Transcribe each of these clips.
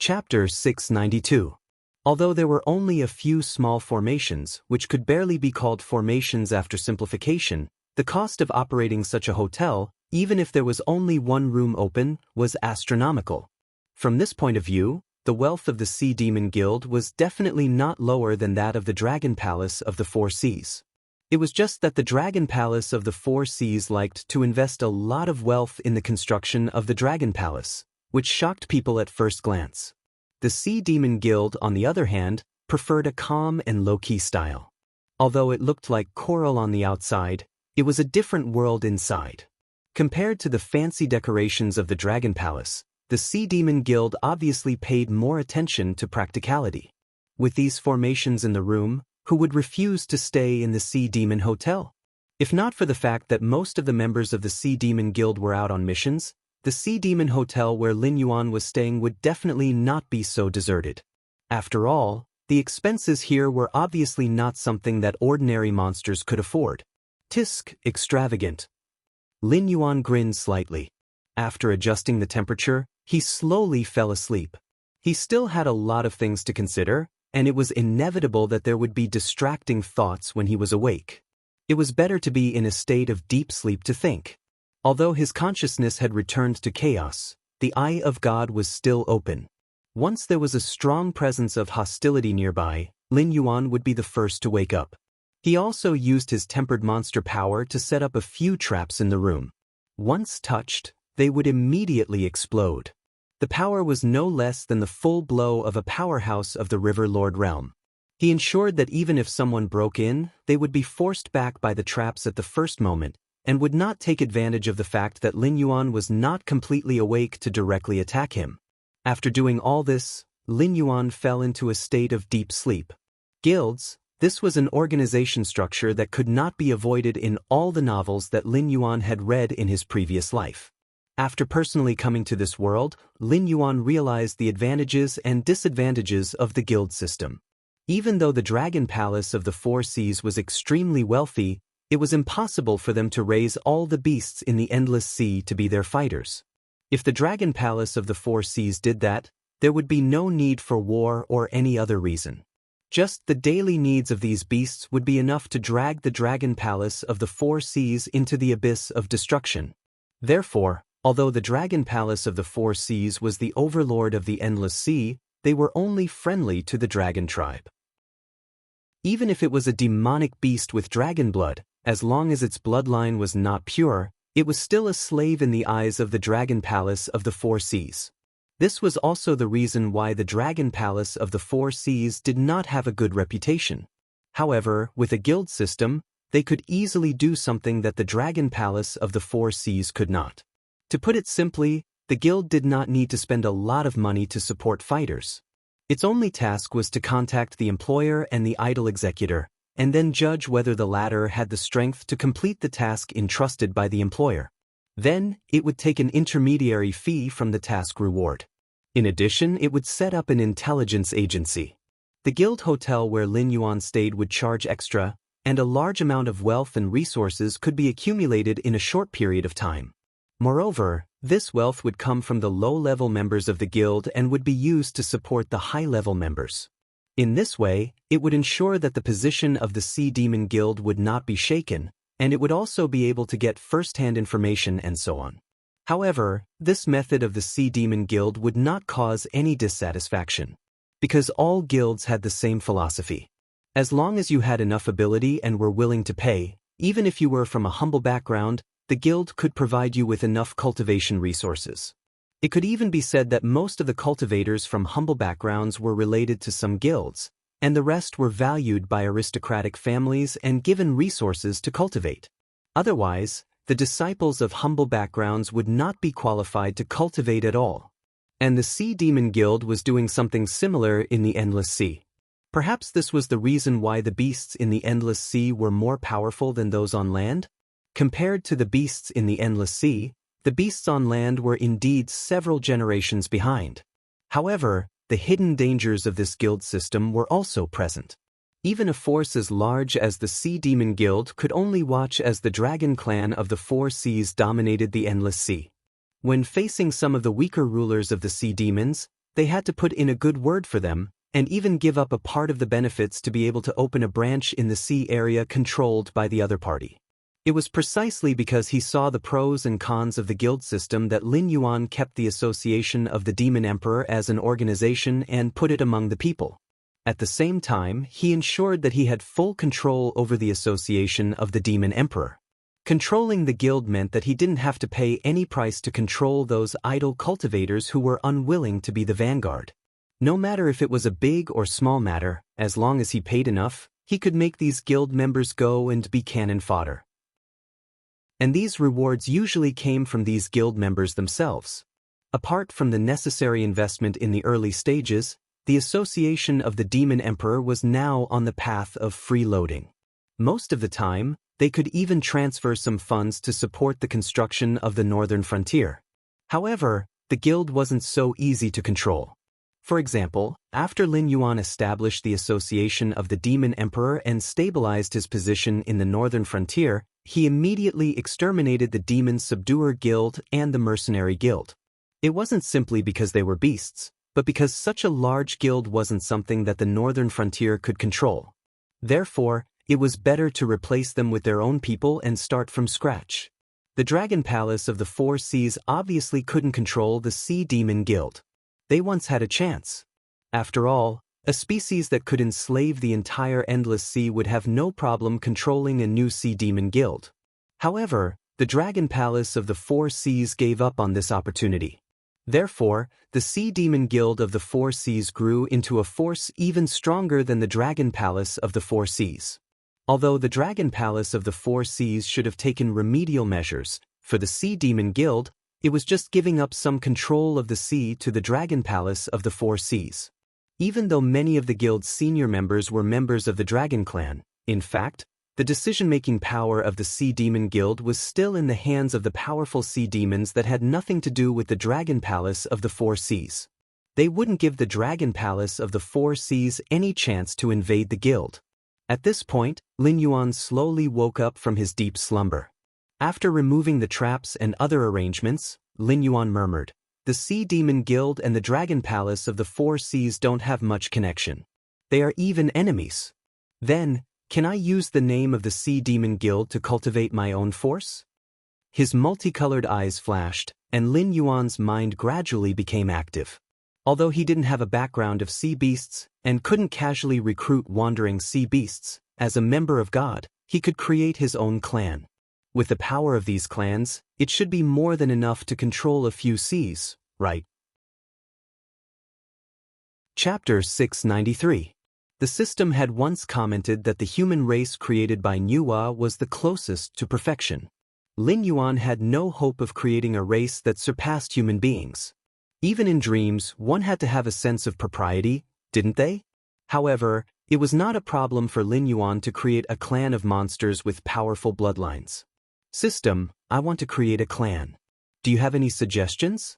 Chapter 692. Although there were only a few small formations, which could barely be called formations after simplification, the cost of operating such a hotel, even if there was only one room open, was astronomical. From this point of view, the wealth of the Sea Demon Guild was definitely not lower than that of the Dragon Palace of the Four Seas. It was just that the Dragon Palace of the Four Seas liked to invest a lot of wealth in the construction of the Dragon Palace, which shocked people at first glance. The Sea Demon Guild, on the other hand, preferred a calm and low-key style. Although it looked like coral on the outside, it was a different world inside. Compared to the fancy decorations of the Dragon Palace, the Sea Demon Guild obviously paid more attention to practicality. With these formations in the room, who would refuse to stay in the Sea Demon Hotel? If not for the fact that most of the members of the Sea Demon Guild were out on missions, the Sea Demon Hotel where Lin Yuan was staying would definitely not be so deserted. After all, the expenses here were obviously not something that ordinary monsters could afford. Tisk, extravagant. Lin Yuan grinned slightly. After adjusting the temperature, he slowly fell asleep. He still had a lot of things to consider, and it was inevitable that there would be distracting thoughts when he was awake. It was better to be in a state of deep sleep to think. Although his consciousness had returned to chaos, the Eye of God was still open. Once there was a strong presence of hostility nearby, Lin Yuan would be the first to wake up. He also used his tempered monster power to set up a few traps in the room. Once touched, they would immediately explode. The power was no less than the full blow of a powerhouse of the River Lord realm. He ensured that even if someone broke in, they would be forced back by the traps at the first moment, and would not take advantage of the fact that Lin Yuan was not completely awake to directly attack him. After doing all this, Lin Yuan fell into a state of deep sleep. Guilds, this was an organization structure that could not be avoided in all the novels that Lin Yuan had read in his previous life. After personally coming to this world, Lin Yuan realized the advantages and disadvantages of the guild system. Even though the Dragon Palace of the Four Seas was extremely wealthy, it was impossible for them to raise all the beasts in the Endless Sea to be their fighters. If the Dragon Palace of the Four Seas did that, there would be no need for war or any other reason. Just the daily needs of these beasts would be enough to drag the Dragon Palace of the Four Seas into the abyss of destruction. Therefore, although the Dragon Palace of the Four Seas was the overlord of the Endless Sea, they were only friendly to the dragon tribe. Even if it was a demonic beast with dragon blood, as long as its bloodline was not pure, it was still a slave in the eyes of the Dragon Palace of the Four Seas. This was also the reason why the Dragon Palace of the Four Seas did not have a good reputation. However, with a guild system, they could easily do something that the Dragon Palace of the Four Seas could not. To put it simply, the guild did not need to spend a lot of money to support fighters. Its only task was to contact the employer and the idle executor, and then judge whether the latter had the strength to complete the task entrusted by the employer. Then, it would take an intermediary fee from the task reward. In addition, it would set up an intelligence agency. The guild hotel where Lin Yuan stayed would charge extra, and a large amount of wealth and resources could be accumulated in a short period of time. Moreover, this wealth would come from the low-level members of the guild and would be used to support the high-level members. In this way, it would ensure that the position of the Sea Demon Guild would not be shaken, and it would also be able to get first-hand information and so on. However, this method of the Sea Demon Guild would not cause any dissatisfaction, because all guilds had the same philosophy. As long as you had enough ability and were willing to pay, even if you were from a humble background, the guild could provide you with enough cultivation resources. It could even be said that most of the cultivators from humble backgrounds were related to some guilds, and the rest were valued by aristocratic families and given resources to cultivate. Otherwise, the disciples of humble backgrounds would not be qualified to cultivate at all. And the Sea Demon Guild was doing something similar in the Endless Sea. Perhaps this was the reason why the beasts in the Endless Sea were more powerful than those on land? Compared to the beasts in the Endless Sea, the beasts on land were indeed several generations behind. However, the hidden dangers of this guild system were also present. Even a force as large as the Sea Demon Guild could only watch as the Dragon Clan of the Four Seas dominated the Endless Sea. When facing some of the weaker rulers of the Sea Demons, They had to put in a good word for them, and even give up a part of the benefits to be able to open a branch in the sea area controlled by the other party. It was precisely because he saw the pros and cons of the guild system that Lin Yuan kept the Association of the Demon Emperor as an organization and put it among the people. At the same time, he ensured that he had full control over the Association of the Demon Emperor. Controlling the guild meant that he didn't have to pay any price to control those idle cultivators who were unwilling to be the vanguard. No matter if it was a big or small matter, as long as he paid enough, he could make these guild members go and be cannon fodder. And these rewards usually came from these guild members themselves. Apart from the necessary investment in the early stages, the Association of the Demon Emperor was now on the path of freeloading. Most of the time, they could even transfer some funds to support the construction of the northern frontier. However, the guild wasn't so easy to control. For example, after Lin Yuan established the Association of the Demon Emperor and stabilized his position in the northern frontier, he immediately exterminated the Demon Subduer Guild and the Mercenary Guild. It wasn't simply because they were beasts, but because such a large guild wasn't something that the northern frontier could control. Therefore, it was better to replace them with their own people and start from scratch. The Dragon Palace of the Four Seas obviously couldn't control the Sea Demon Guild. They once had a chance. After all, a species that could enslave the entire Endless Sea would have no problem controlling a new Sea Demon Guild. However, the Dragon Palace of the Four Seas gave up on this opportunity. Therefore, the Sea Demon Guild of the Four Seas grew into a force even stronger than the Dragon Palace of the Four Seas. Although the Dragon Palace of the Four Seas should have taken remedial measures, for the Sea Demon Guild, it was just giving up some control of the sea to the Dragon Palace of the Four Seas. Even though many of the guild's senior members were members of the Dragon Clan, in fact, the decision-making power of the Sea Demon Guild was still in the hands of the powerful sea demons that had nothing to do with the Dragon Palace of the Four Seas. They wouldn't give the Dragon Palace of the Four Seas any chance to invade the guild. At this point, Lin Yuan slowly woke up from his deep slumber. After removing the traps and other arrangements, Lin Yuan murmured, "The Sea Demon Guild and the Dragon Palace of the Four Seas don't have much connection. They are even enemies. Then, can I use the name of the Sea Demon Guild to cultivate my own force?" His multicolored eyes flashed, and Lin Yuan's mind gradually became active. Although he didn't have a background of sea beasts and couldn't casually recruit wandering sea beasts, as a member of God, he could create his own clan. With the power of these clans, it should be more than enough to control a few seas, right? Chapter 693. The system had once commented that the human race created by Nuwa was the closest to perfection. Lin Yuan had no hope of creating a race that surpassed human beings. Even in dreams, one had to have a sense of propriety, didn't they? However, it was not a problem for Lin Yuan to create a clan of monsters with powerful bloodlines. System, I want to create a clan. Do you have any suggestions?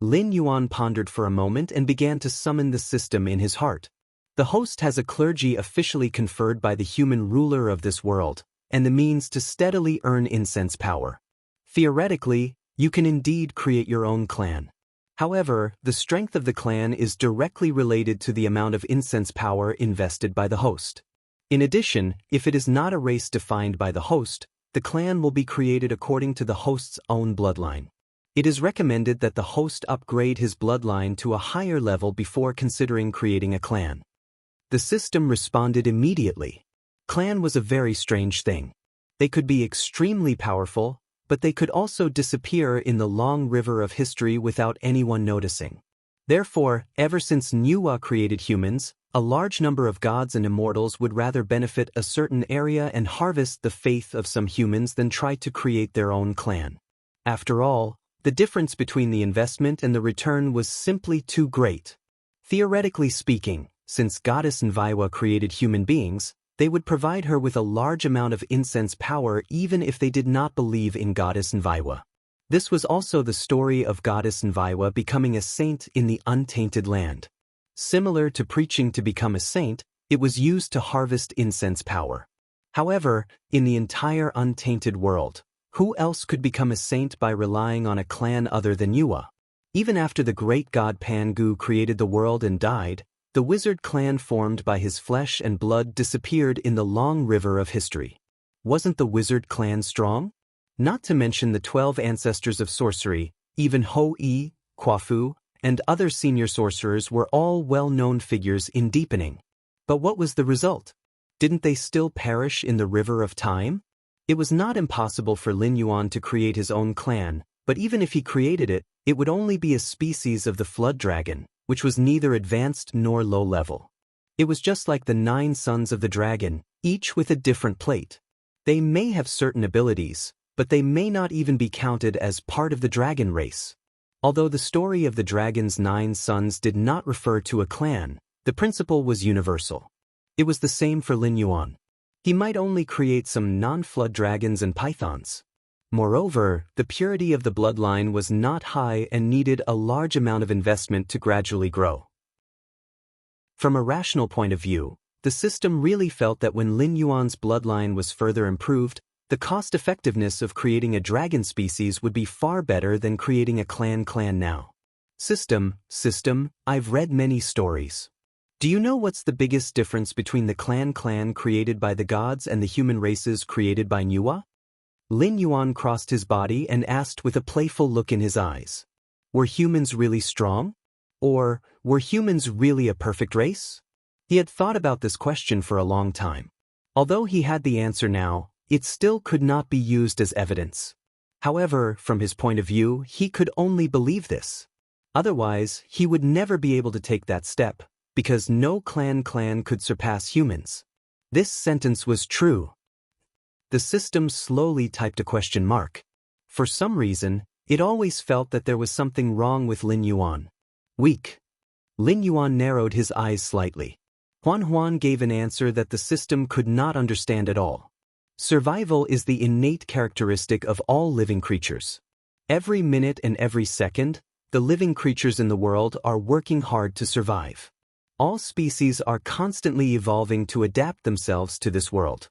Lin Yuan pondered for a moment and began to summon the system in his heart. The host has a clergy officially conferred by the human ruler of this world, and the means to steadily earn incense power. Theoretically, you can indeed create your own clan. However, the strength of the clan is directly related to the amount of incense power invested by the host. In addition, if it is not a race defined by the host, the clan will be created according to the host's own bloodline. It is recommended that the host upgrade his bloodline to a higher level before considering creating a clan. The system responded immediately. Clan was a very strange thing. They could be extremely powerful, but they could also disappear in the long river of history without anyone noticing. Therefore, ever since Nuwa created humans, a large number of gods and immortals would rather benefit a certain area and harvest the faith of some humans than try to create their own clan. After all, the difference between the investment and the return was simply too great. Theoretically speaking, since Goddess Nviwa created human beings, they would provide her with a large amount of incense power even if they did not believe in Goddess Nviwa. This was also the story of Goddess Nviwa becoming a saint in the untainted land. Similar to preaching to become a saint, it was used to harvest incense power. However, in the entire untainted world, who else could become a saint by relying on a clan other than Nuwa? Even after the great god Pangu created the world and died, the wizard clan formed by his flesh and blood disappeared in the long river of history. Wasn't the wizard clan strong? Not to mention the 12 ancestors of sorcery, even Ho-E, Kwafu, and other senior sorcerers were all well-known figures in deepening. But what was the result? Didn't they still perish in the river of time? It was not impossible for Lin Yuan to create his own clan, but even if he created it, it would only be a species of the flood dragon, which was neither advanced nor low-level. It was just like the 9 sons of the dragon, each with a different plate. They may have certain abilities, but they may not even be counted as part of the dragon race. Although the story of the dragon's 9 sons did not refer to a clan, the principle was universal. It was the same for Lin Yuan. He might only create some non-flood dragons and pythons. Moreover, the purity of the bloodline was not high and needed a large amount of investment to gradually grow. From a rational point of view, the system really felt that when Lin Yuan's bloodline was further improved, the cost-effectiveness of creating a dragon species would be far better than creating a clan now. System, I've read many stories. Do you know what's the biggest difference between the clan created by the gods and the human races created by Nuwa? Lin Yuan crossed his body and asked with a playful look in his eyes. Were humans really strong? Or were humans really a perfect race? He had thought about this question for a long time. Although he had the answer now, it still could not be used as evidence. However, from his point of view, he could only believe this. Otherwise, he would never be able to take that step, because no clan could surpass humans. This sentence was true. The system slowly typed a question mark. For some reason, it always felt that there was something wrong with Lin Yuan. Weak. Lin Yuan narrowed his eyes slightly. Huan gave an answer that the system could not understand at all. Survival is the innate characteristic of all living creatures. Every minute and every second, the living creatures in the world are working hard to survive. All species are constantly evolving to adapt themselves to this world.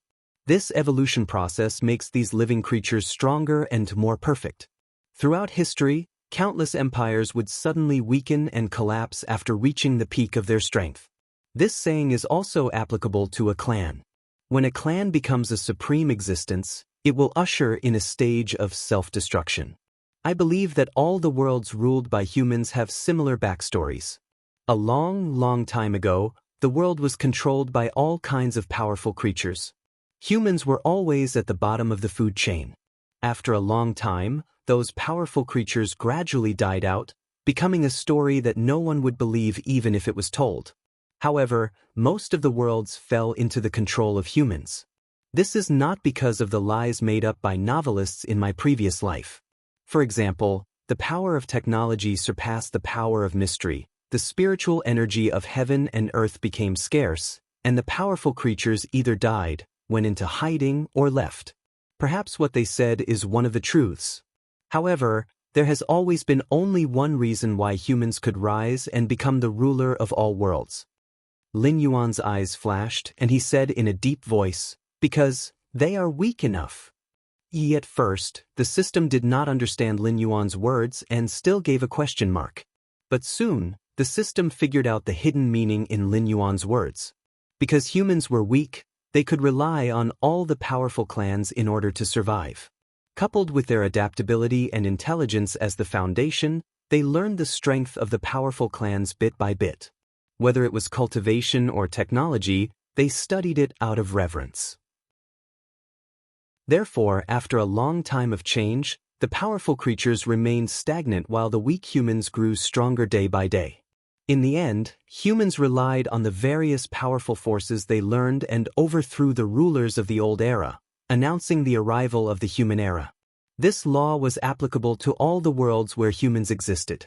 This evolution process makes these living creatures stronger and more perfect. Throughout history, countless empires would suddenly weaken and collapse after reaching the peak of their strength. This saying is also applicable to a clan. When a clan becomes a supreme existence, it will usher in a stage of self-destruction. I believe that all the worlds ruled by humans have similar backstories. A long time ago, the world was controlled by all kinds of powerful creatures. Humans were always at the bottom of the food chain. After a long time, those powerful creatures gradually died out, becoming a story that no one would believe even if it was told. However, most of the worlds fell into the control of humans. This is not because of the lies made up by novelists in my previous life. For example, the power of technology surpassed the power of mystery, the spiritual energy of heaven and earth became scarce, and the powerful creatures either died, went into hiding, or left. Perhaps what they said is one of the truths. However, there has always been only one reason why humans could rise and become the ruler of all worlds. Lin Yuan's eyes flashed, and he said in a deep voice, because they are weak enough. At first, the system did not understand Lin Yuan's words and still gave a question mark. But soon, the system figured out the hidden meaning in Lin Yuan's words. Because humans were weak, they could rely on all the powerful clans in order to survive. Coupled with their adaptability and intelligence as the foundation, they learned the strength of the powerful clans bit by bit. Whether it was cultivation or technology, they studied it out of reverence. Therefore, after a long time of change, the powerful creatures remained stagnant while the weak humans grew stronger day by day. In the end, humans relied on the various powerful forces they learned and overthrew the rulers of the old era, announcing the arrival of the human era. This law was applicable to all the worlds where humans existed.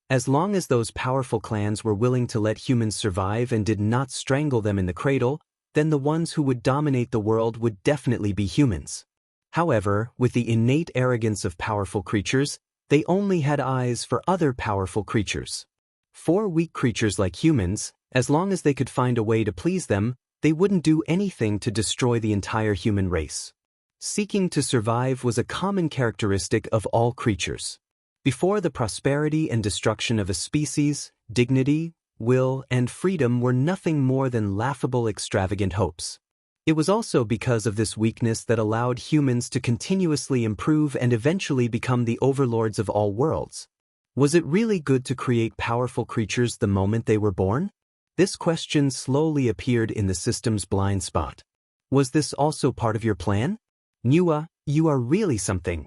As long as those powerful clans were willing to let humans survive and did not strangle them in the cradle, then the ones who would dominate the world would definitely be humans. However, with the innate arrogance of powerful creatures, they only had eyes for other powerful creatures. For weak creatures like humans, as long as they could find a way to please them, they wouldn't do anything to destroy the entire human race. Seeking to survive was a common characteristic of all creatures. Before the prosperity and destruction of a species, dignity, will, and freedom were nothing more than laughable, extravagant hopes. It was also because of this weakness that allowed humans to continuously improve and eventually become the overlords of all worlds. Was it really good to create powerful creatures the moment they were born? This question slowly appeared in the system's blind spot. Was this also part of your plan? Nua, you are really something.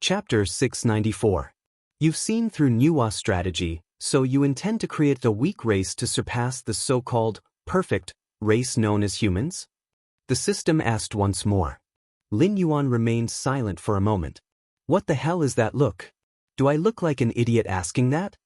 Chapter 694. You've seen through Nua's strategy, so you intend to create a weak race to surpass the so-called perfect race known as humans? The system asked once more. Lin Yuan remained silent for a moment. What the hell is that look? Do I look like an idiot asking that?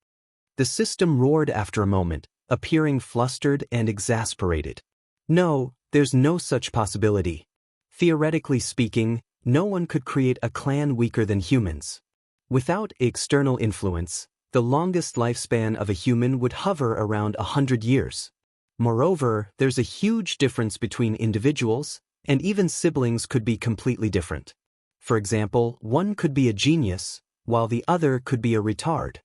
The system roared after a moment, appearing flustered and exasperated. No, there's no such possibility. Theoretically speaking, no one could create a clan weaker than humans. Without external influence, the longest lifespan of a human would hover around 100 years. Moreover, there's a huge difference between individuals, and even siblings could be completely different. For example, one could be a genius, while the other could be a retard.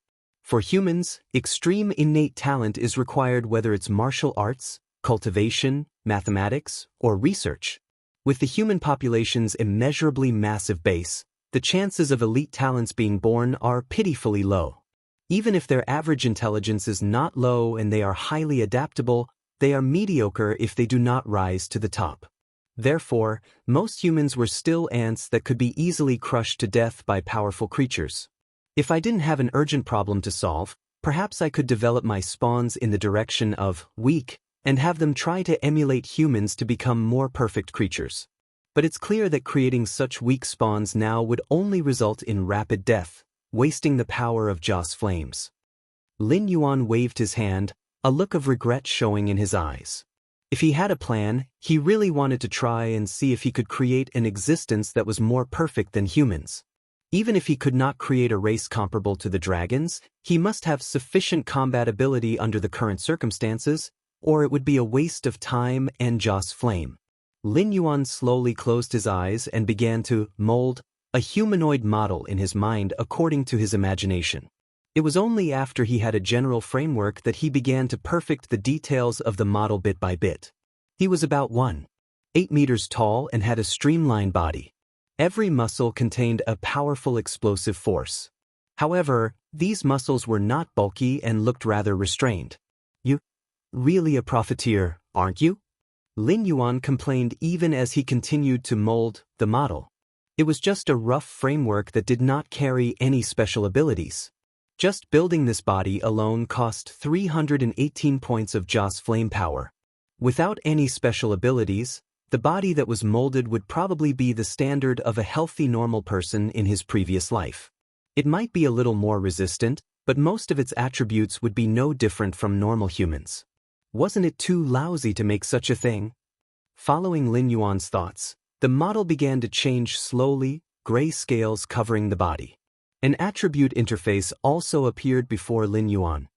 For humans, extreme innate talent is required, whether it's martial arts, cultivation, mathematics, or research. With the human population's immeasurably massive base, the chances of elite talents being born are pitifully low. Even if their average intelligence is not low and they are highly adaptable, they are mediocre if they do not rise to the top. Therefore, most humans were still ants that could be easily crushed to death by powerful creatures. If I didn't have an urgent problem to solve, perhaps I could develop my spawns in the direction of weak and have them try to emulate humans to become more perfect creatures. But it's clear that creating such weak spawns now would only result in rapid death, wasting the power of Joss flames. Lin Yuan waved his hand, a look of regret showing in his eyes. If he had a plan, he really wanted to try and see if he could create an existence that was more perfect than humans. Even if he could not create a race comparable to the dragons, he must have sufficient combat ability under the current circumstances, or it would be a waste of time and Joss flame. Lin Yuan slowly closed his eyes and began to mold a humanoid model in his mind according to his imagination. It was only after he had a general framework that he began to perfect the details of the model bit by bit. He was about 1.8 meters tall and had a streamlined body. Every muscle contained a powerful explosive force. However, these muscles were not bulky and looked rather restrained. You really a profiteer, aren't you? Lin Yuan complained even as he continued to mold the model. It was just a rough framework that did not carry any special abilities. Just building this body alone cost 318 points of Joss flame power. Without any special abilities, the body that was molded would probably be the standard of a healthy normal person in his previous life. It might be a little more resistant, but most of its attributes would be no different from normal humans. Wasn't it too lousy to make such a thing? Following Lin Yuan's thoughts, the model began to change slowly, gray scales covering the body. An attribute interface also appeared before Lin Yuan.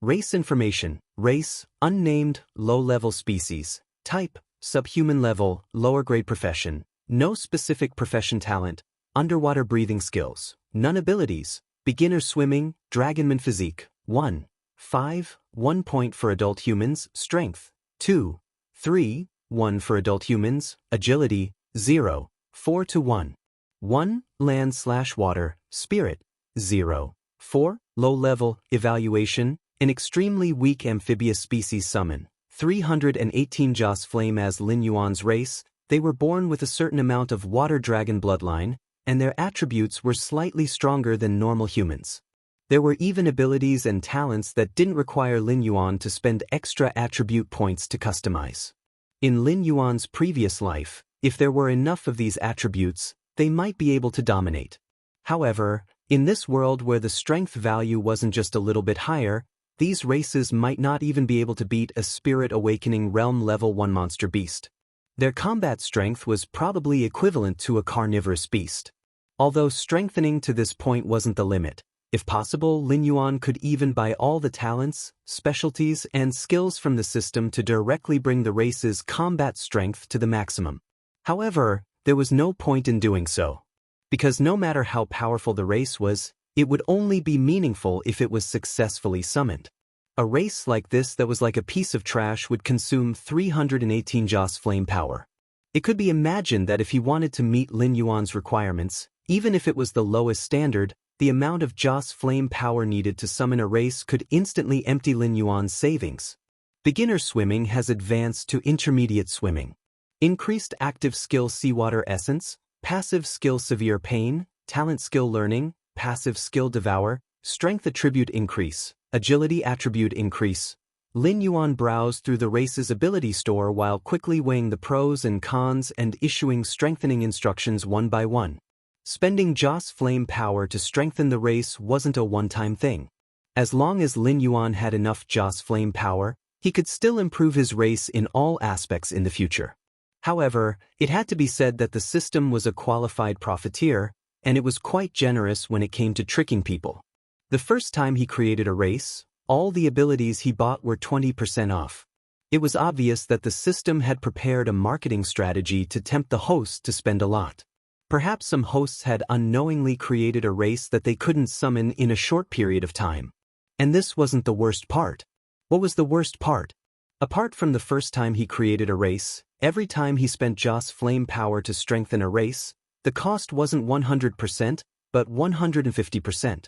Race information: race, unnamed, low-level species. Type, subhuman level, lower-grade profession. No specific profession talent. Underwater breathing skills. None abilities. Beginner swimming, dragonman physique. 1. 5, 1 point for adult humans, strength. 2. 3, 1 for adult humans, agility. 0. 4 to 1. 1. Land/water, spirit. 0. 4. Low-level, evaluation. An extremely weak amphibious species summon. 318 Joss flame. As Lin Yuan's race, they were born with a certain amount of water dragon bloodline, and their attributes were slightly stronger than normal humans. There were even abilities and talents that didn't require Lin Yuan to spend extra attribute points to customize. In Lin Yuan's previous life, if there were enough of these attributes, they might be able to dominate. However, in this world where the strength value wasn't just a little bit higher, these races might not even be able to beat a Spirit Awakening Realm Level 1 monster beast. Their combat strength was probably equivalent to a carnivorous beast. Although strengthening to this point wasn't the limit, if possible, Lin Yuan could even buy all the talents, specialties, and skills from the system to directly bring the race's combat strength to the maximum. However, there was no point in doing so. Because no matter how powerful the race was, it would only be meaningful if it was successfully summoned. A race like this that was like a piece of trash would consume 318 Joss flame power. It could be imagined that if he wanted to meet Lin Yuan's requirements, even if it was the lowest standard, the amount of Joss flame power needed to summon a race could instantly empty Lin Yuan's savings. Beginner swimming has advanced to intermediate swimming. Increased active skill seawater essence, passive skill severe pain, talent skill learning, passive skill devour, strength attribute increase, agility attribute increase. Lin Yuan browsed through the race's ability store while quickly weighing the pros and cons and issuing strengthening instructions one by one. Spending Joss flame power to strengthen the race wasn't a one-time thing. As long as Lin Yuan had enough Joss flame power, he could still improve his race in all aspects in the future. However, it had to be said that the system was a qualified profiteer, and it was quite generous when it came to tricking people. The first time he created a race, all the abilities he bought were 20% off. It was obvious that the system had prepared a marketing strategy to tempt the hosts to spend a lot. Perhaps some hosts had unknowingly created a race that they couldn't summon in a short period of time. And this wasn't the worst part. What was the worst part? Apart from the first time he created a race, every time he spent Joss flame power to strengthen a race, the cost wasn't 100%, but 150%.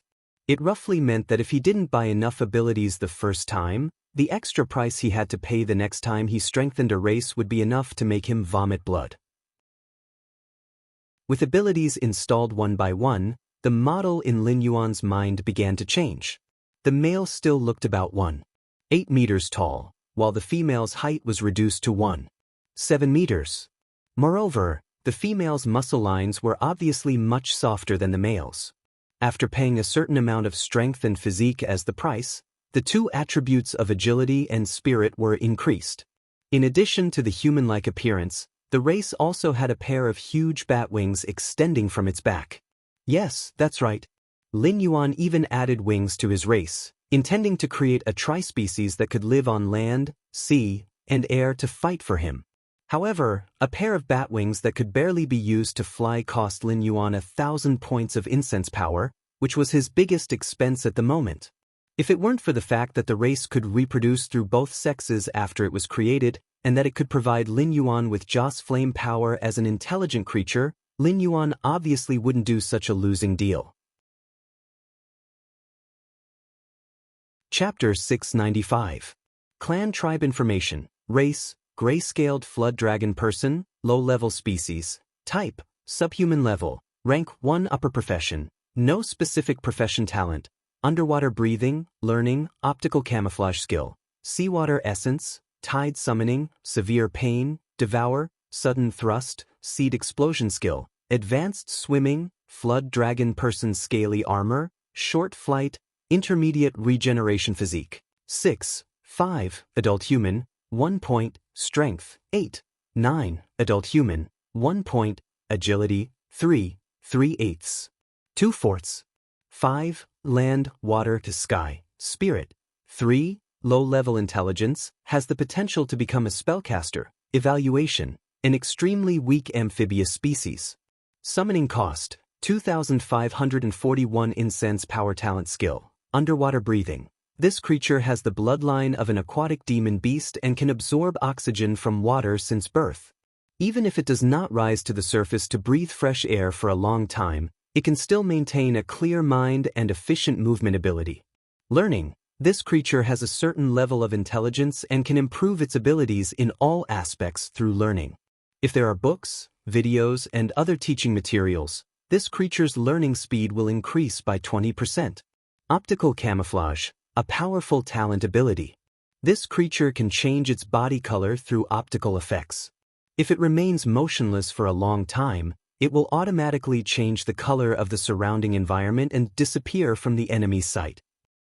It roughly meant that if he didn't buy enough abilities the first time, the extra price he had to pay the next time he strengthened a race would be enough to make him vomit blood. With abilities installed one by one, the model in Lin Yuan's mind began to change. The male still looked about 1.8 meters tall, while the female's height was reduced to 1.7 meters. Moreover, the female's muscle lines were obviously much softer than the male's. After paying a certain amount of strength and physique as the price, the two attributes of agility and spirit were increased. In addition to the human-like appearance, the race also had a pair of huge bat wings extending from its back. Yes, that's right. Lin Yuan even added wings to his race, intending to create a tri-species that could live on land, sea, and air to fight for him. However, a pair of bat wings that could barely be used to fly cost Lin Yuan 1,000 points of incense power, which was his biggest expense at the moment. If it weren't for the fact that the race could reproduce through both sexes after it was created, and that it could provide Lin Yuan with Joss flame power as an intelligent creature, Lin Yuan obviously wouldn't do such a losing deal. Chapter 695. Clan Tribe Information. Race, Gray-scaled flood dragon person, low-level species. Type, subhuman level. Rank 1 upper profession. No specific profession talent. Underwater breathing, learning, optical camouflage skill. Seawater essence, tide summoning, severe pain, devour, sudden thrust, seed explosion skill. Advanced swimming, flood dragon person scaly armor, short flight, intermediate regeneration physique. 6.5 adult human, 1 point, strength, 8.9 adult human, 1 point, agility, 3.3/8. 2/4. 5 land, water to sky, spirit. 3 low-level intelligence, has the potential to become a spellcaster. Evaluation, an extremely weak amphibious species. Summoning cost, 2,541 incense power talent skill. Underwater breathing. This creature has the bloodline of an aquatic demon beast and can absorb oxygen from water since birth. Even if it does not rise to the surface to breathe fresh air for a long time, it can still maintain a clear mind and efficient movement ability. Learning. This creature has a certain level of intelligence and can improve its abilities in all aspects through learning. If there are books, videos, and other teaching materials, this creature's learning speed will increase by 20%. Optical camouflage. A powerful talent ability. This creature can change its body color through optical effects. If it remains motionless for a long time, it will automatically change the color of the surrounding environment and disappear from the enemy's sight.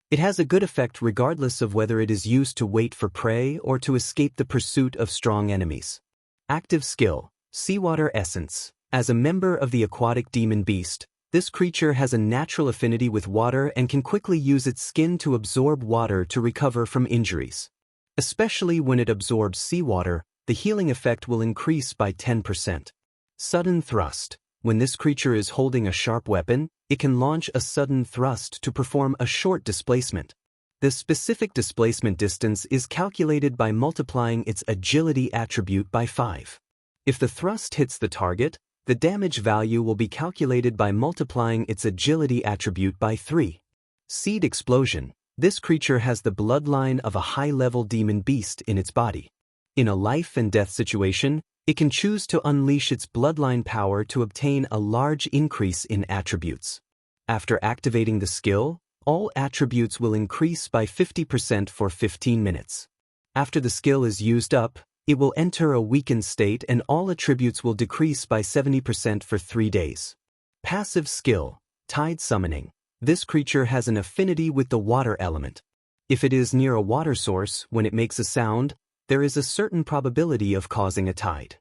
It has a good effect regardless of whether it is used to wait for prey or to escape the pursuit of strong enemies. Active skill, seawater essence. As a member of the aquatic demon beast, this creature has a natural affinity with water and can quickly use its skin to absorb water to recover from injuries. Especially when it absorbs seawater, the healing effect will increase by 10%. Sudden thrust. When this creature is holding a sharp weapon, it can launch a sudden thrust to perform a short displacement. The specific displacement distance is calculated by multiplying its agility attribute by 5. If the thrust hits the target, the damage value will be calculated by multiplying its agility attribute by 3. Seed explosion. This creature has the bloodline of a high-level demon beast in its body. In a life and death situation, it can choose to unleash its bloodline power to obtain a large increase in attributes. After activating the skill, all attributes will increase by 50% for 15 minutes. After the skill is used up, it will enter a weakened state and all attributes will decrease by 70% for 3 days. Passive skill, Tide Summoning. This creature has an affinity with the water element. If it is near a water source, when it makes a sound, there is a certain probability of causing a tide.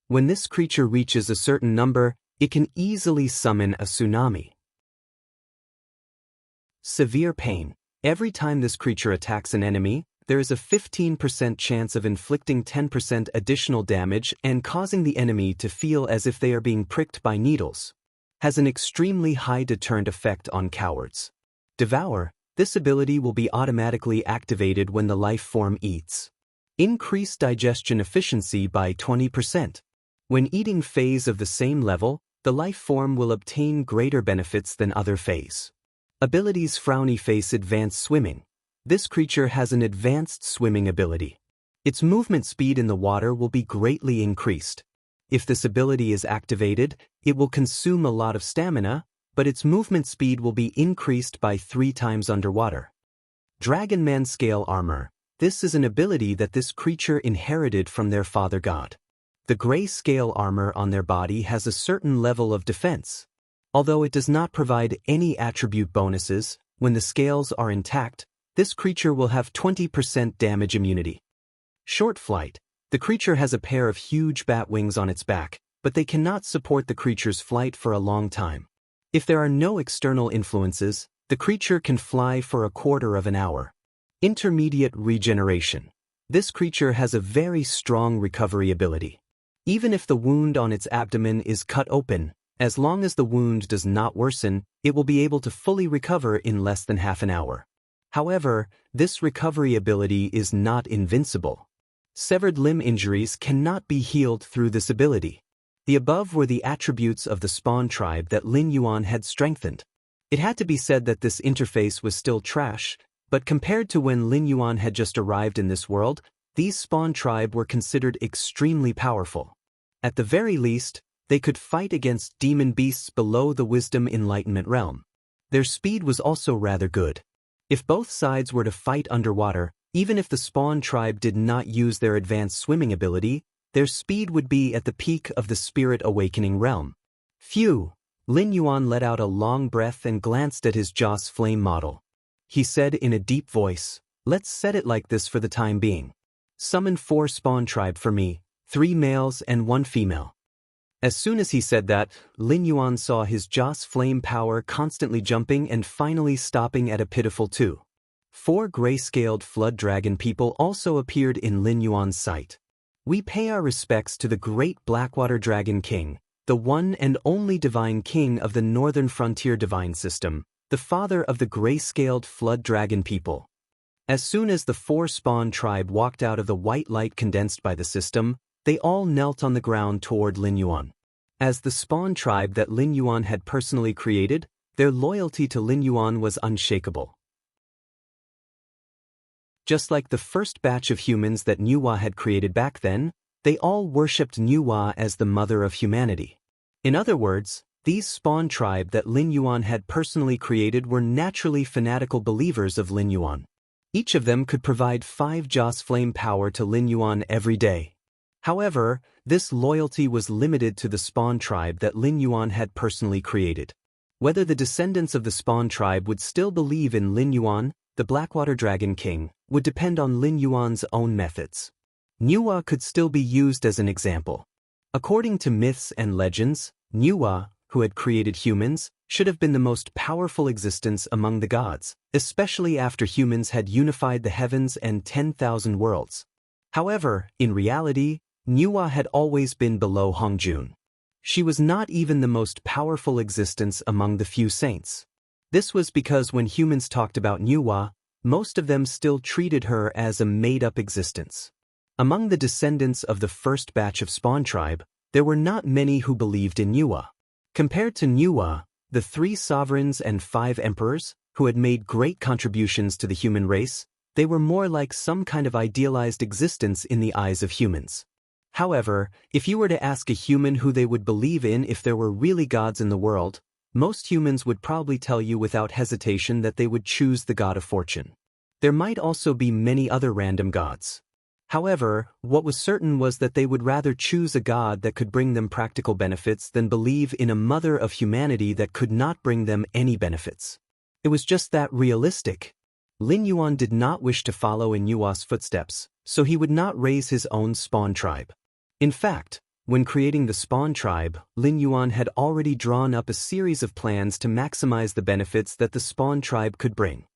When this creature reaches a certain number, it can easily summon a tsunami. Severe pain. Every time this creature attacks an enemy, there is a 15% chance of inflicting 10% additional damage and causing the enemy to feel as if they are being pricked by needles. Has an extremely high deterrent effect on cowards. Devour. This ability will be automatically activated when the life form eats. Increase digestion efficiency by 20%. When eating phase of the same level, the life form will obtain greater benefits than other phase. Abilities. Frowny Face. Advanced Swimming. This creature has an advanced swimming ability. Its movement speed in the water will be greatly increased. If this ability is activated, it will consume a lot of stamina, but its movement speed will be increased by 3 times underwater. Dragonman Scale Armor. This is an ability that this creature inherited from their father god. The gray scale armor on their body has a certain level of defense. Although it does not provide any attribute bonuses, when the scales are intact, this creature will have 20% damage immunity. Short Flight. The creature has a pair of huge bat wings on its back, but they cannot support the creature's flight for a long time. If there are no external influences, the creature can fly for a quarter of an hour. Intermediate Regeneration. This creature has a very strong recovery ability. Even if the wound on its abdomen is cut open, as long as the wound does not worsen, it will be able to fully recover in less than half an hour. However, this recovery ability is not invincible. Severed limb injuries cannot be healed through this ability. The above were the attributes of the spawn tribe that Lin Yuan had strengthened. It had to be said that this interface was still trash, but compared to when Lin Yuan had just arrived in this world, these spawn tribe were considered extremely powerful. At the very least, they could fight against demon beasts below the Wisdom Enlightenment realm. Their speed was also rather good. If both sides were to fight underwater, even if the spawn tribe did not use their advanced swimming ability, their speed would be at the peak of the Spirit Awakening realm. Phew! Lin Yuan let out a long breath and glanced at his Joss Flame model. He said in a deep voice, "Let's set it like this for the time being. Summon 4 spawn tribe for me, 3 males and 1 female." As soon as he said that, Lin Yuan saw his Joss Flame power constantly jumping and finally stopping at a pitiful 2. 4 gray-scaled flood dragon people also appeared in Lin Yuan's sight. We pay our respects to the great Blackwater Dragon King, the one and only divine king of the Northern Frontier divine system, the father of the gray-scaled flood dragon people. As soon as the 4 spawn tribe walked out of the white light condensed by the system, they all knelt on the ground toward Lin Yuan. As the spawn tribe that Lin Yuan had personally created, their loyalty to Lin Yuan was unshakable. Just like the first batch of humans that Nuwa had created back then, they all worshipped Nuwa as the mother of humanity. In other words, these spawn tribe that Lin Yuan had personally created were naturally fanatical believers of Lin Yuan. Each of them could provide 5 Joss Flame power to Lin Yuan every day. However, this loyalty was limited to the spawn tribe that Lin Yuan had personally created. Whether the descendants of the spawn tribe would still believe in Lin Yuan, the Blackwater Dragon King, would depend on Lin Yuan's own methods. Nuwa could still be used as an example. According to myths and legends, Nuwa, who had created humans, should have been the most powerful existence among the gods, especially after humans had unified the heavens and 10,000 worlds. However, in reality, Nuwa had always been below Hongjun. She was not even the most powerful existence among the few saints. This was because when humans talked about Nuwa, most of them still treated her as a made-up existence. Among the descendants of the first batch of Spawn tribe, there were not many who believed in Nuwa. Compared to Nuwa, the 3 sovereigns and 5 emperors, who had made great contributions to the human race, they were more like some kind of idealized existence in the eyes of humans. However, if you were to ask a human who they would believe in if there were really gods in the world, most humans would probably tell you without hesitation that they would choose the god of fortune. There might also be many other random gods. However, what was certain was that they would rather choose a god that could bring them practical benefits than believe in a mother of humanity that could not bring them any benefits. It was just that realistic. Lin Yuan did not wish to follow in Nuwa's footsteps, so he would not raise his own Spawn tribe. In fact, when creating the Spawn tribe, Lin Yuan had already drawn up a series of plans to maximize the benefits that the Spawn tribe could bring.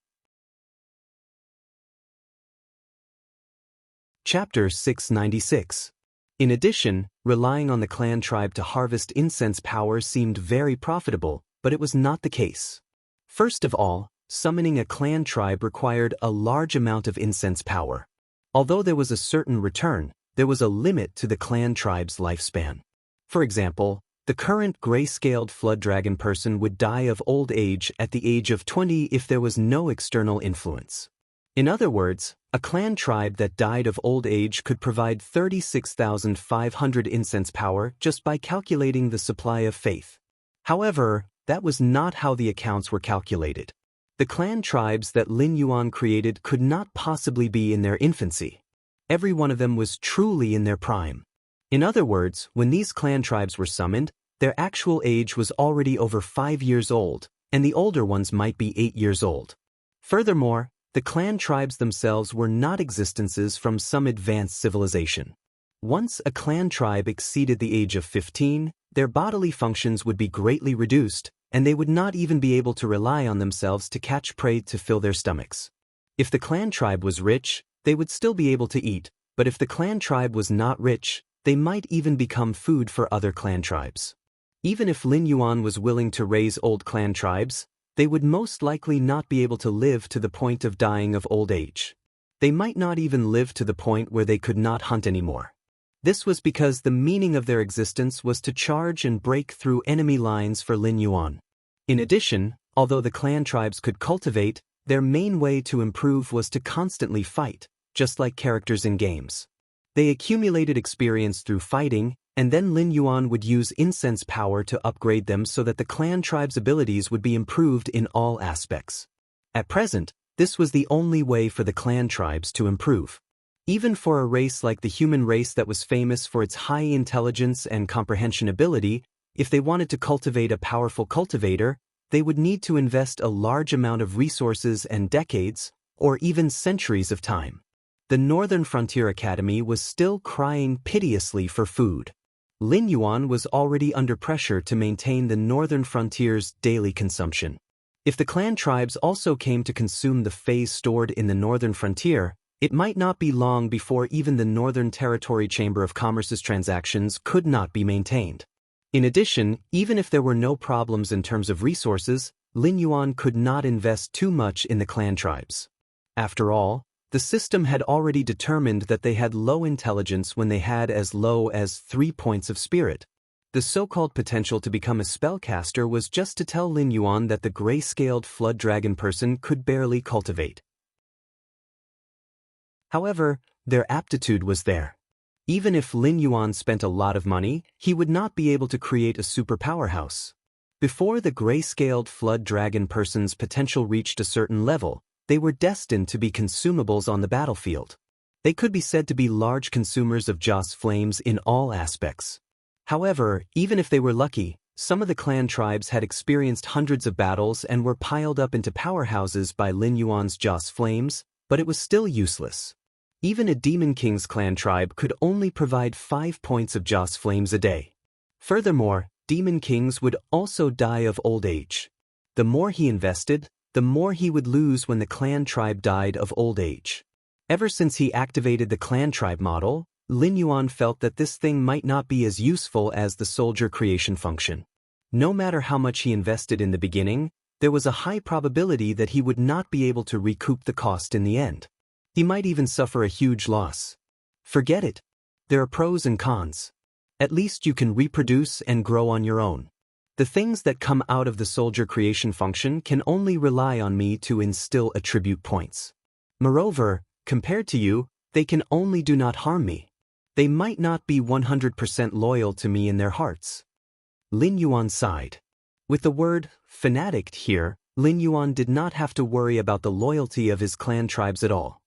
Chapter 696. In addition, relying on the clan tribe to harvest incense power seemed very profitable, but it was not the case. First of all, summoning a clan tribe required a large amount of incense power. Although there was a certain return, there was a limit to the clan tribe's lifespan. For example, the current gray-scaled flood dragon person would die of old age at the age of 20 if there was no external influence. In other words, a clan tribe that died of old age could provide 36,500 incense power just by calculating the supply of faith. However, that was not how the accounts were calculated. The clan tribes that Lin Yuan created could not possibly be in their infancy. Every one of them was truly in their prime. In other words, when these clan tribes were summoned, their actual age was already over 5 years old, and the older ones might be 8 years old. Furthermore, the clan tribes themselves were not existences from some advanced civilization. Once a clan tribe exceeded the age of 15, their bodily functions would be greatly reduced, and they would not even be able to rely on themselves to catch prey to fill their stomachs. If the clan tribe was rich, they would still be able to eat, but if the clan tribe was not rich, they might even become food for other clan tribes. Even if Lin Yuan was willing to raise old clan tribes, they would most likely not be able to live to the point of dying of old age. They might not even live to the point where they could not hunt anymore. This was because the meaning of their existence was to charge and break through enemy lines for Lin Yuan. In addition, although the clan tribes could cultivate, their main way to improve was to constantly fight, just like characters in games. They accumulated experience through fighting, and then Lin Yuan would use incense power to upgrade them so that the clan tribe's abilities would be improved in all aspects. At present, this was the only way for the clan tribes to improve. Even for a race like the human race that was famous for its high intelligence and comprehension ability, if they wanted to cultivate a powerful cultivator, they would need to invest a large amount of resources and decades, or even centuries of time. The Northern Frontier Academy was still crying piteously for food. Lin Yuan was already under pressure to maintain the Northern Frontier's daily consumption. If the clan tribes also came to consume the phase stored in the Northern Frontier, it might not be long before even the Northern Territory Chamber of Commerce's transactions could not be maintained. In addition, even if there were no problems in terms of resources, Lin Yuan could not invest too much in the clan tribes. After all, the system had already determined that they had low intelligence when they had as low as 3 points of spirit. The so-called potential to become a spellcaster was just to tell Lin Yuan that the gray-scaled flood dragon person could barely cultivate. However, their aptitude was there. Even if Lin Yuan spent a lot of money, he would not be able to create a super powerhouse. Before the gray-scaled flood dragon person's potential reached a certain level, they were destined to be consumables on the battlefield. They could be said to be large consumers of Joss flames in all aspects. However, even if they were lucky, some of the clan tribes had experienced hundreds of battles and were piled up into powerhouses by Lin Yuan's Joss flames, but it was still useless. Even a Demon King's clan tribe could only provide 5 points of Joss flames a day. Furthermore, Demon Kings would also die of old age. The more he invested, the more he would lose when the clan tribe died of old age. Ever since he activated the clan tribe model, Lin Yuan felt that this thing might not be as useful as the soldier creation function. No matter how much he invested in the beginning, there was a high probability that he would not be able to recoup the cost in the end. He might even suffer a huge loss. Forget it. There are pros and cons. At least you can reproduce and grow on your own. The things that come out of the soldier creation function can only rely on me to instill attribute points. Moreover, compared to you, they can only do not harm me. They might not be 100% loyal to me in their hearts. Lin Yuan sighed. With the word fanatic here, Lin Yuan did not have to worry about the loyalty of his clan tribes at all.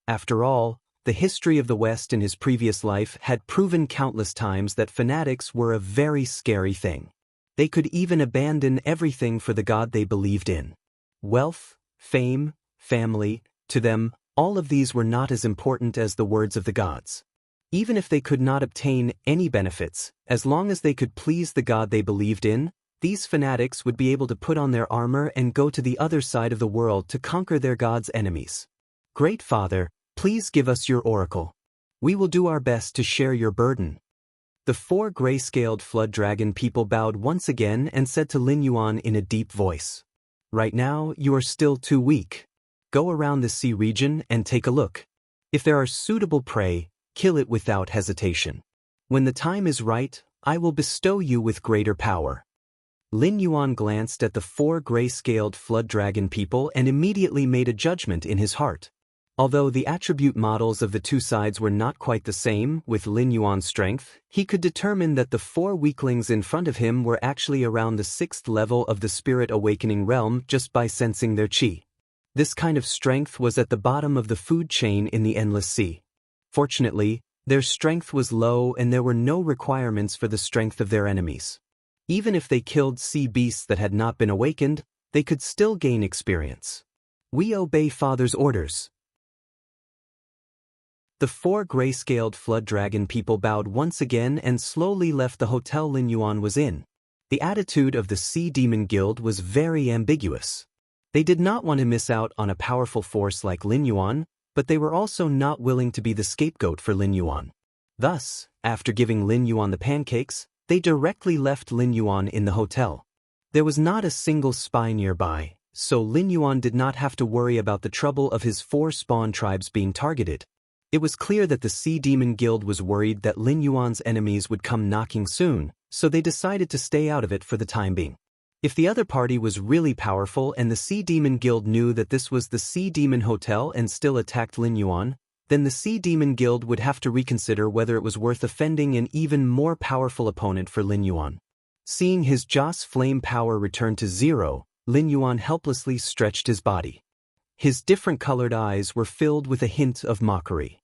After all, the history of the West in his previous life had proven countless times that fanatics were a very scary thing. They could even abandon everything for the god they believed in. Wealth, fame, family, to them, all of these were not as important as the words of the gods. Even if they could not obtain any benefits, as long as they could please the god they believed in, these fanatics would be able to put on their armor and go to the other side of the world to conquer their god's enemies. Great Father, please give us your oracle. We will do our best to share your burden. The 4 gray-scaled flood dragon people bowed once again and said to Lin Yuan in a deep voice, "Right now, you are still too weak. Go around the sea region and take a look. If there are suitable prey, kill it without hesitation. When the time is right, I will bestow you with greater power." Lin Yuan glanced at the 4 gray-scaled flood dragon people and immediately made a judgment in his heart. Although the attribute models of the two sides were not quite the same, with Lin Yuan's strength, he could determine that the 4 weaklings in front of him were actually around the 6th level of the Spirit Awakening realm just by sensing their qi. This kind of strength was at the bottom of the food chain in the Endless Sea. Fortunately, their strength was low and there were no requirements for the strength of their enemies. Even if they killed sea beasts that had not been awakened, they could still gain experience. We obey Father's orders. The 4 gray-scaled flood dragon people bowed once again and slowly left the hotel Lin Yuan was in. The attitude of the Sea Demon Guild was very ambiguous. They did not want to miss out on a powerful force like Lin Yuan, but they were also not willing to be the scapegoat for Lin Yuan. Thus, after giving Lin Yuan the pancakes, they directly left Lin Yuan in the hotel. There was not a single spy nearby, so Lin Yuan did not have to worry about the trouble of his 4 spawn tribes being targeted. It was clear that the Sea Demon Guild was worried that Lin Yuan's enemies would come knocking soon, so they decided to stay out of it for the time being. If the other party was really powerful and the Sea Demon Guild knew that this was the Sea Demon Hotel and still attacked Lin Yuan, then the Sea Demon Guild would have to reconsider whether it was worth offending an even more powerful opponent for Lin Yuan. Seeing his Joss flame power return to 0, Lin Yuan helplessly stretched his body. His different-colored eyes were filled with a hint of mockery.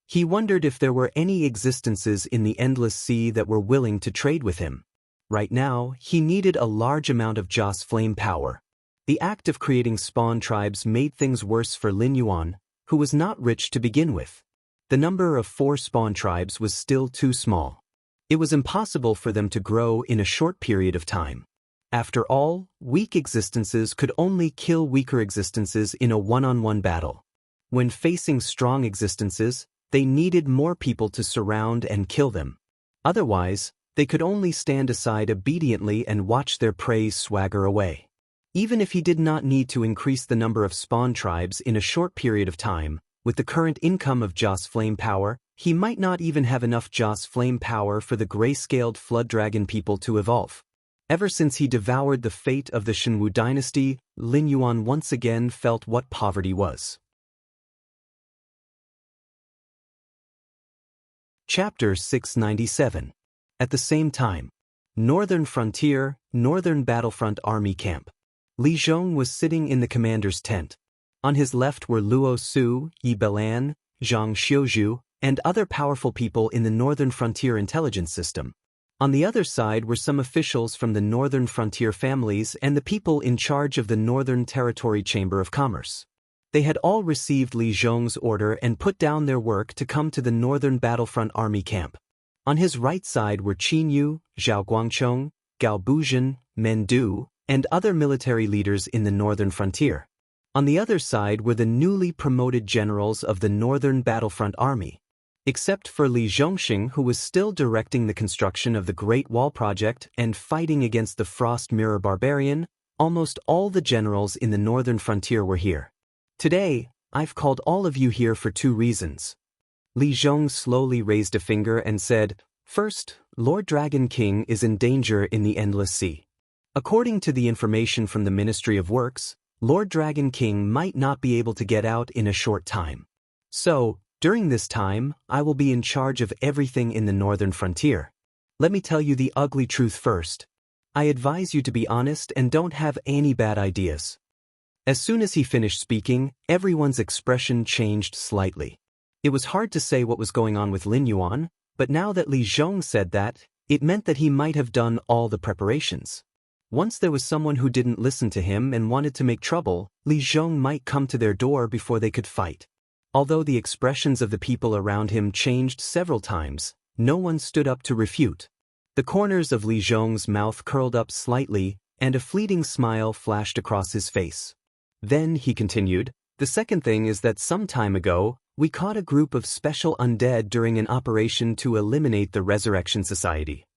He wondered if there were any existences in the Endless Sea that were willing to trade with him. Right now, he needed a large amount of Joss flame power. The act of creating spawn tribes made things worse for Lin Yuan, who was not rich to begin with. The number of 4 spawn tribes was still too small. It was impossible for them to grow in a short period of time. After all, weak existences could only kill weaker existences in a one-on-one battle. When facing strong existences, they needed more people to surround and kill them. Otherwise, they could only stand aside obediently and watch their prey swagger away. Even if he did not need to increase the number of spawn tribes in a short period of time, with the current income of Joss flame power, he might not even have enough Joss flame power for the gray-scaled flood dragon people to evolve. Ever since he devoured the fate of the Shenwu dynasty, Lin Yuan once again felt what poverty was. Chapter 697. At the same time. Northern Frontier, Northern Battlefront Army Camp. Li Zhong was sitting in the commander's tent. On his left were Luo Su, Yi Belan, Zhang Xiuzhu, and other powerful people in the Northern Frontier intelligence system. On the other side were some officials from the Northern Frontier families and the people in charge of the Northern Territory Chamber of Commerce. They had all received Li Zhong's order and put down their work to come to the Northern Battlefront Army Camp. On his right side were Qin Yu, Zhao Guangchong, Gao Buzhen, Men Du, and other military leaders in the Northern Frontier. On the other side were the newly promoted generals of the Northern Battlefront Army. Except for Li Zhongxing, who was still directing the construction of the Great Wall project and fighting against the Frost Mirror Barbarian, almost all the generals in the northern frontier were here. Today, I've called all of you here for two reasons. Li Zhong slowly raised a finger and said, "First, Lord Dragon King is in danger in the Endless Sea. According to the information from the Ministry of Works, Lord Dragon King might not be able to get out in a short time. So, during this time, I will be in charge of everything in the northern frontier. Let me tell you the ugly truth first. I advise you to be honest and don't have any bad ideas." As soon as he finished speaking, everyone's expression changed slightly. It was hard to say what was going on with Lin Yuan, but now that Li Zhong said that, it meant that he might have done all the preparations. Once there was someone who didn't listen to him and wanted to make trouble, Li Zhong might come to their door before they could fight. Although the expressions of the people around him changed several times, no one stood up to refute. The corners of Li Zhong's mouth curled up slightly, and a fleeting smile flashed across his face. Then, he continued, "The second thing is that some time ago, we caught a group of special undead during an operation to eliminate the Resurrection Society."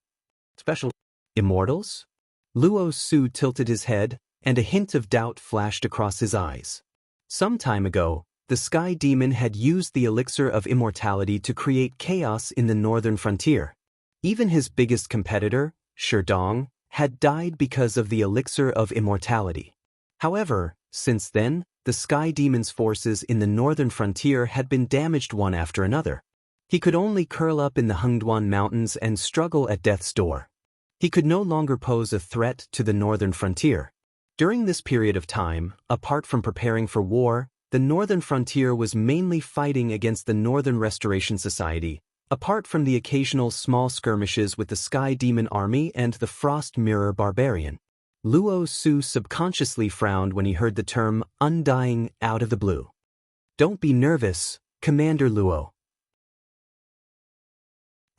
"Special immortals?" Luo Su tilted his head, and a hint of doubt flashed across his eyes. Some time ago, the Sky Demon had used the elixir of immortality to create chaos in the northern frontier. Even his biggest competitor, Sherdong, had died because of the elixir of immortality. However, since then, the Sky Demon's forces in the northern frontier had been damaged one after another. He could only curl up in the Hengduan Mountains and struggle at death's door. He could no longer pose a threat to the northern frontier. During this period of time, apart from preparing for war, the northern frontier was mainly fighting against the Northern Restoration Society, apart from the occasional small skirmishes with the Sky Demon Army and the Frost Mirror Barbarian. Luo Su subconsciously frowned when he heard the term undying out of the blue. "Don't be nervous, Commander Luo.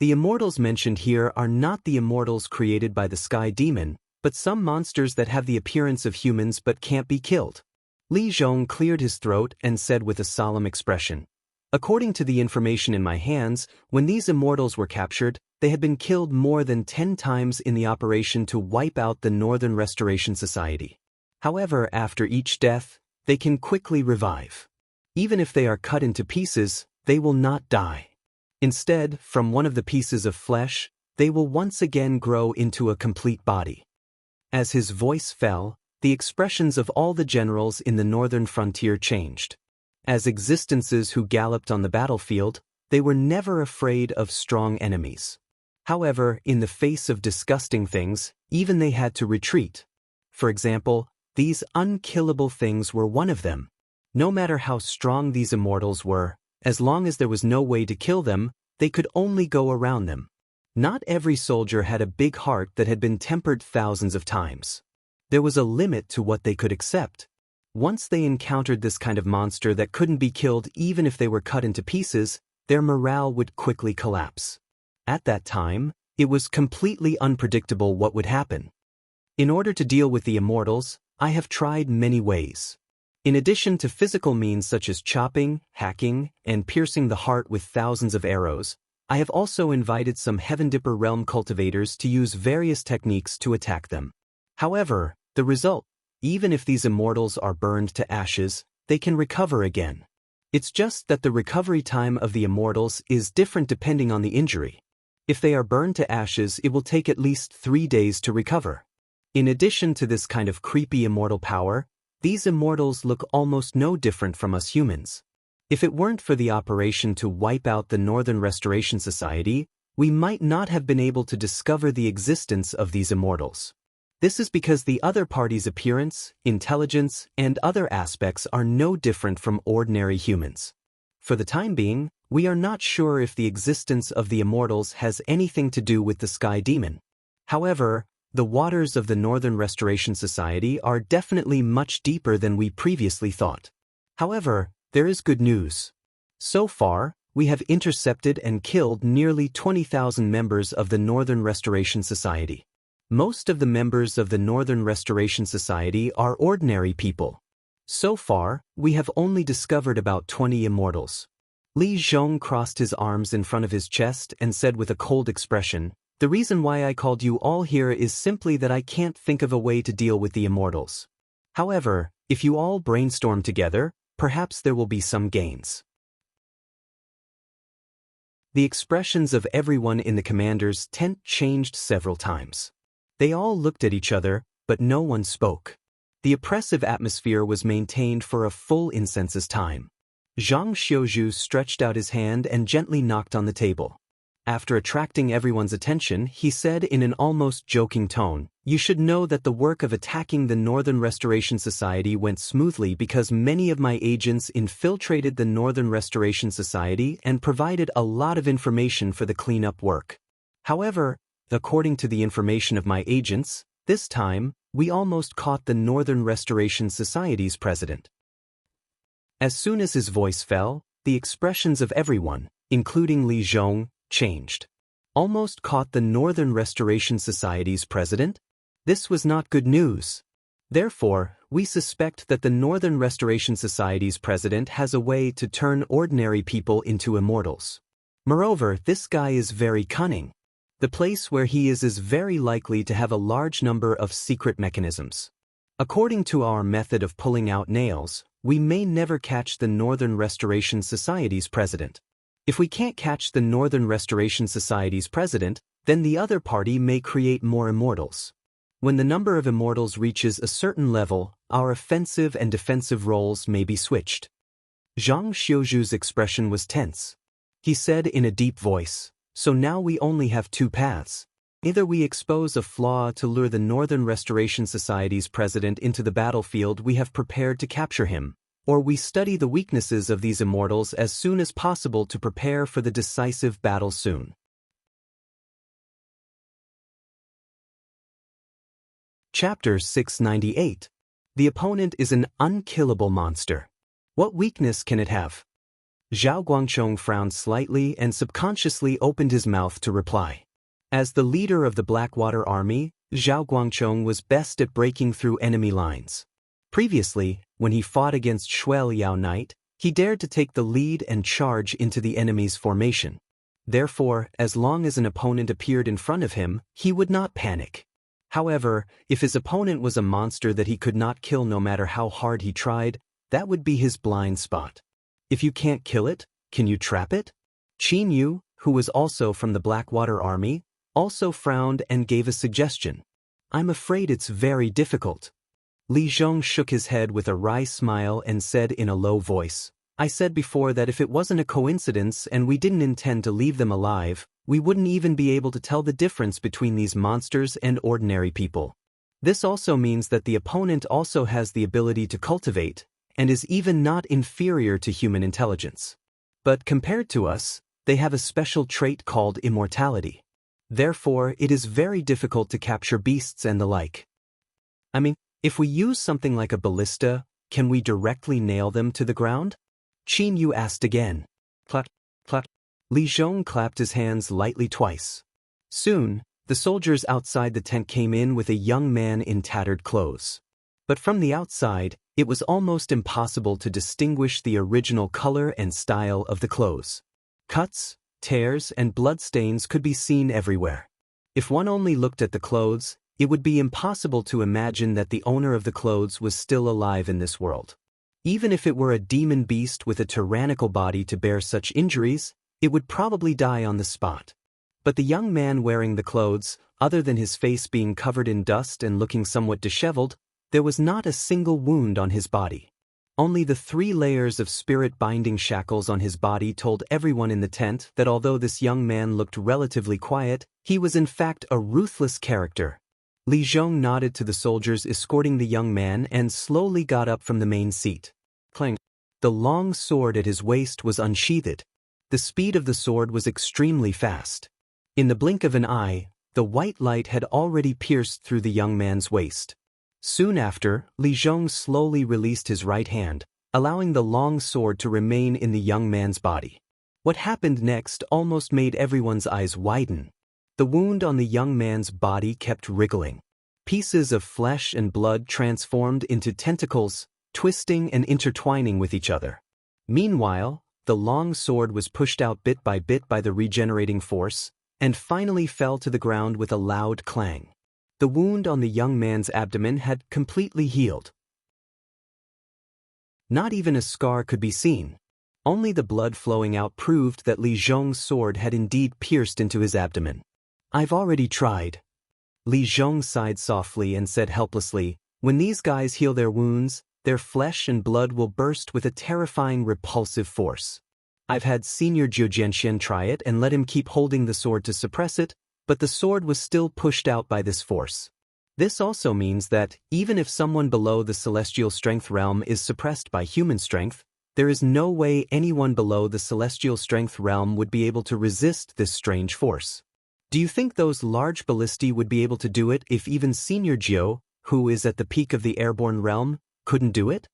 The immortals mentioned here are not the immortals created by the Sky Demon, but some monsters that have the appearance of humans but can't be killed." Li Zhong cleared his throat and said with a solemn expression, "According to the information in my hands, when these immortals were captured, they had been killed more than 10 times in the operation to wipe out the Northern Restoration Society. However, after each death, they can quickly revive. Even if they are cut into pieces, they will not die. Instead, from one of the pieces of flesh, they will once again grow into a complete body." As his voice fell, the expressions of all the generals in the northern frontier changed. As existences who galloped on the battlefield, they were never afraid of strong enemies. However, in the face of disgusting things, even they had to retreat. For example, these unkillable things were one of them. No matter how strong these immortals were, as long as there was no way to kill them, they could only go around them. Not every soldier had a big heart that had been tempered thousands of times. There was a limit to what they could accept. Once they encountered this kind of monster that couldn't be killed even if they were cut into pieces, their morale would quickly collapse. At that time, it was completely unpredictable what would happen. In order to deal with the immortals, I have tried many ways. In addition to physical means such as chopping, hacking, and piercing the heart with thousands of arrows, I have also invited some Heaven Dipper realm cultivators to use various techniques to attack them. However, the result, even if these immortals are burned to ashes, they can recover again. It's just that the recovery time of the immortals is different depending on the injury. If they are burned to ashes, it will take at least 3 days to recover. In addition to this kind of creepy immortal power, these immortals look almost no different from us humans. If it weren't for the operation to wipe out the Northern Restoration Society, we might not have been able to discover the existence of these immortals. This is because the other party's appearance, intelligence, and other aspects are no different from ordinary humans. For the time being, we are not sure if the existence of the immortals has anything to do with the Sky Demon. However, the waters of the Northern Restoration Society are definitely much deeper than we previously thought. However, there is good news. So far, we have intercepted and killed nearly 20,000 members of the Northern Restoration Society. Most of the members of the Northern Restoration Society are ordinary people. So far, we have only discovered about 20 immortals. Li Zhong crossed his arms in front of his chest and said with a cold expression, "The reason why I called you all here is simply that I can't think of a way to deal with the immortals. However, if you all brainstorm together, perhaps there will be some gains." The expressions of everyone in the commander's tent changed several times. They all looked at each other, but no one spoke. The oppressive atmosphere was maintained for a full incense's time. Zhang Xiuzhu stretched out his hand and gently knocked on the table. After attracting everyone's attention, he said in an almost joking tone, "You should know that the work of attacking the Northern Restoration Society went smoothly because many of my agents infiltrated the Northern Restoration Society and provided a lot of information for the cleanup work. However, according to the information of my agents, this time, we almost caught the Northern Restoration Society's president." As soon as his voice fell, the expressions of everyone, including Li Zhong, changed. Almost caught the Northern Restoration Society's president? This was not good news. Therefore, we suspect that the Northern Restoration Society's president has a way to turn ordinary people into immortals. Moreover, this guy is very cunning. The place where he is very likely to have a large number of secret mechanisms. According to our method of pulling out nails, we may never catch the Northern Restoration Society's president. If we can't catch the Northern Restoration Society's president, then the other party may create more immortals. When the number of immortals reaches a certain level, our offensive and defensive roles may be switched. Zhang Xiuzhu's expression was tense. He said in a deep voice, "So now we only have two paths. Either we expose a flaw to lure the Northern Restoration Society's president into the battlefield we have prepared to capture him, or we study the weaknesses of these immortals as soon as possible to prepare for the decisive battle soon." Chapter 698. The opponent is an unkillable monster. What weakness can it have? Zhao Guangchong frowned slightly and subconsciously opened his mouth to reply. As the leader of the Blackwater Army, Zhao Guangchong was best at breaking through enemy lines. Previously, when he fought against Shuel Yao Knight, he dared to take the lead and charge into the enemy's formation. Therefore, as long as an opponent appeared in front of him, he would not panic. However, if his opponent was a monster that he could not kill no matter how hard he tried, that would be his blind spot. If you can't kill it, can you trap it? Qin Yu, who was also from the Blackwater Army, also frowned and gave a suggestion. "I'm afraid it's very difficult." Li Zhong shook his head with a wry smile and said in a low voice, "I said before that if it wasn't a coincidence and we didn't intend to leave them alive, we wouldn't even be able to tell the difference between these monsters and ordinary people. This also means that the opponent also has the ability to cultivate, and is even not inferior to human intelligence. But compared to us, they have a special trait called immortality. Therefore, it is very difficult to capture beasts and the like. I mean, if we use something like a ballista, can we directly nail them to the ground?" Qin Yu asked again. Clap, clap. Li Zhong clapped his hands lightly twice. Soon, the soldiers outside the tent came in with a young man in tattered clothes. But from the outside, it was almost impossible to distinguish the original color and style of the clothes. Cuts, tears, and bloodstains could be seen everywhere. If one only looked at the clothes, it would be impossible to imagine that the owner of the clothes was still alive in this world. Even if it were a demon beast with a tyrannical body to bear such injuries, it would probably die on the spot. But the young man wearing the clothes, other than his face being covered in dust and looking somewhat disheveled, there was not a single wound on his body. Only the 3 layers of spirit-binding shackles on his body told everyone in the tent that although this young man looked relatively quiet, he was in fact a ruthless character. Li Zhong nodded to the soldiers escorting the young man and slowly got up from the main seat. Clang. The long sword at his waist was unsheathed. The speed of the sword was extremely fast. In the blink of an eye, the white light had already pierced through the young man's waist. Soon after, Li Zhong slowly released his right hand, allowing the long sword to remain in the young man's body. What happened next almost made everyone's eyes widen. The wound on the young man's body kept wriggling. Pieces of flesh and blood transformed into tentacles, twisting and intertwining with each other. Meanwhile, the long sword was pushed out bit by the regenerating force, and finally fell to the ground with a loud clang. The wound on the young man's abdomen had completely healed. Not even a scar could be seen. Only the blood flowing out proved that Li Zhong's sword had indeed pierced into his abdomen. "I've already tried." Li Zhong sighed softly and said helplessly, "When these guys heal their wounds, their flesh and blood will burst with a terrifying repulsive force. I've had Senior Jiu Jianxian try it and let him keep holding the sword to suppress it, but the sword was still pushed out by this force. This also means that, even if someone below the celestial strength realm is suppressed by human strength, there is no way anyone below the celestial strength realm would be able to resist this strange force. Do you think those large ballistae would be able to do it if even Senior Jiu, who is at the peak of the airborne realm, couldn't do it?"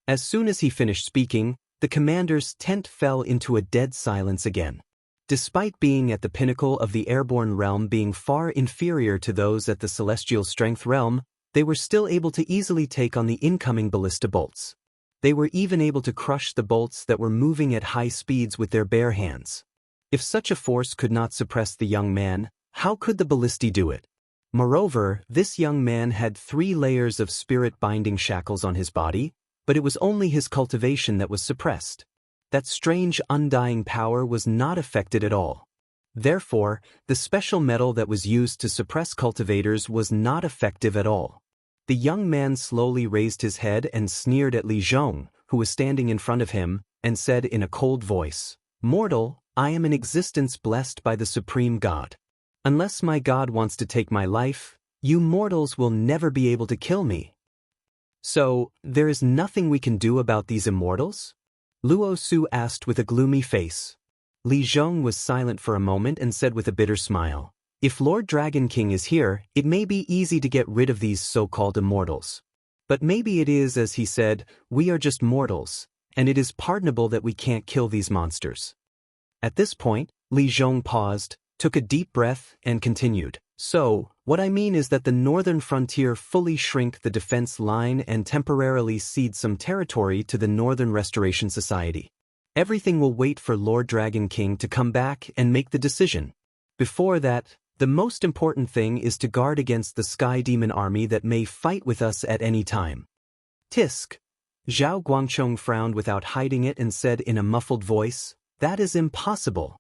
As soon as he finished speaking, the commander's tent fell into a dead silence again. Despite being at the pinnacle of the airborne realm being far inferior to those at the celestial strength realm, they were still able to easily take on the incoming ballista bolts. They were even able to crush the bolts that were moving at high speeds with their bare hands. If such a force could not suppress the young man, how could the ballistae do it? Moreover, this young man had 3 layers of spirit-binding shackles on his body, but it was only his cultivation that was suppressed. That strange undying power was not affected at all. Therefore, the special metal that was used to suppress cultivators was not effective at all. The young man slowly raised his head and sneered at Li Zhong, who was standing in front of him, and said in a cold voice, "Mortal, I am an existence blessed by the Supreme God. Unless my God wants to take my life, you mortals will never be able to kill me. So, there is nothing we can do about these immortals?" Luo Su asked with a gloomy face. Li Zhong was silent for a moment and said with a bitter smile, "If Lord Dragon King is here, it may be easy to get rid of these so-called immortals. But maybe it is as he said, we are just mortals, and it is pardonable that we can't kill these monsters." At this point, Li Zhong paused, took a deep breath, and continued, "So, what I mean is that the northern frontier fully shrink the defense line and temporarily cede some territory to the Northern Restoration Society. Everything will wait for Lord Dragon King to come back and make the decision. Before that, the most important thing is to guard against the Sky Demon army that may fight with us at any time." "Tisk." Zhao Guangchong frowned without hiding it and said in a muffled voice, "That is impossible.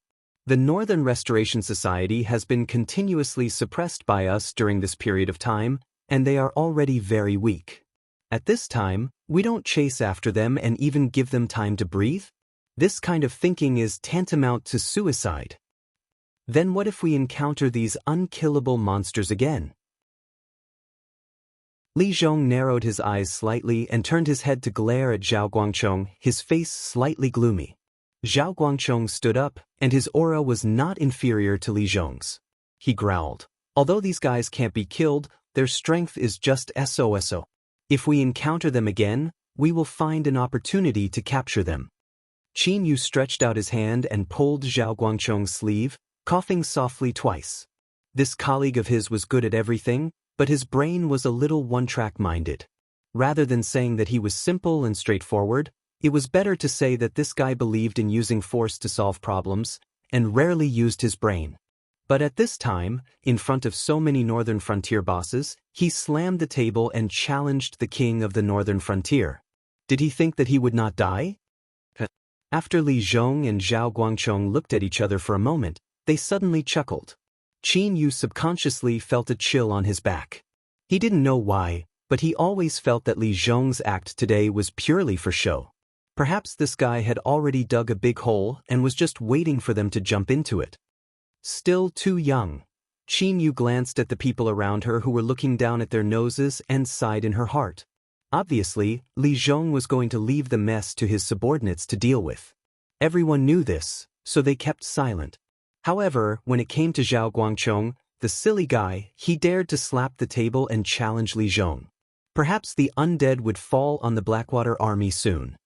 The Northern Restoration Society has been continuously suppressed by us during this period of time, and they are already very weak. At this time, we don't chase after them and even give them time to breathe? This kind of thinking is tantamount to suicide. Then what if we encounter these unkillable monsters again?" Li Zhong narrowed his eyes slightly and turned his head to glare at Zhao Guangchong, his face slightly gloomy. Zhao Guangchong stood up, and his aura was not inferior to Li Zhong's. He growled, "Although these guys can't be killed, their strength is just SOSO. If we encounter them again, we will find an opportunity to capture them." Qin Yu stretched out his hand and pulled Zhao Guangchong's sleeve, coughing softly twice. This colleague of his was good at everything, but his brain was a little one-track-minded. Rather than saying that he was simple and straightforward, it was better to say that this guy believed in using force to solve problems, and rarely used his brain. But at this time, in front of so many Northern Frontier bosses, he slammed the table and challenged the king of the Northern Frontier. Did he think that he would not die? After Li Zhong and Zhao Guangchong looked at each other for a moment, they suddenly chuckled. Qin Yu subconsciously felt a chill on his back. He didn't know why, but he always felt that Li Zhong's act today was purely for show. Perhaps this guy had already dug a big hole and was just waiting for them to jump into it. Still too young. Qin Yu glanced at the people around her who were looking down at their noses and sighed in her heart. Obviously, Li Zhong was going to leave the mess to his subordinates to deal with. Everyone knew this, so they kept silent. However, when it came to Zhao Guangchong, the silly guy, he dared to slap the table and challenge Li Zhong. Perhaps the undead would fall on the Blackwater army soon.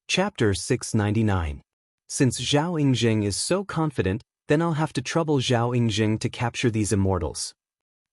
Chapter 699. Since Zhao Yingjing is so confident, then I'll have to trouble Zhao Yingjing to capture these immortals.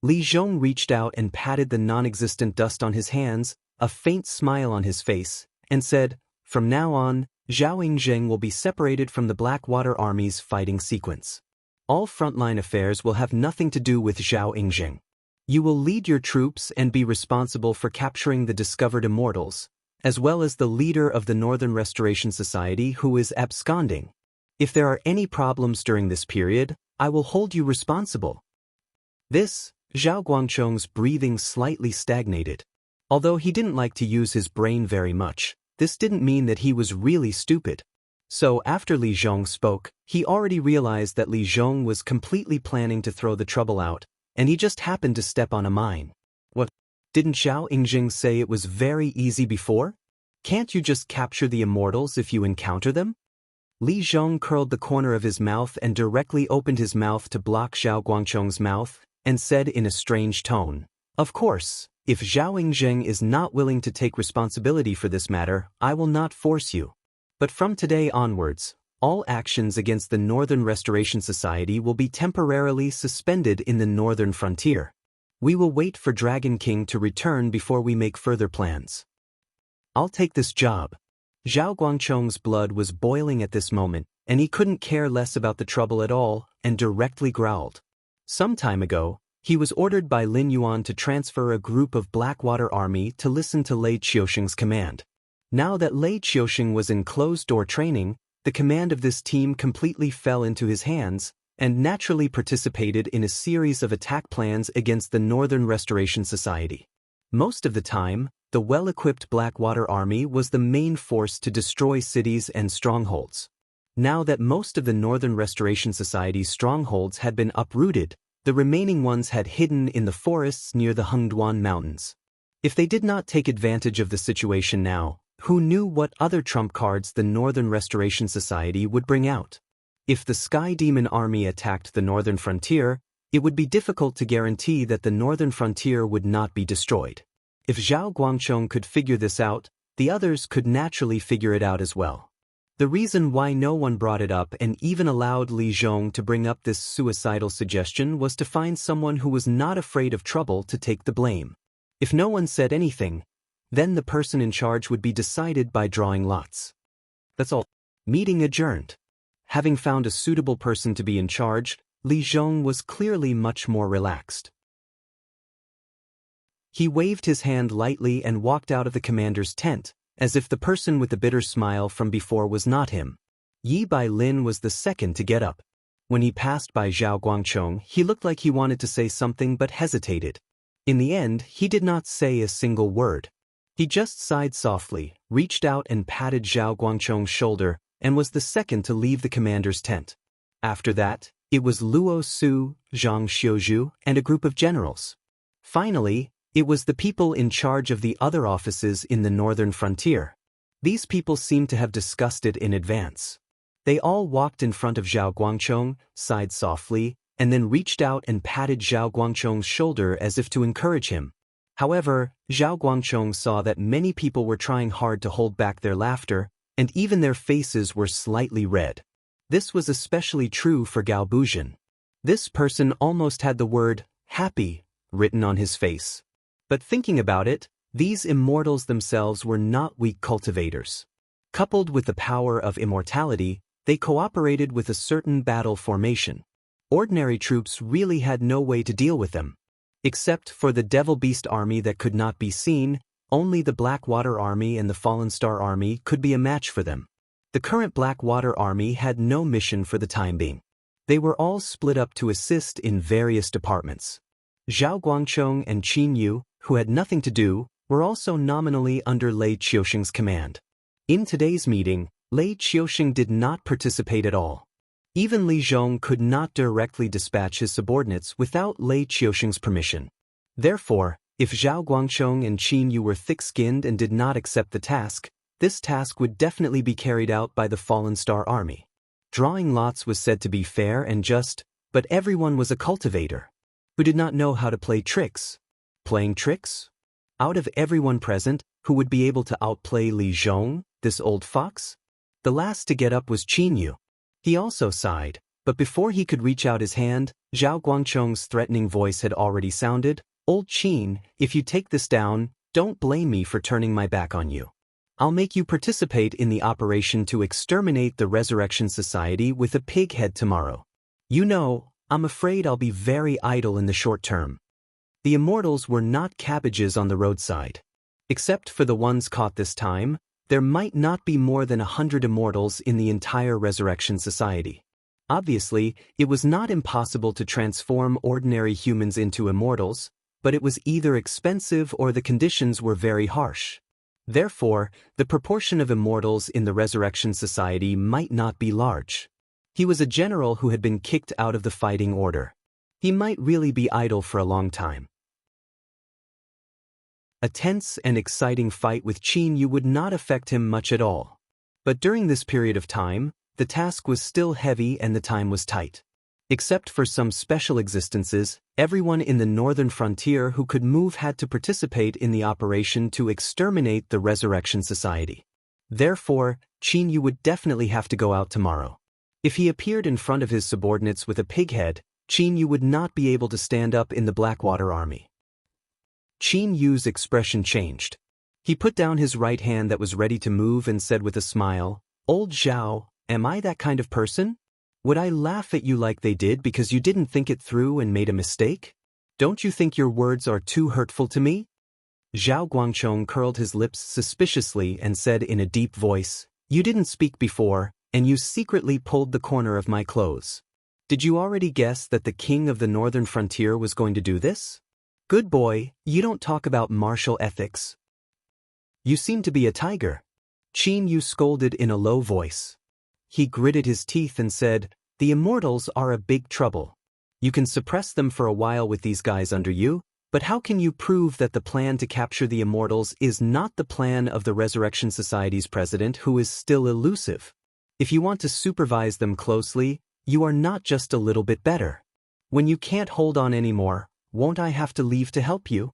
Li Zhong reached out and patted the non-existent dust on his hands, a faint smile on his face, and said, "From now on, Zhao Yingzheng will be separated from the Blackwater Army's fighting sequence. All frontline affairs will have nothing to do with Zhao Yingzheng. You will lead your troops and be responsible for capturing the discovered immortals, as well as the leader of the Northern Restoration Society who is absconding. If there are any problems during this period, I will hold you responsible." This, Zhao Guangcheng's breathing slightly stagnated. Although he didn't like to use his brain very much, this didn't mean that he was really stupid. So after Li Zhong spoke, he already realized that Li Zhong was completely planning to throw the trouble out, and he just happened to step on a mine. What? Didn't Zhao Yingzheng say it was very easy before? Can't you just capture the immortals if you encounter them? Li Zhong curled the corner of his mouth and directly opened his mouth to block Zhao Guangcheng's mouth, and said in a strange tone, "Of course, if Zhao Yingzheng is not willing to take responsibility for this matter, I will not force you. But from today onwards, all actions against the Northern Restoration Society will be temporarily suspended in the northern frontier. We will wait for Dragon King to return before we make further plans." "I'll take this job." Zhao Guangcheng's blood was boiling at this moment, and he couldn't care less about the trouble at all, and directly growled. Some time ago, he was ordered by Lin Yuan to transfer a group of Blackwater Army to listen to Lei Qiusheng's command. Now that Lei Qiusheng was in closed-door training, the command of this team completely fell into his hands, and naturally participated in a series of attack plans against the Northern Restoration Society. Most of the time, the well-equipped Blackwater Army was the main force to destroy cities and strongholds. Now that most of the Northern Restoration Society's strongholds had been uprooted, the remaining ones had hidden in the forests near the Hengduan Mountains. If they did not take advantage of the situation now, who knew what other trump cards the Northern Restoration Society would bring out? If the Sky Demon Army attacked the northern frontier, it would be difficult to guarantee that the northern frontier would not be destroyed. If Zhao Guangcheng could figure this out, the others could naturally figure it out as well. The reason why no one brought it up and even allowed Li Zhong to bring up this suicidal suggestion was to find someone who was not afraid of trouble to take the blame. If no one said anything, then the person in charge would be decided by drawing lots. That's all. Meeting adjourned. Having found a suitable person to be in charge, Li Zhong was clearly much more relaxed. He waved his hand lightly and walked out of the commander's tent, as if the person with the bitter smile from before was not him. Yi Bailin was the second to get up. When he passed by Zhao Guangcheng, he looked like he wanted to say something but hesitated. In the end, he did not say a single word. He just sighed softly, reached out and patted Zhao Guangcheng's shoulder, and was the second to leave the commander's tent. After that, it was Luo Su, Zhang Xiuzhu, and a group of generals. Finally, it was the people in charge of the other offices in the northern frontier. These people seemed to have discussed it in advance. They all walked in front of Zhao Guangcheng, sighed softly, and then reached out and patted Zhao Guangcheng's shoulder as if to encourage him. However, Zhao Guangcheng saw that many people were trying hard to hold back their laughter, and even their faces were slightly red. This was especially true for Gao Buzhen. This person almost had the word, happy, written on his face. But thinking about it, these immortals themselves were not weak cultivators. Coupled with the power of immortality, they cooperated with a certain battle formation. Ordinary troops really had no way to deal with them. Except for the Devil Beast army that could not be seen, only the Blackwater army and the Fallen Star army could be a match for them. The current Blackwater army had no mission for the time being. They were all split up to assist in various departments. Zhao Guangcheng and Qin Yu, who had nothing to do, were also nominally under Lei Qiusheng's command. In today's meeting, Lei Qiusheng did not participate at all. Even Li Zhong could not directly dispatch his subordinates without Lei Qiusheng's permission. Therefore, if Zhao Guangcheng and Qin Yu were thick-skinned and did not accept the task, this task would definitely be carried out by the Fallen Star army. Drawing lots was said to be fair and just, but everyone was a cultivator who did not know how to play tricks. Playing tricks? Out of everyone present, who would be able to outplay Li Zhong, this old fox? The last to get up was Qin Yu. He also sighed, but before he could reach out his hand, Zhao Guangcheng's threatening voice had already sounded. "Old Qin, if you take this down, Don't blame me for turning my back on you. I'll make you participate in the operation to exterminate the Resurrection Society with a pig head tomorrow. You know, I'm afraid I'll be very idle in the short term. The immortals were not cabbages on the roadside. Except for the ones caught this time, there might not be more than 100 immortals in the entire Resurrection Society. Obviously, it was not impossible to transform ordinary humans into immortals, but it was either expensive or the conditions were very harsh. Therefore, the proportion of immortals in the Resurrection Society might not be large. He was a general who had been kicked out of the fighting order. He might really be idle for a long time. A tense and exciting fight with Qin Yu would not affect him much at all. But during this period of time, the task was still heavy and the time was tight. Except for some special existences, everyone in the northern frontier who could move had to participate in the operation to exterminate the Resurrection Society. Therefore, Qin Yu would definitely have to go out tomorrow. If he appeared in front of his subordinates with a pig head, Qin Yu would not be able to stand up in the Blackwater Army. Qin Yu's expression changed. He put down his right hand that was ready to move and said with a smile, "Old Zhao, am I that kind of person? Would I laugh at you like they did because you didn't think it through and made a mistake? Don't you think your words are too hurtful to me?" Zhao Guangchong curled his lips suspiciously and said in a deep voice, "You didn't speak before, and you secretly pulled the corner of my clothes. Did you already guess that the king of the northern frontier was going to do this? Good boy, you don't talk about martial ethics. You seem to be a tiger." Qin Yu scolded in a low voice. He gritted his teeth and said, "The immortals are a big trouble. You can suppress them for a while with these guys under you, but how can you prove that the plan to capture the immortals is not the plan of the Resurrection Society's president, who is still elusive? If you want to supervise them closely, you are not just a little bit better. When you can't hold on anymore, won't I have to leave to help you?"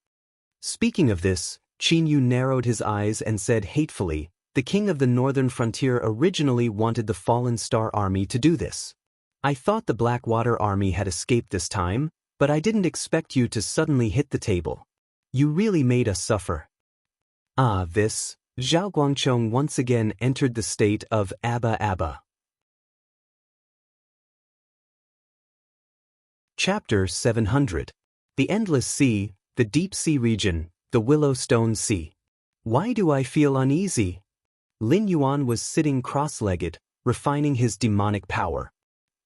Speaking of this, Qin Yu narrowed his eyes and said hatefully, "The king of the northern frontier originally wanted the Fallen Star Army to do this. I thought the Blackwater Army had escaped this time, but I didn't expect you to suddenly hit the table. You really made us suffer." This, Zhao Guangchong once again entered the state of Abba Abba. Chapter 700. The Endless Sea, the Deep Sea Region, the Willow Stone Sea. Why do I feel uneasy? Lin Yuan was sitting cross-legged, refining his demonic power.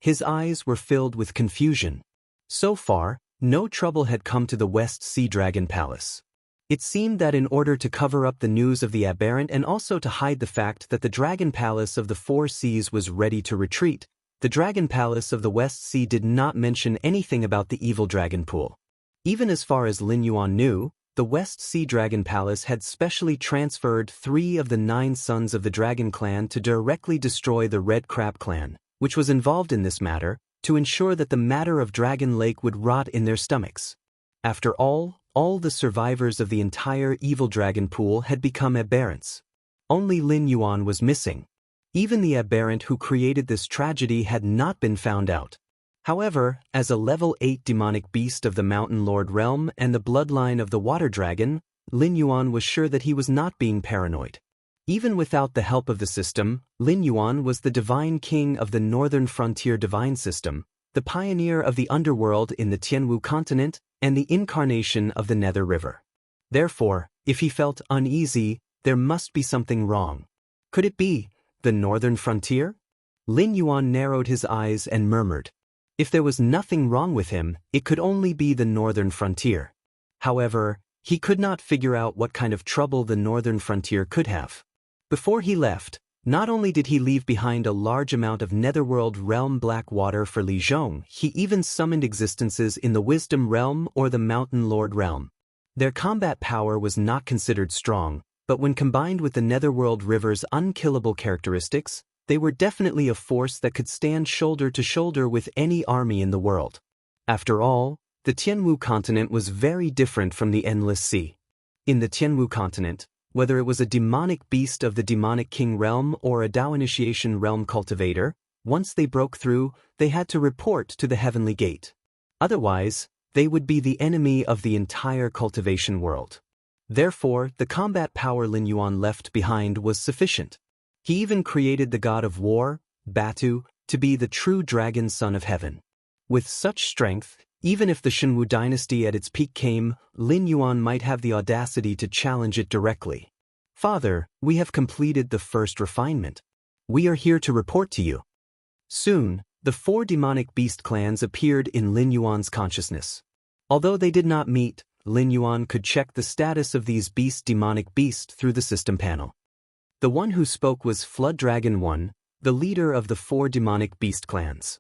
His eyes were filled with confusion. So far, no trouble had come to the West Sea Dragon Palace. It seemed that in order to cover up the news of the aberrant and also to hide the fact that the Dragon Palace of the Four Seas was ready to retreat, the Dragon Palace of the West Sea did not mention anything about the evil dragon pool. Even as far as Lin Yuan knew, the West Sea Dragon Palace had specially transferred 3 of the 9 sons of the Dragon Clan to directly destroy the Red Crab Clan, which was involved in this matter, to ensure that the matter of Dragon Lake would rot in their stomachs. After all the survivors of the entire evil dragon pool had become aberrants. Only Lin Yuan was missing. Even the aberrant who created this tragedy had not been found out. However, as a level 8 demonic beast of the Mountain Lord realm and the bloodline of the Water Dragon, Lin Yuan was sure that he was not being paranoid. Even without the help of the system, Lin Yuan was the divine king of the Northern Frontier Divine System, the pioneer of the underworld in the Tianwu continent, and the incarnation of the Nether River. Therefore, if he felt uneasy, there must be something wrong. Could it be the Northern Frontier? Lin Yuan narrowed his eyes and murmured. If there was nothing wrong with him, it could only be the Northern Frontier. However, he could not figure out what kind of trouble the Northern Frontier could have. Before he left, not only did he leave behind a large amount of Netherworld realm black water for Li Zhong, he even summoned existences in the Wisdom realm or the Mountain Lord realm. Their combat power was not considered strong, but when combined with the Netherworld river's unkillable characteristics, they were definitely a force that could stand shoulder to shoulder with any army in the world. After all, the Tianwu continent was very different from the Endless Sea. In the Tianwu continent, whether it was a demonic beast of the Demonic King realm or a Dao Initiation realm cultivator, once they broke through, they had to report to the Heavenly Gate. Otherwise, they would be the enemy of the entire cultivation world. Therefore, the combat power Lin Yuan left behind was sufficient. He even created the god of war, Batu, to be the true dragon son of heaven. With such strength, even if the Shenwu dynasty at its peak came, Lin Yuan might have the audacity to challenge it directly. Father, we have completed the first refinement. We are here to report to you. Soon, the 4 demonic beast clans appeared in Lin Yuan's consciousness. Although they did not meet, Lin Yuan could check the status of these demonic beasts through the system panel. The one who spoke was Flood Dragon 1, the leader of the 4 demonic beast clans.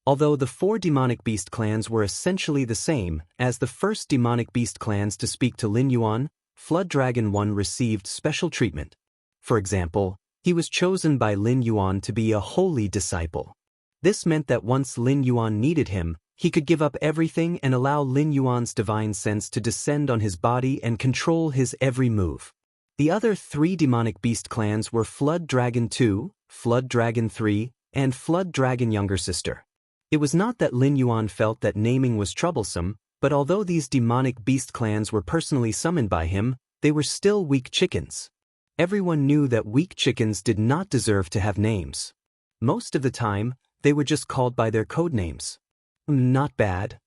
Although the 4 demonic beast clans were essentially the same as the first demonic beast clans to speak to Lin Yuan, Flood Dragon 1 received special treatment. For example, he was chosen by Lin Yuan to be a holy disciple. This meant that once Lin Yuan needed him, he could give up everything and allow Lin Yuan's divine sense to descend on his body and control his every move. The other 3 demonic beast clans were Flood Dragon 2, Flood Dragon 3, and Flood Dragon Younger Sister. It was not that Lin Yuan felt that naming was troublesome, but although these demonic beast clans were personally summoned by him, they were still weak chickens. Everyone knew that weak chickens did not deserve to have names. Most of the time, they were just called by their code names. Not bad.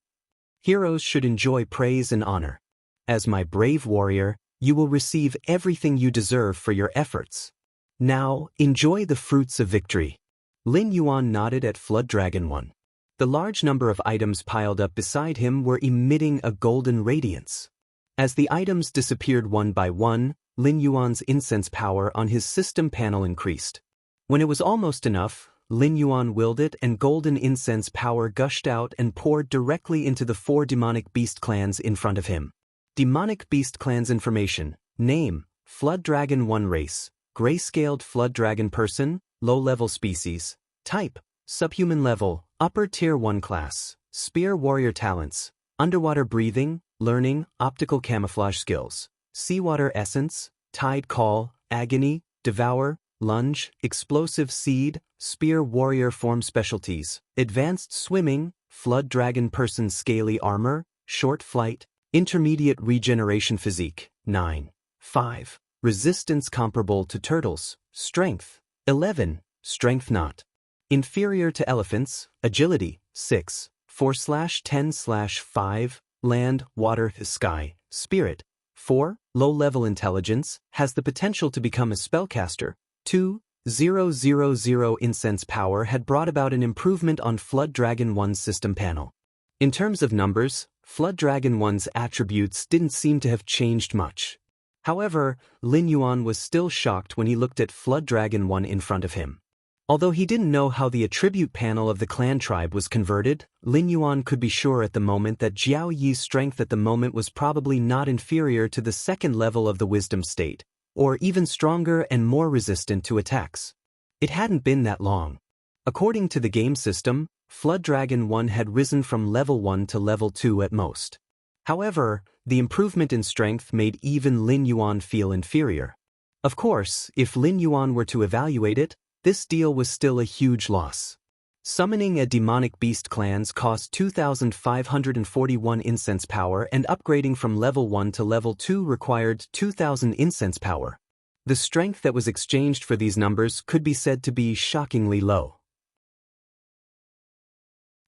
Heroes should enjoy praise and honor. As my brave warrior, you will receive everything you deserve for your efforts. Now, enjoy the fruits of victory. Lin Yuan nodded at Flood Dragon 1. The large number of items piled up beside him were emitting a golden radiance. As the items disappeared one by one, Lin Yuan's incense power on his system panel increased. When it was almost enough, Lin Yuan willed it and golden incense power gushed out and poured directly into the 4 demonic beast clans in front of him. Demonic beast clans information. Name, Flood Dragon 1 race, gray-scaled Flood Dragon person, low-level species. Type, subhuman level, upper tier 1 class. Spear warrior talents, underwater breathing, learning, optical camouflage skills. Seawater essence, tide call, agony, devour, lunge, explosive seed, spear warrior form specialties. Advanced swimming, Flood Dragon person scaly armor, short flight, intermediate regeneration physique, 9. 5. Resistance comparable to turtles, strength, 11, strength not. Inferior to elephants, agility, 6. 4/10/5, land, water, sky, spirit, 4. Low-level intelligence, has the potential to become a spellcaster. 2,000 incense power had brought about an improvement on Flood Dragon 1's system panel. In terms of numbers, Flood Dragon 1's attributes didn't seem to have changed much. However, Lin Yuan was still shocked when he looked at Flood Dragon 1 in front of him. Although he didn't know how the attribute panel of the clan tribe was converted, Lin Yuan could be sure at the moment that Jiao Yi's strength at the moment was probably not inferior to the 2nd level of the wisdom state, or even stronger and more resistant to attacks. It hadn't been that long. According to the game system, Flood Dragon 1 had risen from level 1 to level 2 at most. However, the improvement in strength made even Lin Yuan feel inferior. Of course, if Lin Yuan were to evaluate it, this deal was still a huge loss. Summoning a demonic beast clans cost 2,541 incense power and upgrading from level 1 to level 2 required 2,000 incense power. The strength that was exchanged for these numbers could be said to be shockingly low.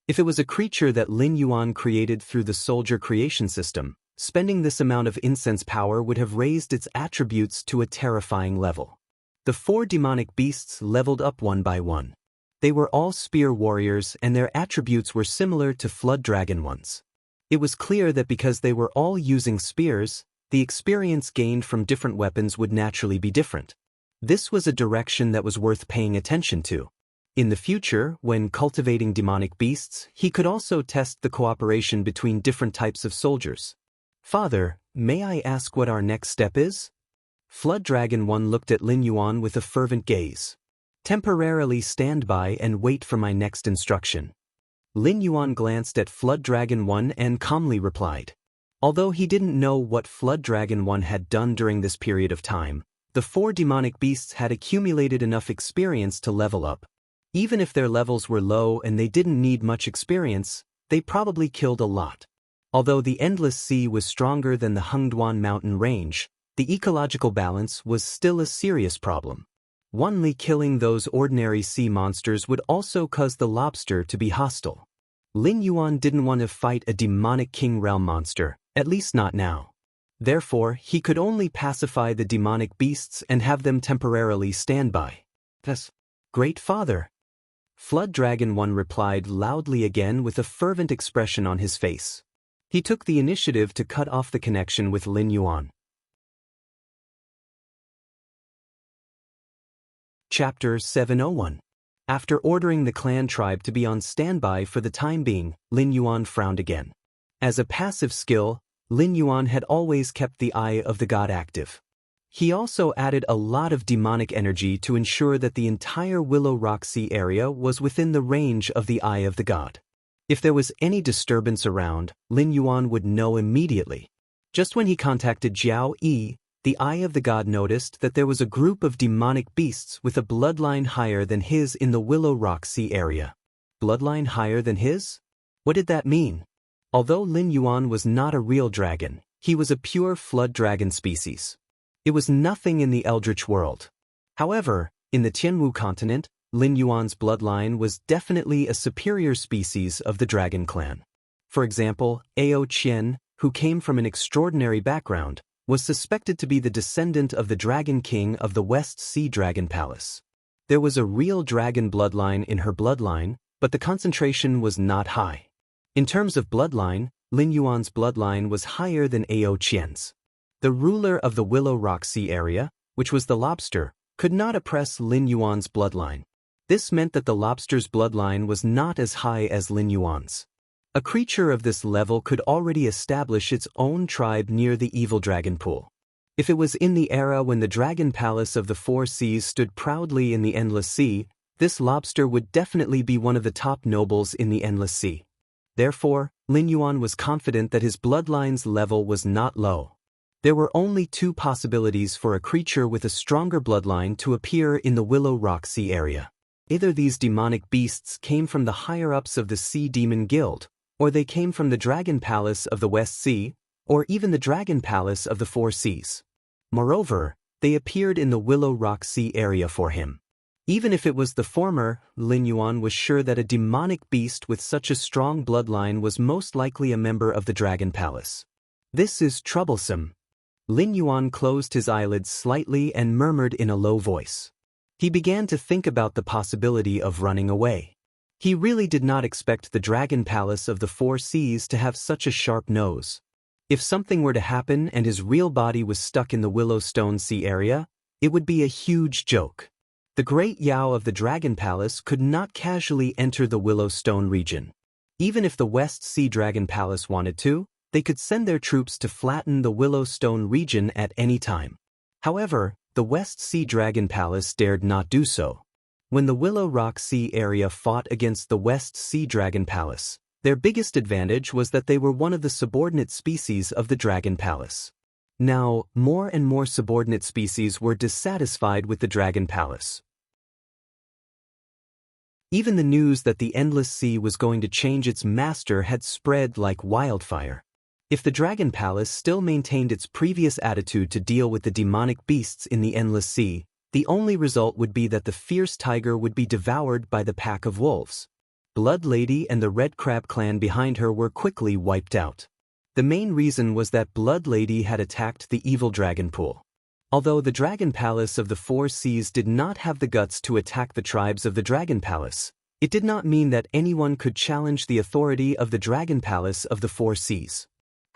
If it was a creature that Lin Yuan created through the soldier creation system, spending this amount of incense power would have raised its attributes to a terrifying level. The 4 demonic beasts leveled up one by one. They were all spear warriors and their attributes were similar to Flood Dragon 1's. It was clear that because they were all using spears, the experience gained from different weapons would naturally be different. This was a direction that was worth paying attention to. In the future, when cultivating demonic beasts, he could also test the cooperation between different types of soldiers. Father, may I ask what our next step is? Flood Dragon 1 looked at Lin Yuan with a fervent gaze. Temporarily stand by and wait for my next instruction. Lin Yuan glanced at Flood Dragon 1 and calmly replied. Although he didn't know what Flood Dragon 1 had done during this period of time, the 4 demonic beasts had accumulated enough experience to level up. Even if their levels were low and they didn't need much experience, they probably killed a lot. Although the Endless Sea was stronger than the Hengduan mountain range, the ecological balance was still a serious problem. Only killing those ordinary sea monsters would also cause the lobster to be hostile. Lin Yuan didn't want to fight a demonic king realm monster, at least not now. Therefore, he could only pacify the demonic beasts and have them temporarily stand by. Thus, Great Father. Flood Dragon 1 replied loudly again with a fervent expression on his face. He took the initiative to cut off the connection with Lin Yuan. Chapter 701. After ordering the clan tribe to be on standby for the time being, Lin Yuan frowned again. As a passive skill, Lin Yuan had always kept the Eye of the God active. He also added a lot of demonic energy to ensure that the entire Willow Rock Sea area was within the range of the Eye of the God. If there was any disturbance around, Lin Yuan would know immediately. Just when he contacted Jiao Yi, the Eye of the God noticed that there was a group of demonic beasts with a bloodline higher than his in the Willow Rock Sea area. Bloodline higher than his? What did that mean? Although Lin Yuan was not a real dragon, he was a pure flood dragon species. It was nothing in the Eldritch world. However, in the Tianwu continent, Lin Yuan's bloodline was definitely a superior species of the dragon clan. For example, Ao Qian, who came from an extraordinary background, was suspected to be the descendant of the Dragon King of the West Sea Dragon Palace. There was a real dragon bloodline in her bloodline, but the concentration was not high. In terms of bloodline, Lin Yuan's bloodline was higher than Ao Qian's. The ruler of the Willow Rock Sea area, which was the lobster, could not oppress Lin Yuan's bloodline. This meant that the lobster's bloodline was not as high as Lin Yuan's. A creature of this level could already establish its own tribe near the evil dragon pool. If it was in the era when the Dragon Palace of the Four Seas stood proudly in the Endless Sea, this lobster would definitely be one of the top nobles in the Endless Sea. Therefore, Lin Yuan was confident that his bloodline's level was not low. There were only two possibilities for a creature with a stronger bloodline to appear in the Willow Rock Sea area. Either these demonic beasts came from the higher-ups of the Sea Demon Guild, or they came from the Dragon Palace of the West Sea, or even the Dragon Palace of the Four Seas. Moreover, they appeared in the Willow Rock Sea area for him. Even if it was the former, Lin Yuan was sure that a demonic beast with such a strong bloodline was most likely a member of the Dragon Palace. This is troublesome. Lin Yuan closed his eyelids slightly and murmured in a low voice. He began to think about the possibility of running away. He really did not expect the Dragon Palace of the Four Seas to have such a sharp nose. If something were to happen and his real body was stuck in the Willowstone Sea area, it would be a huge joke. The Great Yao of the Dragon Palace could not casually enter the Willowstone region. Even if the West Sea Dragon Palace wanted to, they could send their troops to flatten the Willowstone region at any time. However, the West Sea Dragon Palace dared not do so. When the Willow Rock Sea area fought against the West Sea Dragon Palace, their biggest advantage was that they were one of the subordinate species of the Dragon Palace. Now, more and more subordinate species were dissatisfied with the Dragon Palace. Even the news that the Endless Sea was going to change its master had spread like wildfire. If the Dragon Palace still maintained its previous attitude to deal with the demonic beasts in the Endless Sea, the only result would be that the fierce tiger would be devoured by the pack of wolves. Blood Lady and the Red Crab clan behind her were quickly wiped out. The main reason was that Blood Lady had attacked the evil dragon pool. Although the Dragon Palace of the Four Seas did not have the guts to attack the tribes of the Dragon Palace, it did not mean that anyone could challenge the authority of the Dragon Palace of the Four Seas.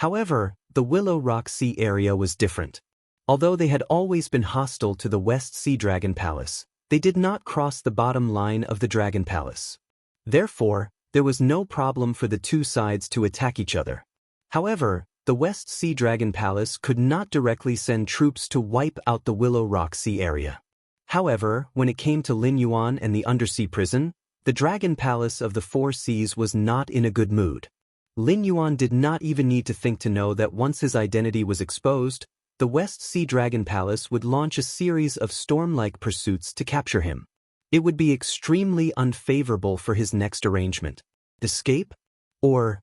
However, the Willow Rock Sea area was different. Although they had always been hostile to the West Sea Dragon Palace, they did not cross the bottom line of the Dragon Palace. Therefore, there was no problem for the two sides to attack each other. However, the West Sea Dragon Palace could not directly send troops to wipe out the Willow Rock Sea area. However, when it came to Lin Yuan and the undersea prison, the Dragon Palace of the Four Seas was not in a good mood. Lin Yuan did not even need to think to know that once his identity was exposed, the West Sea Dragon Palace would launch a series of storm-like pursuits to capture him. It would be extremely unfavorable for his next arrangement. Escape? Or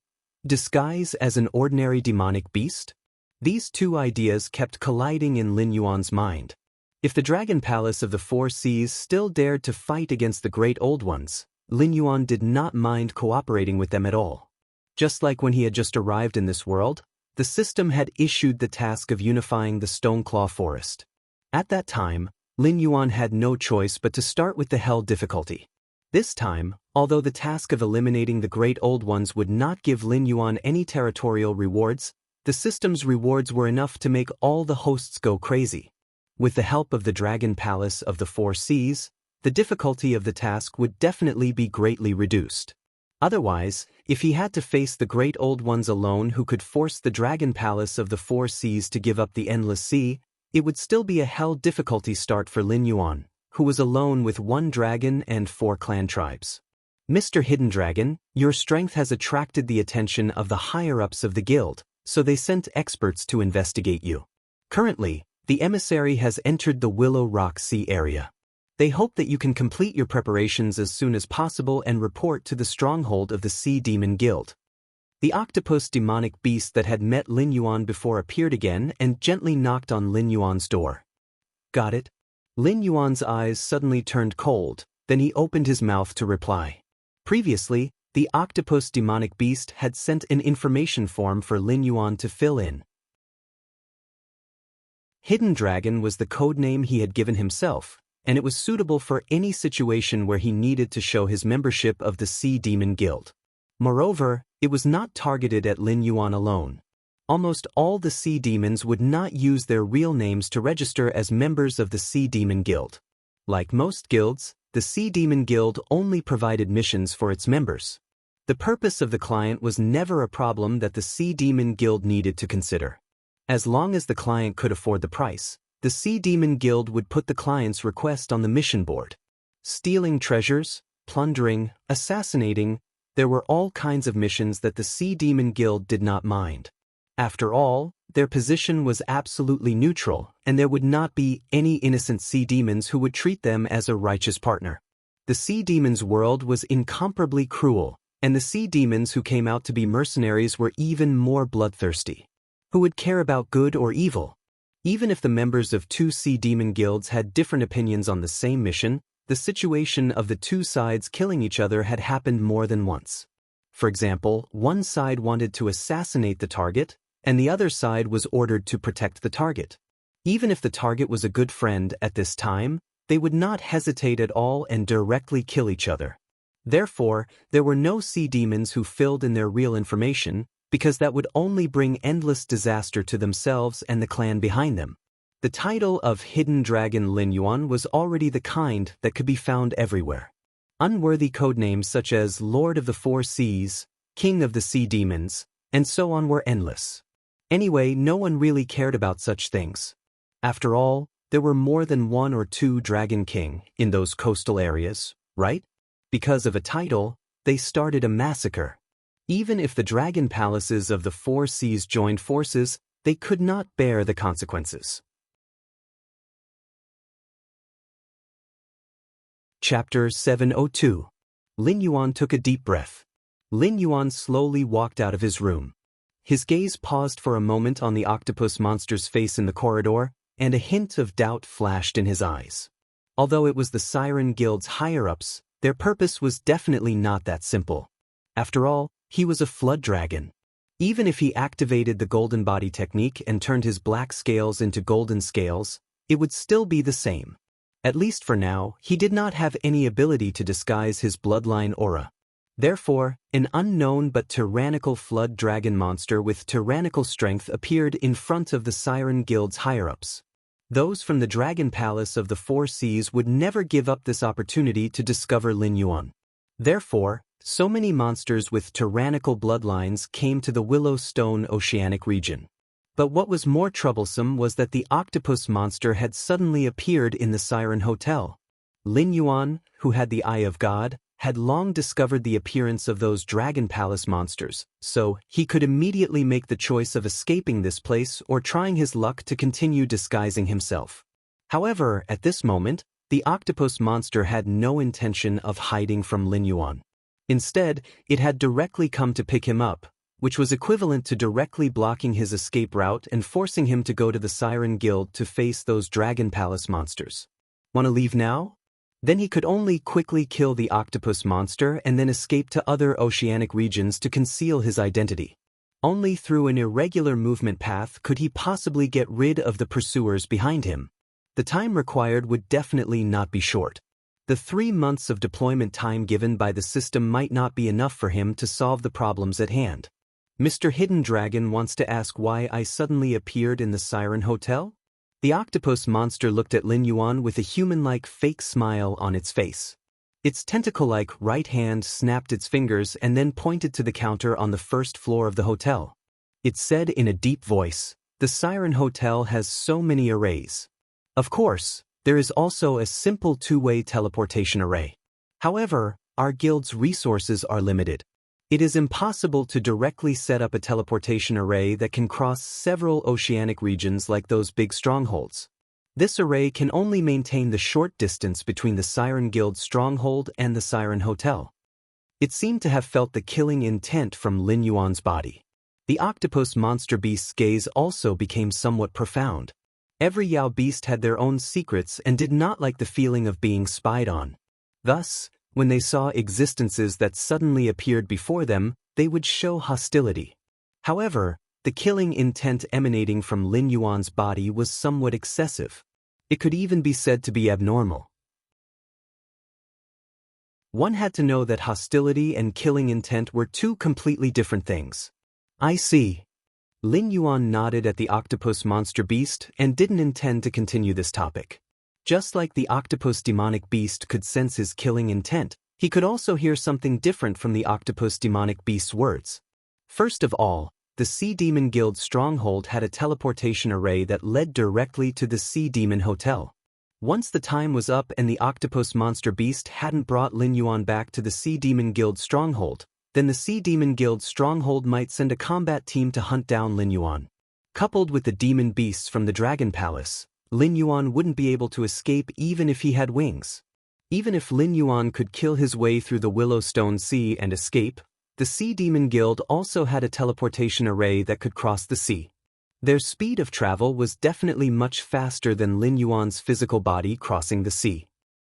Disguise as an ordinary demonic beast? These two ideas kept colliding in Lin Yuan's mind. If the Dragon Palace of the Four Seas still dared to fight against the Great Old Ones, Lin Yuan did not mind cooperating with them at all. Just like when he had just arrived in this world, the system had issued the task of unifying the Stoneclaw Forest. At that time, Lin Yuan had no choice but to start with the Hell difficulty. This time, although the task of eliminating the Great Old Ones would not give Lin Yuan any territorial rewards, the system's rewards were enough to make all the hosts go crazy. With the help of the Dragon Palace of the Four Seas, the difficulty of the task would definitely be greatly reduced. Otherwise, if he had to face the Great Old Ones alone who could force the Dragon Palace of the Four Seas to give up the Endless Sea, it would still be a Hell difficulty start for Lin Yuan, who was alone with 1 dragon and 4 clan tribes. Mr. Hidden Dragon, your strength has attracted the attention of the higher-ups of the guild, so they sent experts to investigate you. Currently, the emissary has entered the Willow Rock Sea area. They hope that you can complete your preparations as soon as possible and report to the stronghold of the Sea Demon Guild. The octopus demonic beast that had met Lin Yuan before appeared again and gently knocked on Lin Yuan's door. Got it? Lin Yuan's eyes suddenly turned cold, then he opened his mouth to reply. Previously, the octopus demonic beast had sent an information form for Lin Yuan to fill in. Hidden Dragon was the codename he had given himself, and it was suitable for any situation where he needed to show his membership of the Sea Demon Guild. Moreover, it was not targeted at Lin Yuan alone. Almost all the Sea Demons would not use their real names to register as members of the Sea Demon Guild. Like most guilds, the Sea Demon Guild only provided missions for its members. The purpose of the client was never a problem that the Sea Demon Guild needed to consider. As long as the client could afford the price, the Sea Demon Guild would put the client's request on the mission board. Stealing treasures, plundering, assassinating, there were all kinds of missions that the Sea Demon Guild did not mind. After all, their position was absolutely neutral, and there would not be any innocent sea demons who would treat them as a righteous partner. The sea demons' world was incomparably cruel, and the sea demons who came out to be mercenaries were even more bloodthirsty. Who would care about good or evil? Even if the members of 2 sea demon guilds had different opinions on the same mission, the situation of the 2 sides killing each other had happened more than once. For example, one side wanted to assassinate the target, and the other side was ordered to protect the target. Even if the target was a good friend at this time, they would not hesitate at all and directly kill each other. Therefore, there were no sea demons who filled in their real information, because that would only bring endless disaster to themselves and the clan behind them. The title of Hidden Dragon Lin Yuan was already the kind that could be found everywhere. Unworthy codenames such as Lord of the Four Seas, King of the Sea Demons, and so on were endless. Anyway, no one really cared about such things. After all, there were more than 1 or 2 Dragon King in those coastal areas, right? Because of a title, they started a massacre. Even if the Dragon Palaces of the Four Seas joined forces, they could not bear the consequences. Chapter 702. Lin Yuan took a deep breath. Lin Yuan slowly walked out of his room. His gaze paused for a moment on the octopus monster's face in the corridor, and a hint of doubt flashed in his eyes. Although it was the Siren Guild's higher-ups, their purpose was definitely not that simple. After all, he was a flood dragon. Even if he activated the golden body technique and turned his black scales into golden scales, it would still be the same. At least for now, he did not have any ability to disguise his bloodline aura. Therefore, an unknown but tyrannical flood dragon monster with tyrannical strength appeared in front of the Siren Guild's higher-ups. Those from the Dragon Palace of the Four Seas would never give up this opportunity to discover Lin Yuan. Therefore, so many monsters with tyrannical bloodlines came to the Willow Stone Oceanic region. But what was more troublesome was that the octopus monster had suddenly appeared in the Siren Hotel. Lin Yuan, who had the Eye of God, had long discovered the appearance of those Dragon Palace monsters, so he could immediately make the choice of escaping this place or trying his luck to continue disguising himself. However, at this moment, the octopus monster had no intention of hiding from Lin Yuan. Instead, it had directly come to pick him up, which was equivalent to directly blocking his escape route and forcing him to go to the Siren Guild to face those Dragon Palace monsters. Wanna leave now? Then he could only quickly kill the octopus monster and then escape to other oceanic regions to conceal his identity. Only through an irregular movement path could he possibly get rid of the pursuers behind him. The time required would definitely not be short. The 3 months of deployment time given by the system might not be enough for him to solve the problems at hand. Mr. Hidden Dragon wants to ask why I suddenly appeared in the Siren Hotel? The octopus monster looked at Lin Yuan with a human-like fake smile on its face. Its tentacle-like right hand snapped its fingers and then pointed to the counter on the first floor of the hotel. It said in a deep voice, "The Siren Hotel has so many arrays. Of course, there is also a simple two-way teleportation array. However, our guild's resources are limited. It is impossible to directly set up a teleportation array that can cross several oceanic regions like those big strongholds. This array can only maintain the short distance between the Siren Guild stronghold and the Siren Hotel." It seemed to have felt the killing intent from Lin Yuan's body. The octopus monster beast's gaze also became somewhat profound. Every Yao beast had their own secrets and did not like the feeling of being spied on. Thus, when they saw existences that suddenly appeared before them, they would show hostility. However, the killing intent emanating from Lin Yuan's body was somewhat excessive. It could even be said to be abnormal. One had to know that hostility and killing intent were two completely different things. I see. Lin Yuan nodded at the octopus monster beast and didn't intend to continue this topic. Just like the octopus demonic beast could sense his killing intent, he could also hear something different from the octopus demonic beast's words. First of all, the Sea Demon Guild stronghold had a teleportation array that led directly to the Sea Demon Hotel. Once the time was up and the octopus monster beast hadn't brought Lin Yuan back to the Sea Demon Guild stronghold, then the Sea Demon Guild stronghold might send a combat team to hunt down Lin Yuan. Coupled with the demon beasts from the Dragon Palace, Lin Yuan wouldn't be able to escape even if he had wings. Even if Lin Yuan could kill his way through the Willowstone Sea and escape, the Sea Demon Guild also had a teleportation array that could cross the sea. Their speed of travel was definitely much faster than Lin Yuan's physical body crossing the sea.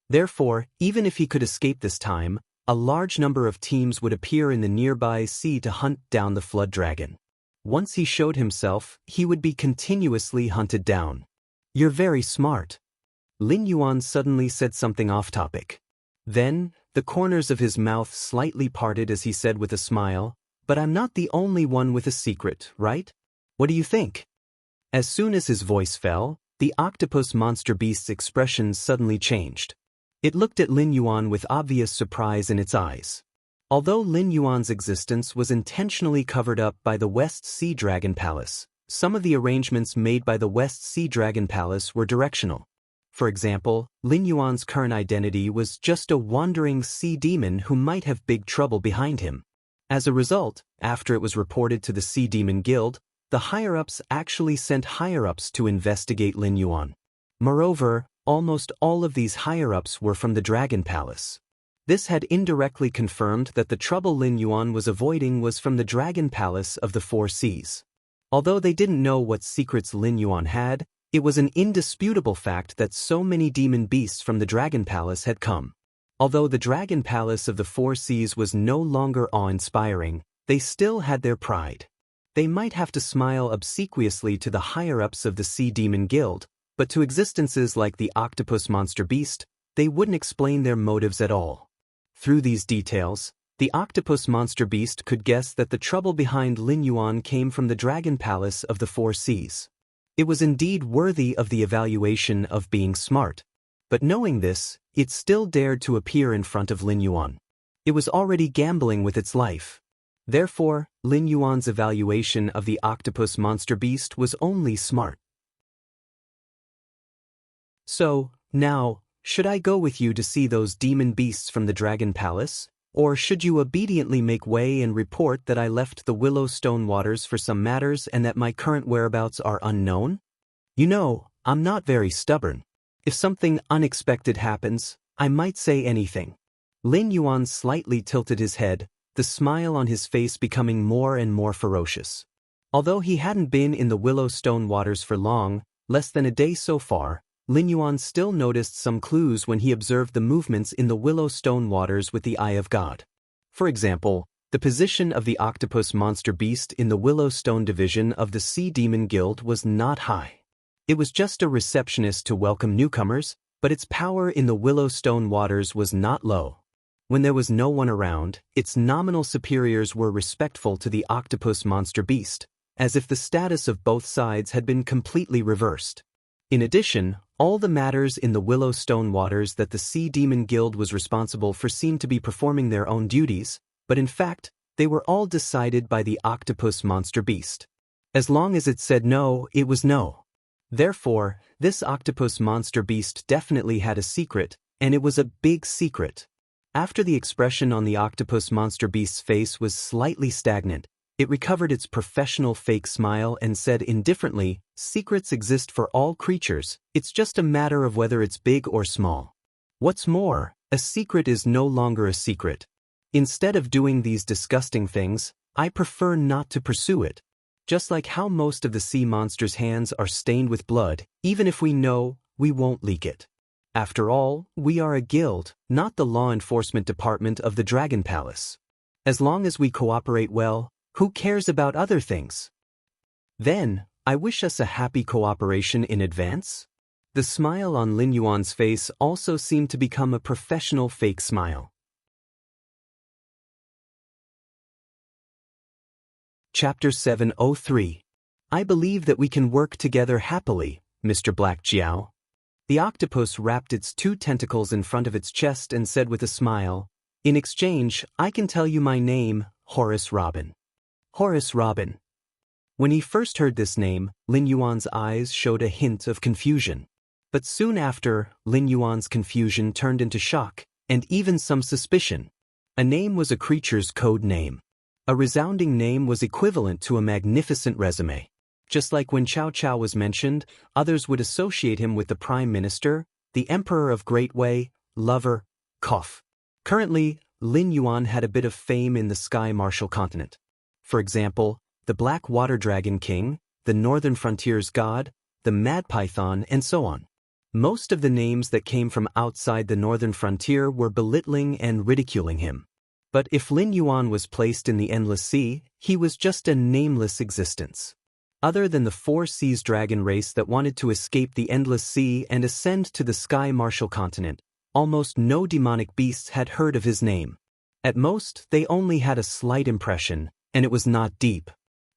Therefore, even if he could escape this time, a large number of teams would appear in the nearby sea to hunt down the Flood Dragon. Once he showed himself, he would be continuously hunted down. "You're very smart." Lin Yuan suddenly said something off-topic. Then, the corners of his mouth slightly parted as he said with a smile, "But I'm not the only one with a secret, right? What do you think?" As soon as his voice fell, the octopus monster beast's expression suddenly changed. It looked at Lin Yuan with obvious surprise in its eyes. Although Lin Yuan's existence was intentionally covered up by the West Sea Dragon Palace, some of the arrangements made by the West Sea Dragon Palace were directional. For example, Lin Yuan's current identity was just a wandering sea demon who might have big trouble behind him. As a result, after it was reported to the Sea Demon Guild, the higher-ups actually sent higher-ups to investigate Lin Yuan. Moreover, almost all of these higher-ups were from the Dragon Palace. This had indirectly confirmed that the trouble Lin Yuan was avoiding was from the Dragon Palace of the Four Seas. Although they didn't know what secrets Lin Yuan had, it was an indisputable fact that so many demon beasts from the Dragon Palace had come. Although the Dragon Palace of the Four Seas was no longer awe-inspiring, they still had their pride. They might have to smile obsequiously to the higher-ups of the Sea Demon Guild, but to existences like the octopus monster beast, they wouldn't explain their motives at all. Through these details, the octopus monster beast could guess that the trouble behind Lin Yuan came from the Dragon Palace of the Four Seas. It was indeed worthy of the evaluation of being smart. But knowing this, it still dared to appear in front of Lin Yuan. It was already gambling with its life. Therefore, Lin Yuan's evaluation of the octopus monster beast was only smart. "So, now, should I go with you to see those demon beasts from the Dragon Palace? Or should you obediently make way and report that I left the Willowstone waters for some matters and that my current whereabouts are unknown? You know, I'm not very stubborn. If something unexpected happens, I might say anything." Lin Yuan slightly tilted his head, the smile on his face becoming more and more ferocious. Although he hadn't been in the Willow-Stone waters for long, less than a day so far, Lin Yuan still noticed some clues when he observed the movements in the Willow-Stone waters with the eye of God. For example, the position of the octopus monster beast in the Willow-Stone division of the Sea Demon Guild was not high. It was just a receptionist to welcome newcomers, but its power in the Willow-Stone waters was not low. When there was no one around, its nominal superiors were respectful to the octopus monster beast, as if the status of both sides had been completely reversed. In addition, all the matters in the Willow-Stone waters that the Sea Demon Guild was responsible for seemed to be performing their own duties, but in fact, they were all decided by the octopus monster beast. As long as it said no, it was no. Therefore, this octopus monster beast definitely had a secret, and it was a big secret. After the expression on the octopus monster beast's face was slightly stagnant, it recovered its professional fake smile and said indifferently, "Secrets exist for all creatures, it's just a matter of whether it's big or small. What's more, a secret is no longer a secret. Instead of doing these disgusting things, I prefer not to pursue it. Just like how most of the sea monsters' hands are stained with blood, even if we know, we won't leak it. After all, we are a guild, not the law enforcement department of the Dragon Palace. As long as we cooperate well, who cares about other things? Then, I wish us a happy cooperation in advance." The smile on Lin Yuan's face also seemed to become a professional fake smile. Chapter 703. I believe that we can work together happily, Mr. Black Jiao. The octopus wrapped its two tentacles in front of its chest and said with a smile, "In exchange, I can tell you my name, Horace Robin." Horace Robin. When he first heard this name, Lin Yuan's eyes showed a hint of confusion. But soon after, Lin Yuan's confusion turned into shock, and even some suspicion. A name was a creature's code name. A resounding name was equivalent to a magnificent resume. Just like when Cao Cao was mentioned, others would associate him with the Prime Minister, the Emperor of Great Wei, lover, cough. Currently, Lin Yuan had a bit of fame in the Sky Martial continent. For example, the Black Water Dragon King, the Northern Frontier's God, the Mad Python, and so on. Most of the names that came from outside the Northern Frontier were belittling and ridiculing him. But if Lin Yuan was placed in the Endless Sea, he was just a nameless existence. Other than the Four Seas dragon race that wanted to escape the Endless Sea and ascend to the Sky Martial continent, almost no demonic beasts had heard of his name. At most, they only had a slight impression, and it was not deep.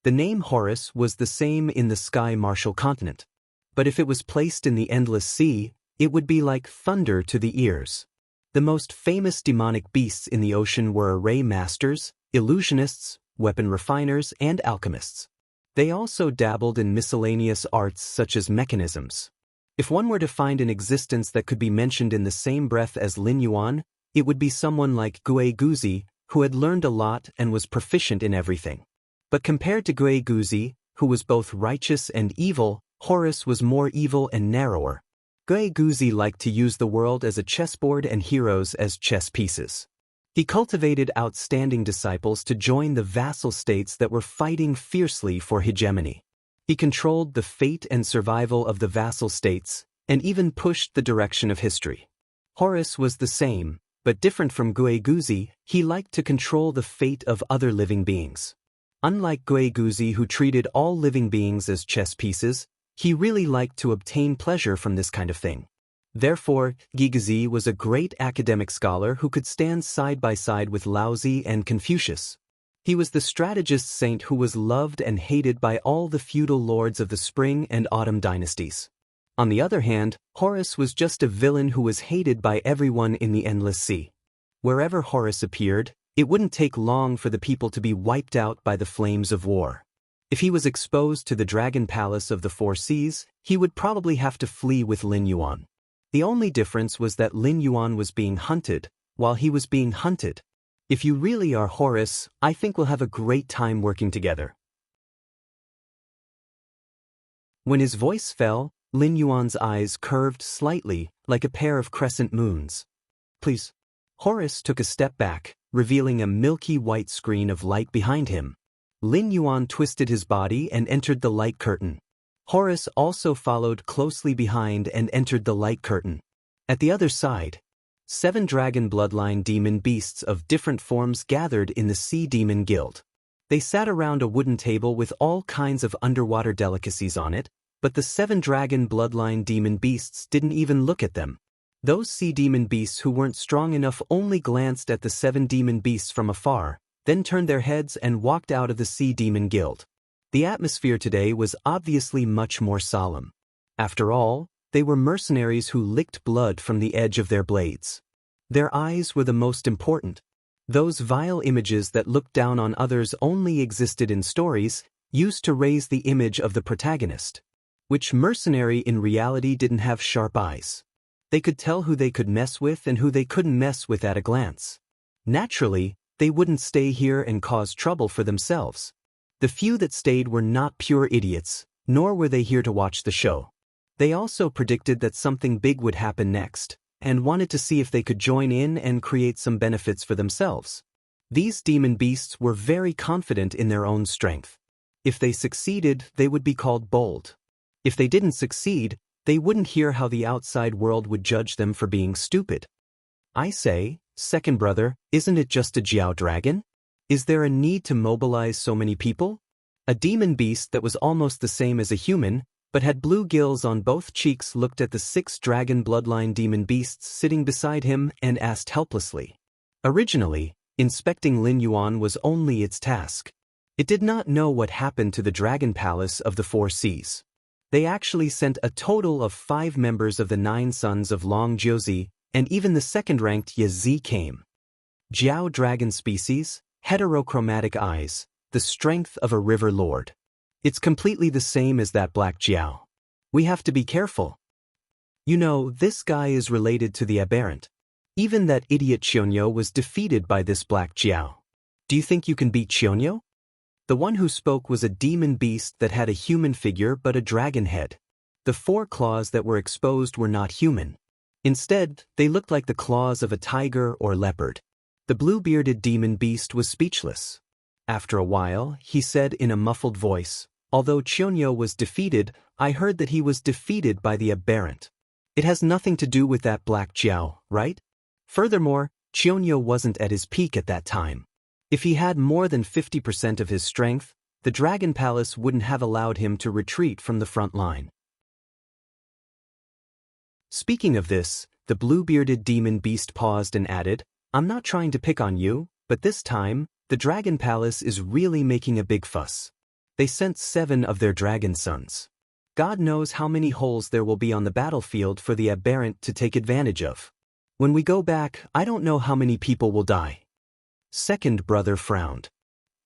The name Horus was the same in the Sky Martial continent. But if it was placed in the Endless Sea, it would be like thunder to the ears. The most famous demonic beasts in the ocean were array masters, illusionists, weapon refiners, and alchemists. They also dabbled in miscellaneous arts such as mechanisms. If one were to find an existence that could be mentioned in the same breath as Lin Yuan, it would be someone like Gue Guzi, who had learned a lot and was proficient in everything. But compared to Gue Guzi, who was both righteous and evil, Horus was more evil and narrower. Gue Guzi liked to use the world as a chessboard and heroes as chess pieces. He cultivated outstanding disciples to join the vassal states that were fighting fiercely for hegemony. He controlled the fate and survival of the vassal states, and even pushed the direction of history. Horus was the same, but different from Gue Guzi, he liked to control the fate of other living beings. Unlike Gue Guzi, who treated all living beings as chess pieces, he really liked to obtain pleasure from this kind of thing. Therefore, Gigazi was a great academic scholar who could stand side by side with Laozi and Confucius. He was the strategist saint who was loved and hated by all the feudal lords of the Spring and Autumn dynasties. On the other hand, Horus was just a villain who was hated by everyone in the Endless Sea. Wherever Horus appeared, it wouldn't take long for the people to be wiped out by the flames of war. If he was exposed to the Dragon Palace of the Four Seas, he would probably have to flee with Lin Yuan. The only difference was that Lin Yuan was being hunted, while he was being hunted. If you really are Horus, I think we'll have a great time working together. When his voice fell, Lin Yuan's eyes curved slightly, like a pair of crescent moons. Please. Horus took a step back, revealing a milky white screen of light behind him. Lin Yuan twisted his body and entered the light curtain. Horus also followed closely behind and entered the light curtain. At the other side, 7 dragon bloodline demon beasts of different forms gathered in the Sea Demon Guild. They sat around a wooden table with all kinds of underwater delicacies on it, but the 7 dragon bloodline demon beasts didn't even look at them. Those sea demon beasts who weren't strong enough only glanced at the 7 demon beasts from afar, then turned their heads and walked out of the Sea Demon Guild. The atmosphere today was obviously much more solemn. After all, they were mercenaries who licked blood from the edge of their blades. Their eyes were the most important. Those vile images that looked down on others only existed in stories, used to raise the image of the protagonist. Which mercenary in reality didn't have sharp eyes? They could tell who they could mess with and who they couldn't mess with at a glance. Naturally, they wouldn't stay here and cause trouble for themselves. The few that stayed were not pure idiots, nor were they here to watch the show. They also predicted that something big would happen next, and wanted to see if they could join in and create some benefits for themselves. These demon beasts were very confident in their own strength. If they succeeded, they would be called bold. If they didn't succeed, they wouldn't hear how the outside world would judge them for being stupid. I say, second brother, isn't it just a Jiao dragon? Is there a need to mobilize so many people? A demon beast that was almost the same as a human, but had blue gills on both cheeks looked at the 6 dragon bloodline demon beasts sitting beside him and asked helplessly. Originally, inspecting Lin Yuan was only its task. It did not know what happened to the Dragon Palace of the 4 Seas. They actually sent a total of 5 members of the 9 sons of Long Jiuzi, and even the second-ranked Ye Zi came. Jiao dragon species, heterochromatic eyes, the strength of a river lord. It's completely the same as that black Jiao. We have to be careful. You know, this guy is related to the aberrant. Even that idiot Qionyou was defeated by this black Jiao. Do you think you can beat Qionyou? The one who spoke was a demon beast that had a human figure but a dragon head. The 4 claws that were exposed were not human. Instead, they looked like the claws of a tiger or leopard. The blue-bearded demon beast was speechless. After a while, he said in a muffled voice, "Although Qionyou was defeated, I heard that he was defeated by the aberrant. It has nothing to do with that black Jiao, right? Furthermore, Qionyou wasn't at his peak at that time. If he had more than 50% of his strength, the Dragon Palace wouldn't have allowed him to retreat from the front line." Speaking of this, the blue-bearded demon beast paused and added, "I'm not trying to pick on you, but this time, the Dragon Palace is really making a big fuss. They sent 7 of their dragon sons. God knows how many holes there will be on the battlefield for the aberrant to take advantage of. When we go back, I don't know how many people will die." Second brother frowned.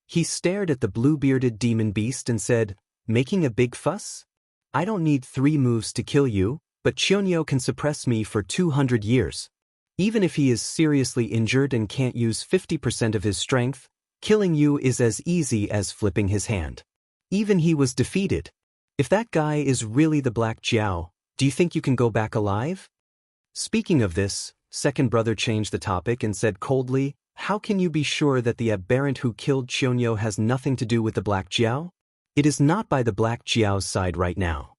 He stared at the blue-bearded demon beast and said, "Making a big fuss? I don't need 3 moves to kill you, but Qionyou can suppress me for 200 years. Even if he is seriously injured and can't use 50% of his strength, killing you is as easy as flipping his hand. Even he was defeated. If that guy is really the Black Jiao, do you think you can go back alive?" Speaking of this, second brother changed the topic and said coldly, "How can you be sure that the aberrant who killed Qionyou has nothing to do with the Black Jiao? It is not by the Black Jiao's side right now."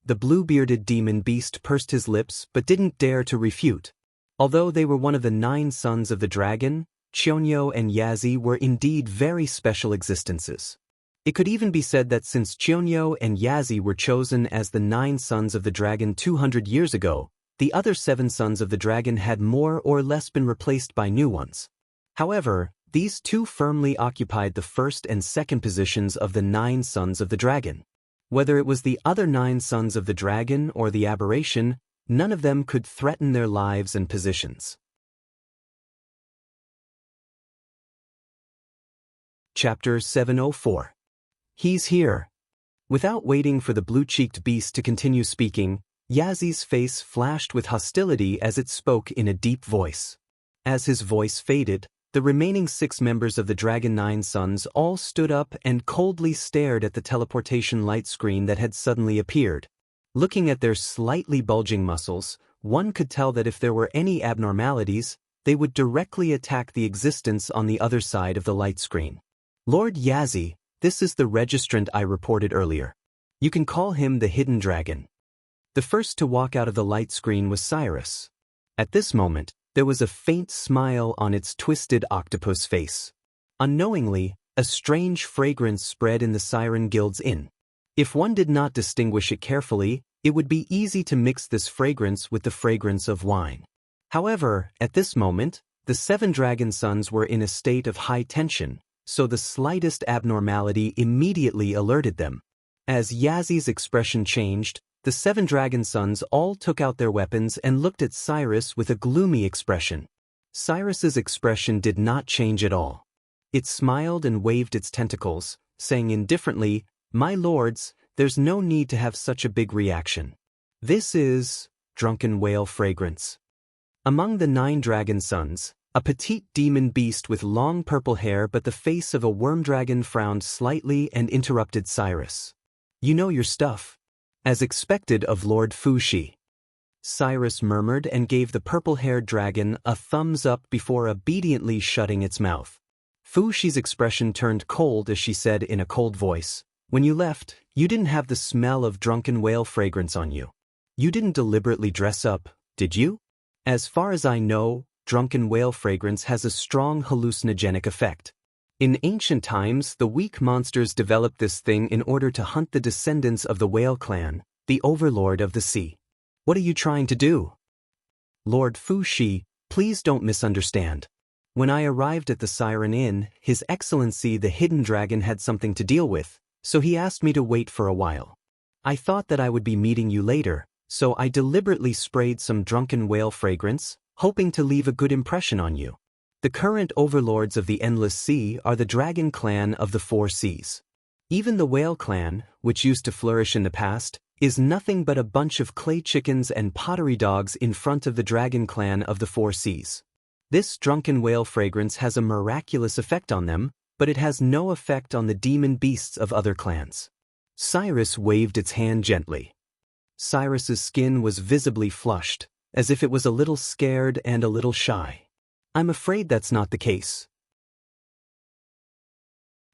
The blue-bearded demon beast pursed his lips but didn't dare to refute. Although they were one of the 9 sons of the dragon, Qionyou and Yazi were indeed very special existences. It could even be said that since Qionyou and Yazi were chosen as the 9 sons of the dragon 200 years ago, the other 7 sons of the dragon had more or less been replaced by new ones. However, these 2 firmly occupied the first and second positions of the 9 sons of the dragon. Whether it was the other 9 sons of the dragon or the aberration, none of them could threaten their lives and positions. Chapter 704. He's here. Without waiting for the blue-cheeked beast to continue speaking, Yazi's face flashed with hostility as it spoke in a deep voice. As his voice faded, the remaining 6 members of the Dragon 9 Sons all stood up and coldly stared at the teleportation light screen that had suddenly appeared. Looking at their slightly bulging muscles, one could tell that if there were any abnormalities, they would directly attack the existence on the other side of the light screen. Lord Yazzie, this is the registrant I reported earlier. You can call him the Hidden Dragon. The first to walk out of the light screen was Cyrus. At this moment, there was a faint smile on its twisted octopus face. Unknowingly, a strange fragrance spread in the Siren Guild's inn. If one did not distinguish it carefully, it would be easy to mix this fragrance with the fragrance of wine. However, at this moment, the 7 dragon sons were in a state of high tension, so the slightest abnormality immediately alerted them. As Yazzie's expression changed, the 7 dragon sons all took out their weapons and looked at Cyrus with a gloomy expression. Cyrus's expression did not change at all. It smiled and waved its tentacles, saying indifferently, "My lords, there's no need to have such a big reaction. This is drunken whale fragrance." Among the 9 dragon sons, a petite demon beast with long purple hair but the face of a worm dragon frowned slightly and interrupted Cyrus. "You know your stuff." As expected of Lord Fushi. Cyrus murmured and gave the purple-haired dragon a thumbs up before obediently shutting its mouth. Fushi's expression turned cold as she said in a cold voice, "When you left, you didn't have the smell of drunken whale fragrance on you. You didn't deliberately dress up, did you?" "As far as I know, drunken whale fragrance has a strong hallucinogenic effect. In ancient times, the weak monsters developed this thing in order to hunt the descendants of the whale clan, the overlord of the sea. What are you trying to do?" "Lord Fushi, please don't misunderstand. When I arrived at the Siren Inn, His Excellency the Hidden Dragon had something to deal with, so he asked me to wait for a while. I thought that I would be meeting you later, so I deliberately sprayed some drunken whale fragrance, hoping to leave a good impression on you. The current overlords of the Endless Sea are the Dragon Clan of the 4 Seas. Even the Whale Clan, which used to flourish in the past, is nothing but a bunch of clay chickens and pottery dogs in front of the Dragon Clan of the 4 Seas. This drunken whale fragrance has a miraculous effect on them, but it has no effect on the demon beasts of other clans." Cyrus waved its hand gently. Cyrus's skin was visibly flushed, as if it was a little scared and a little shy. "I'm afraid that's not the case."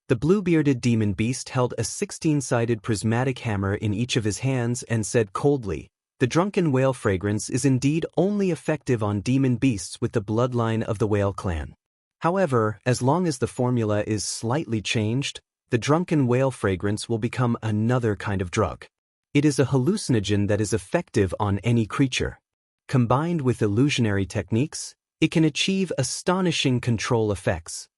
The blue-bearded demon beast held a 16-sided prismatic hammer in each of his hands and said coldly, "The drunken whale fragrance is indeed only effective on demon beasts with the bloodline of the whale clan. However, as long as the formula is slightly changed, the drunken whale fragrance will become another kind of drug. It is a hallucinogen that is effective on any creature. Combined with illusionary techniques, it can achieve astonishing control effects."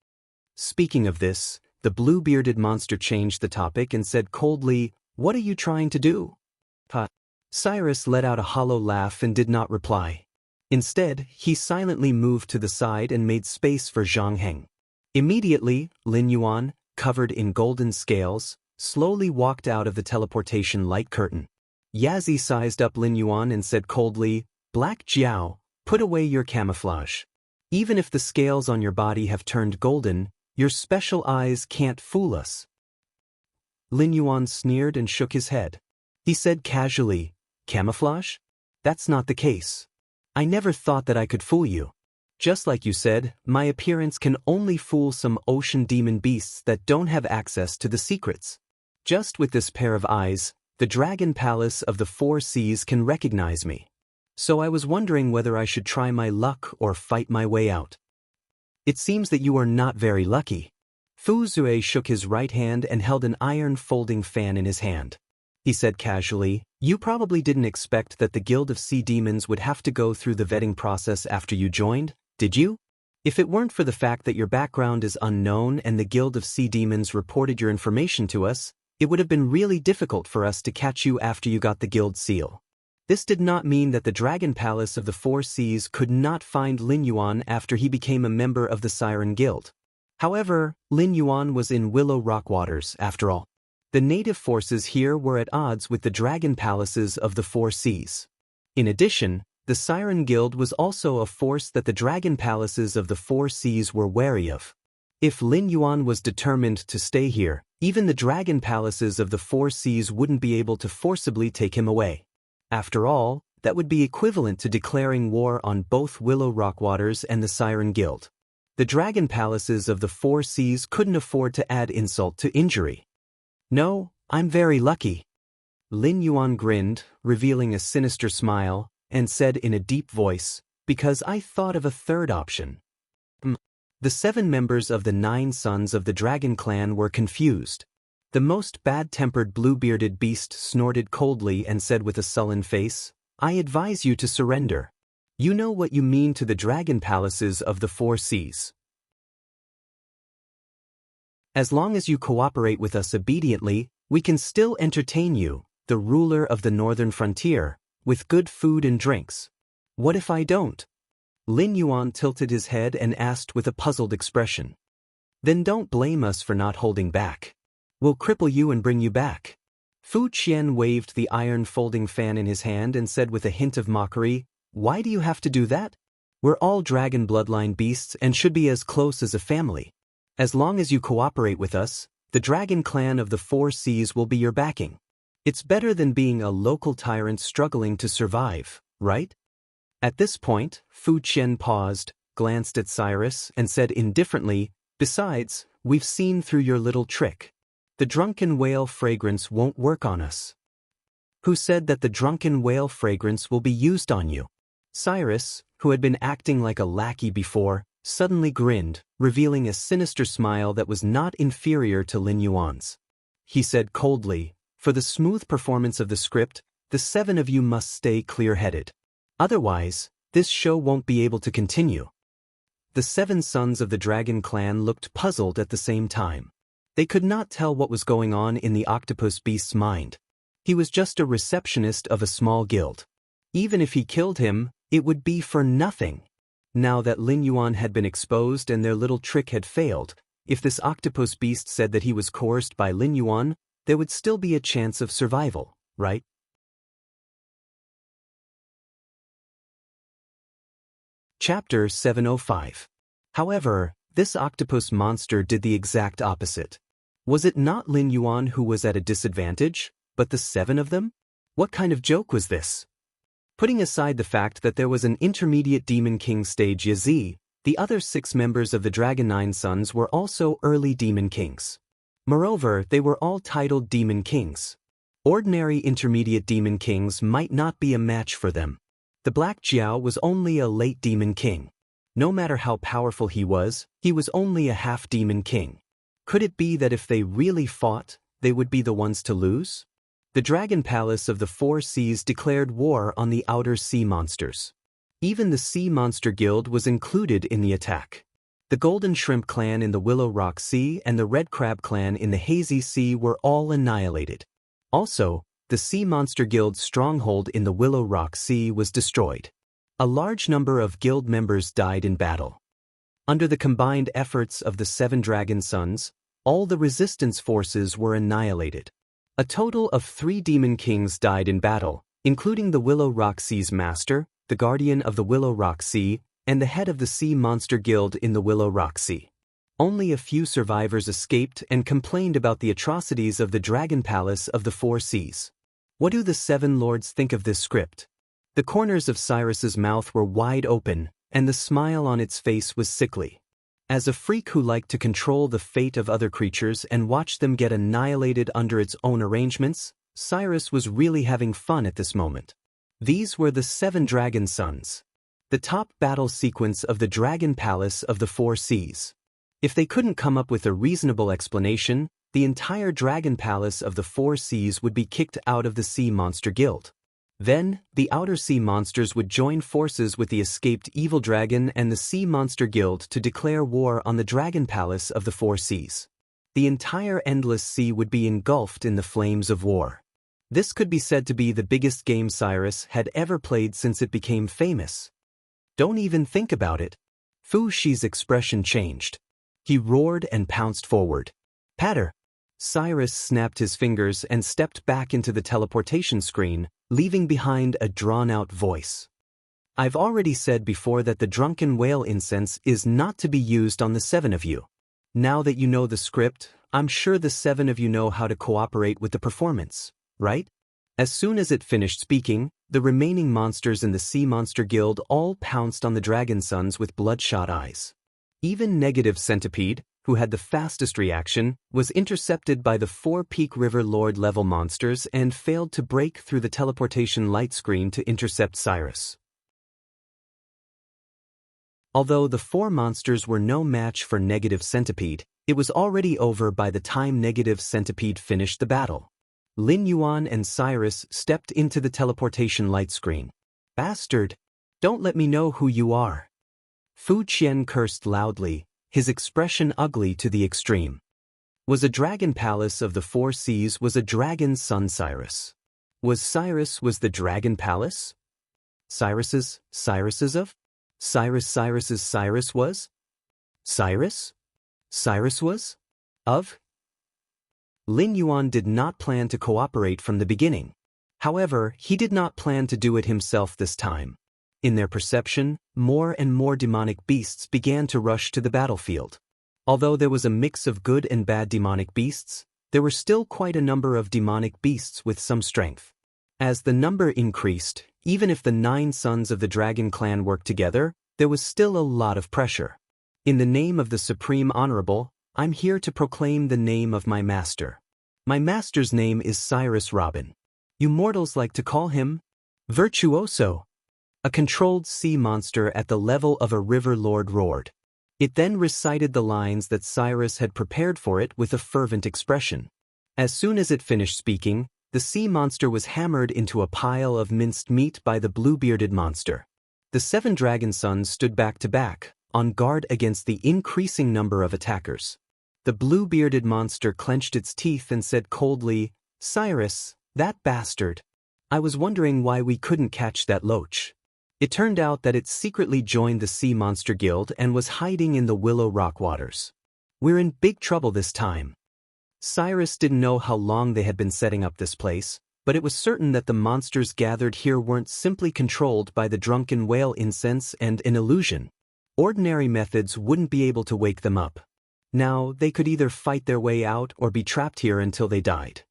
Speaking of this, the blue-bearded monster changed the topic and said coldly, "What are you trying to do?" Cyrus let out a hollow laugh and did not reply. Instead, he silently moved to the side and made space for Zhang Heng. Immediately, Lin Yuan, covered in golden scales, slowly walked out of the teleportation light curtain. Yazzie sized up Lin Yuan and said coldly, "Black Jiao, put away your camouflage. Even if the scales on your body have turned golden, your special eyes can't fool us." Lin Yuan sneered and shook his head. He said casually, "Camouflage? That's not the case. I never thought that I could fool you. Just like you said, my appearance can only fool some ocean demon beasts that don't have access to the secrets. Just with this pair of eyes, the Dragon Palace of the 4 Seas can recognize me. So I was wondering whether I should try my luck or fight my way out." "It seems that you are not very lucky." Fu Zue shook his right hand and held an iron folding fan in his hand. He said casually, "You probably didn't expect that the Guild of Sea Demons would have to go through the vetting process after you joined, did you? If it weren't for the fact that your background is unknown and the Guild of Sea Demons reported your information to us, it would have been really difficult for us to catch you after you got the Guild seal." This did not mean that the Dragon Palace of the 4 Seas could not find Lin Yuan after he became a member of the Siren Guild. However, Lin Yuan was in Willow Rock waters, after all. The native forces here were at odds with the Dragon Palaces of the 4 Seas. In addition, the Siren Guild was also a force that the Dragon Palaces of the 4 Seas were wary of. If Lin Yuan was determined to stay here, even the Dragon Palaces of the 4 Seas wouldn't be able to forcibly take him away. After all, that would be equivalent to declaring war on both Willow Rock Waters and the Siren Guild. The dragon palaces of the four seas couldn't afford to add insult to injury. No, I'm very lucky. Lin Yuan grinned, revealing a sinister smile, and said in a deep voice, because I thought of a third option. The 7 members of the 9 sons of the dragon clan were confused. The most bad-tempered blue-bearded beast snorted coldly and said with a sullen face, I advise you to surrender. You know what you mean to the dragon palaces of the four seas. As long as you cooperate with us obediently, we can still entertain you, the ruler of the northern frontier, with good food and drinks. What if I don't? Lin Yuan tilted his head and asked with a puzzled expression. Then don't blame us for not holding back. We'll cripple you and bring you back. Fu Qian waved the iron folding fan in his hand and said with a hint of mockery, Why do you have to do that? We're all dragon bloodline beasts and should be as close as a family. As long as you cooperate with us, the dragon clan of the four seas will be your backing. It's better than being a local tyrant struggling to survive, right? At this point, Fu Qian paused, glanced at Cyrus, and said indifferently, Besides, we've seen through your little trick. The drunken whale fragrance won't work on us. Who said that the drunken whale fragrance will be used on you? Cyrus, who had been acting like a lackey before, suddenly grinned, revealing a sinister smile that was not inferior to Lin Yuan's. He said coldly, For the smooth performance of the script, the 7 of you must stay clear-headed. Otherwise, this show won't be able to continue. The 7 sons of the dragon clan looked puzzled at the same time. They could not tell what was going on in the octopus beast's mind. He was just a receptionist of a small guild. Even if he killed him, it would be for nothing. Now that Lin Yuan had been exposed and their little trick had failed, if this octopus beast said that he was coerced by Lin Yuan, there would still be a chance of survival, right? Chapter 705. However, this octopus monster did the exact opposite. Was it not Lin Yuan who was at a disadvantage, but the 7 of them? What kind of joke was this? Putting aside the fact that there was an intermediate Demon King stage Yazi, the other 6 members of the Dragon 9 Sons were also early Demon Kings. Moreover, they were all titled Demon Kings. Ordinary intermediate Demon Kings might not be a match for them. The Black Jiao was only a late Demon King. No matter how powerful he was only a half-demon king. Could it be that if they really fought, they would be the ones to lose? The Dragon Palace of the Four Seas declared war on the outer sea monsters. Even the Sea Monster Guild was included in the attack. The Golden Shrimp Clan in the Willow Rock Sea and the Red Crab Clan in the Hazy Sea were all annihilated. Also, the Sea Monster Guild's stronghold in the Willow Rock Sea was destroyed. A large number of guild members died in battle. Under the combined efforts of the 7 Dragon Sons, all the resistance forces were annihilated. A total of 3 Demon Kings died in battle, including the Willow Rock Sea's master, the guardian of the Willow Rock Sea, and the head of the Sea Monster Guild in the Willow Rock Sea. Only a few survivors escaped and complained about the atrocities of the Dragon Palace of the Four Seas. What do the 7 lords think of this script? The corners of Cyrus's mouth were wide open, and the smile on its face was sickly. As a freak who liked to control the fate of other creatures and watch them get annihilated under its own arrangements, Cyrus was really having fun at this moment. These were the 7 Dragon Sons. The top battle sequence of the Dragon Palace of the Four Seas. If they couldn't come up with a reasonable explanation, the entire Dragon Palace of the Four Seas would be kicked out of the Sea Monster Guild. Then, the Outer Sea Monsters would join forces with the escaped Evil Dragon and the Sea Monster Guild to declare war on the Dragon Palace of the Four Seas. The entire Endless Sea would be engulfed in the flames of war. This could be said to be the biggest game Cyrus had ever played since it became famous. Don't even think about it. Fu Shi's expression changed. He roared and pounced forward. Patter! Cyrus snapped his fingers and stepped back into the teleportation screen, leaving behind a drawn-out voice. I've already said before that the drunken whale incense is not to be used on the 7 of you. Now that you know the script, I'm sure the 7 of you know how to cooperate with the performance, right? As soon as it finished speaking, The remaining monsters in the Sea Monster Guild all pounced on the dragon sons with bloodshot eyes. Even Negative Centipede, who had the fastest reaction, was intercepted by the 4 Peak River Lord level monsters and failed to break through the teleportation light screen to intercept Cyrus. Although the 4 monsters were no match for Negative Centipede, it was already over by the time Negative Centipede finished the battle. Lin Yuan and Cyrus stepped into the teleportation light screen. "Bastard! Don't let me know who you are." Fu Qian cursed loudly, his expression ugly to the extreme. Was a dragon palace of the 4 seas was a dragon's son Cyrus. Cyrus the dragon palace? Cyrus's of? Cyrus was? Cyrus was? Of? Lin Yuan did not plan to cooperate from the beginning. However, he did not plan to do it himself this time. In their perception, more and more demonic beasts began to rush to the battlefield. Although there was a mix of good and bad demonic beasts, there were still quite a number of demonic beasts with some strength. As the number increased, even if the 9 sons of the Dragon Clan worked together, there was still a lot of pressure. In the name of the Supreme Honorable, I'm here to proclaim the name of my master. My master's name is Cyrus Robin. You mortals like to call him Virtuoso. A controlled sea monster at the level of a river lord roared. It then recited the lines that Cyrus had prepared for it with a fervent expression. As soon as it finished speaking, the sea monster was hammered into a pile of minced meat by the blue-bearded monster. The 7 dragon sons stood back to back, on guard against the increasing number of attackers. The blue-bearded monster clenched its teeth and said coldly, "Cyrus, that bastard. I was wondering why we couldn't catch that loach." It turned out that it secretly joined the Sea Monster Guild and was hiding in the Willow Rock waters. "We're in big trouble this time." Cyrus didn't know how long they had been setting up this place, but it was certain that the monsters gathered here weren't simply controlled by the drunken whale incense and an illusion. Ordinary methods wouldn't be able to wake them up. Now, they could either fight their way out or be trapped here until they died.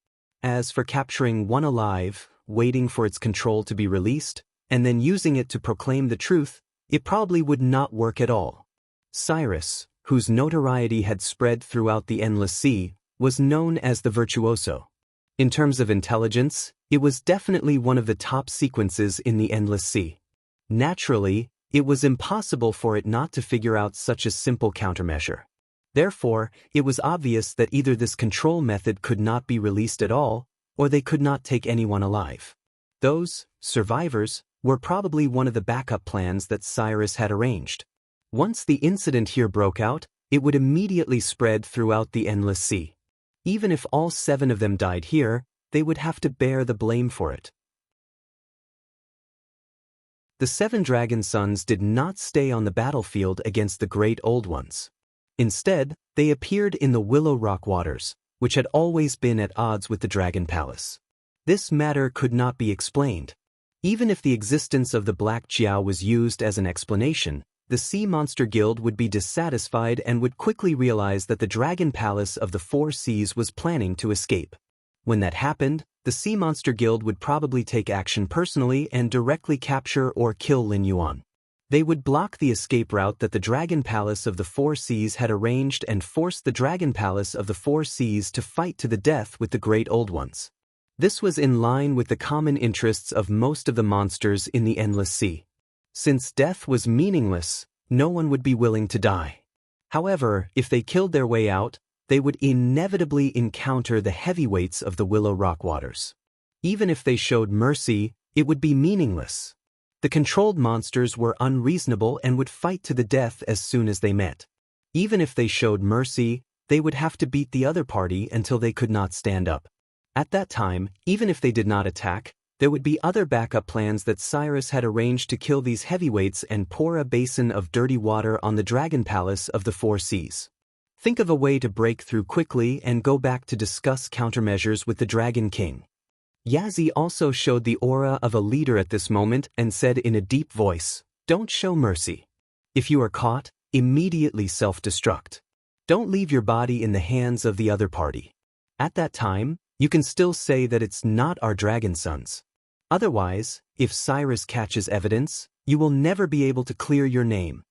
As for capturing one alive, waiting for its control to be released, and then using it to proclaim the truth, it probably would not work at all. Cyrus, whose notoriety had spread throughout the Endless Sea, was known as the Virtuoso. In terms of intelligence, it was definitely one of the top sequences in the Endless Sea. Naturally, it was impossible for it not to figure out such a simple countermeasure. Therefore, it was obvious that either this control method could not be released at all, or they could not take anyone alive. Those survivors were probably one of the backup plans that Cyrus had arranged. Once the incident here broke out, it would immediately spread throughout the Endless Sea. Even if all 7 of them died here, they would have to bear the blame for it. The 7 dragon sons did not stay on the battlefield against the Great Old Ones. Instead, they appeared in the Willow Rock waters, which had always been at odds with the Dragon Palace. This matter could not be explained. Even if the existence of the Black Chiao was used as an explanation, the Sea Monster Guild would be dissatisfied and would quickly realize that the Dragon Palace of the 4 seas was planning to escape. When that happened, the Sea Monster Guild would probably take action personally and directly capture or kill Lin Yuan. They would block the escape route that the Dragon Palace of the 4 seas had arranged and force the Dragon Palace of the 4 seas to fight to the death with the Great Old Ones. This was in line with the common interests of most of the monsters in the Endless Sea. Since death was meaningless, no one would be willing to die. However, if they killed their way out, they would inevitably encounter the heavyweights of the Willow Rock waters. Even if they showed mercy, it would be meaningless. The controlled monsters were unreasonable and would fight to the death as soon as they met. Even if they showed mercy, they would have to beat the other party until they could not stand up. At that time, even if they did not attack, there would be other backup plans that Cyrus had arranged to kill these heavyweights and pour a basin of dirty water on the Dragon Palace of the 4 seas. Think of a way to break through quickly and go back to discuss countermeasures with the Dragon King. Yazzie also showed the aura of a leader at this moment and said in a deep voice, "Don't show mercy. If you are caught, immediately self-destruct. Don't leave your body in the hands of the other party. At that time, you can still say that it's not our dragon sons. Otherwise, if Cyrus catches evidence, you will never be able to clear your name.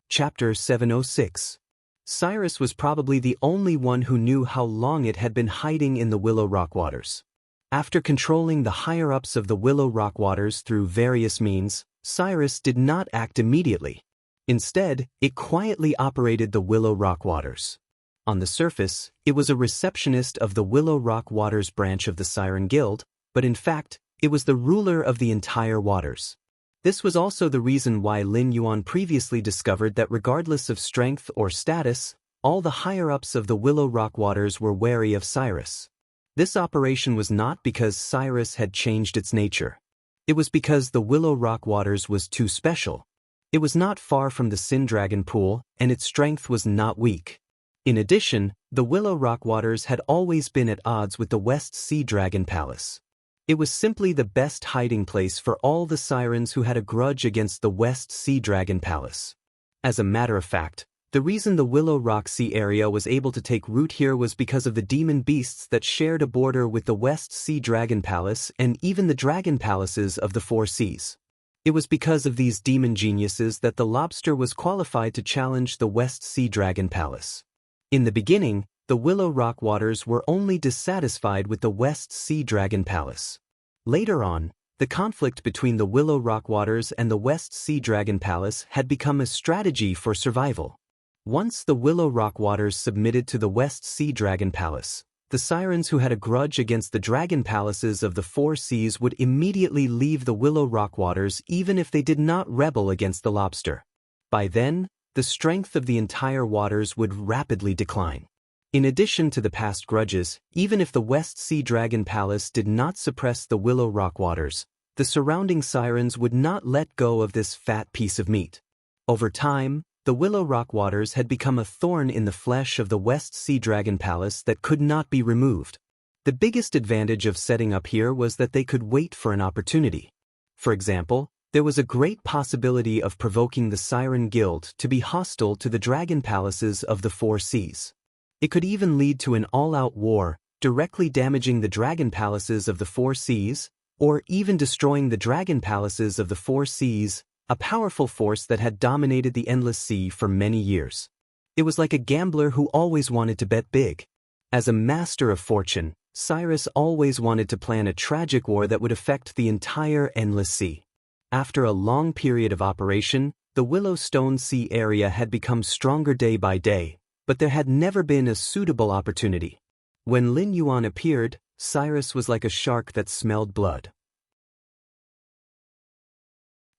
Chapter 706. Cyrus was probably the only one who knew how long it had been hiding in the Willow Rock waters. After controlling the higher-ups of the Willow Rock waters through various means, Cyrus did not act immediately. Instead, it quietly operated the Willow Rock waters. On the surface, it was a receptionist of the Willow Rock waters branch of the Siren Guild, but in fact, it was the ruler of the entire waters. This was also the reason why Lin Yuan previously discovered that regardless of strength or status, all the higher-ups of the Willow Rock waters were wary of Cyrus. This operation was not because Cyrus had changed its nature. It was because the Willow Rock waters was too special. It was not far from the Sin Dragon Pool, and its strength was not weak. In addition, the Willow Rock waters had always been at odds with the West Sea Dragon Palace. It was simply the best hiding place for all the sirens who had a grudge against the West Sea Dragon Palace. As a matter of fact, the reason the Willow Rock Sea area was able to take root here was because of the demon beasts that shared a border with the West Sea Dragon Palace and even the dragon palaces of the Four Seas. It was because of these demon geniuses that the lobster was qualified to challenge the West Sea Dragon Palace. In the beginning, the Willow Rock waters were only dissatisfied with the West Sea Dragon Palace. Later on, the conflict between the Willow Rock waters and the West Sea Dragon Palace had become a strategy for survival. Once the Willow Rock waters submitted to the West Sea Dragon Palace, the sirens who had a grudge against the dragon palaces of the Four Seas would immediately leave the Willow Rock waters even if they did not rebel against the lobster. By then, the strength of the entire waters would rapidly decline. In addition to the past grudges, even if the West Sea Dragon Palace did not suppress the Willow Rock waters, the surrounding sirens would not let go of this fat piece of meat. Over time, the Willow Rock waters had become a thorn in the flesh of the West Sea Dragon Palace that could not be removed. The biggest advantage of setting up here was that they could wait for an opportunity. For example, there was a great possibility of provoking the Siren Guild to be hostile to the dragon palaces of the Four Seas. It could even lead to an all-out war, directly damaging the dragon palaces of the Four Seas, or even destroying the dragon palaces of the Four Seas, a powerful force that had dominated the Endless Sea for many years. It was like a gambler who always wanted to bet big. As a master of fortune, Cyrus always wanted to plan a tragic war that would affect the entire Endless Sea. After a long period of operation, the Willowstone Sea area had become stronger day by day, but there had never been a suitable opportunity. When Lin Yuan appeared, Cyrus was like a shark that smelled blood.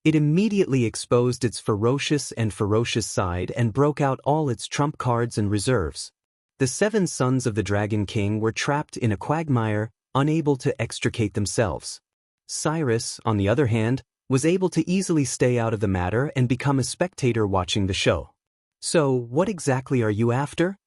It immediately exposed its ferocious side and broke out all its trump cards and reserves. The 7 sons of the Dragon King were trapped in a quagmire, unable to extricate themselves. Cyrus, on the other hand, was able to easily stay out of the matter and become a spectator watching the show. So, what exactly are you after?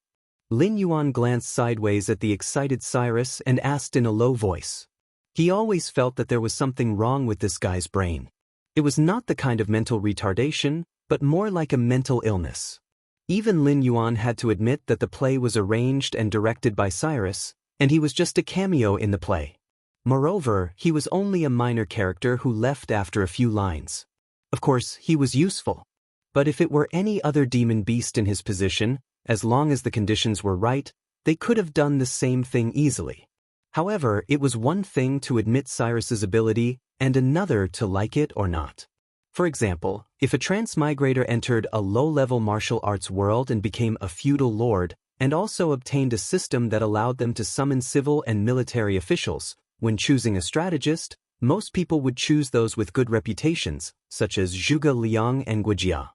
Lin Yuan glanced sideways at the excited Cyrus and asked in a low voice. He always felt that there was something wrong with this guy's brain. It was not the kind of mental retardation, but more like a mental illness. Even Lin Yuan had to admit that the play was arranged and directed by Cyrus, and he was just a cameo in the play. Moreover, he was only a minor character who left after a few lines. Of course, he was useful. But if it were any other demon beast in his position, as long as the conditions were right, they could have done the same thing easily. However, it was one thing to admit Cyrus's ability, and another to like it or not. For example, if a transmigrator entered a low-level martial arts world and became a feudal lord, and also obtained a system that allowed them to summon civil and military officials, when choosing a strategist, most people would choose those with good reputations, such as Zhuge Liang and Guijia.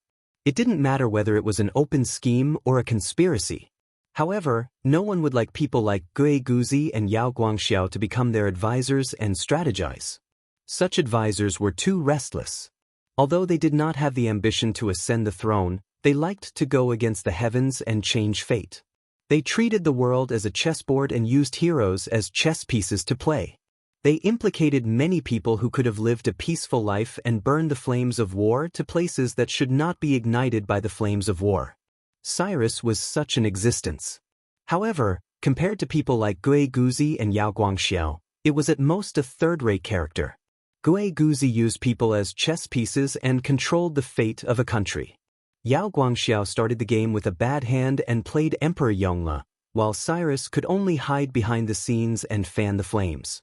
It didn't matter whether it was an open scheme or a conspiracy. However, no one would like people like Gui Guzi and Yao Guangxiao to become their advisors and strategize. Such advisors were too restless. Although they did not have the ambition to ascend the throne, they liked to go against the heavens and change fate. They treated the world as a chessboard and used heroes as chess pieces to play. They implicated many people who could have lived a peaceful life and burned the flames of war to places that should not be ignited by the flames of war. Cyrus was such an existence. However, Compared to people like Gui Guzi and Yao Guangxiao, it was at most a third-rate character. Gui Guzi used people as chess pieces and controlled the fate of a country. Yao Guangxiao started the game with a bad hand and played Emperor Yongle, while Cyrus could only hide behind the scenes and fan the flames.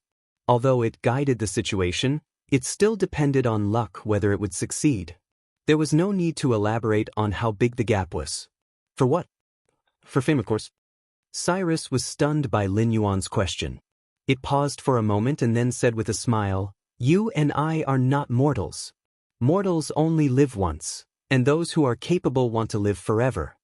Although it guided the situation, it still depended on luck whether it would succeed. There was no need to elaborate on how big the gap was. For what? For fame, of course. Cyrus was stunned by Lin Yuan's question. It paused for a moment and then said with a smile, "You and I are not mortals. Mortals only live once, and those who are capable want to live forever.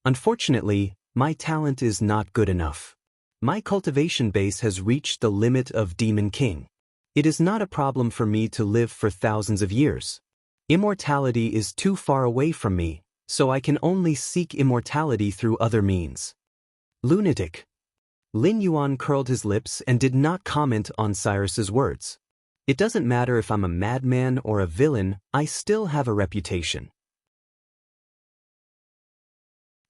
Unfortunately, my talent is not good enough. My cultivation base has reached the limit of Demon King. It is not a problem for me to live for thousands of years. Immortality is too far away from me, so I can only seek immortality through other means." Lunatic. Lin Yuan curled his lips and did not comment on Cyrus's words. It doesn't matter if I'm a madman or a villain, I still have a reputation.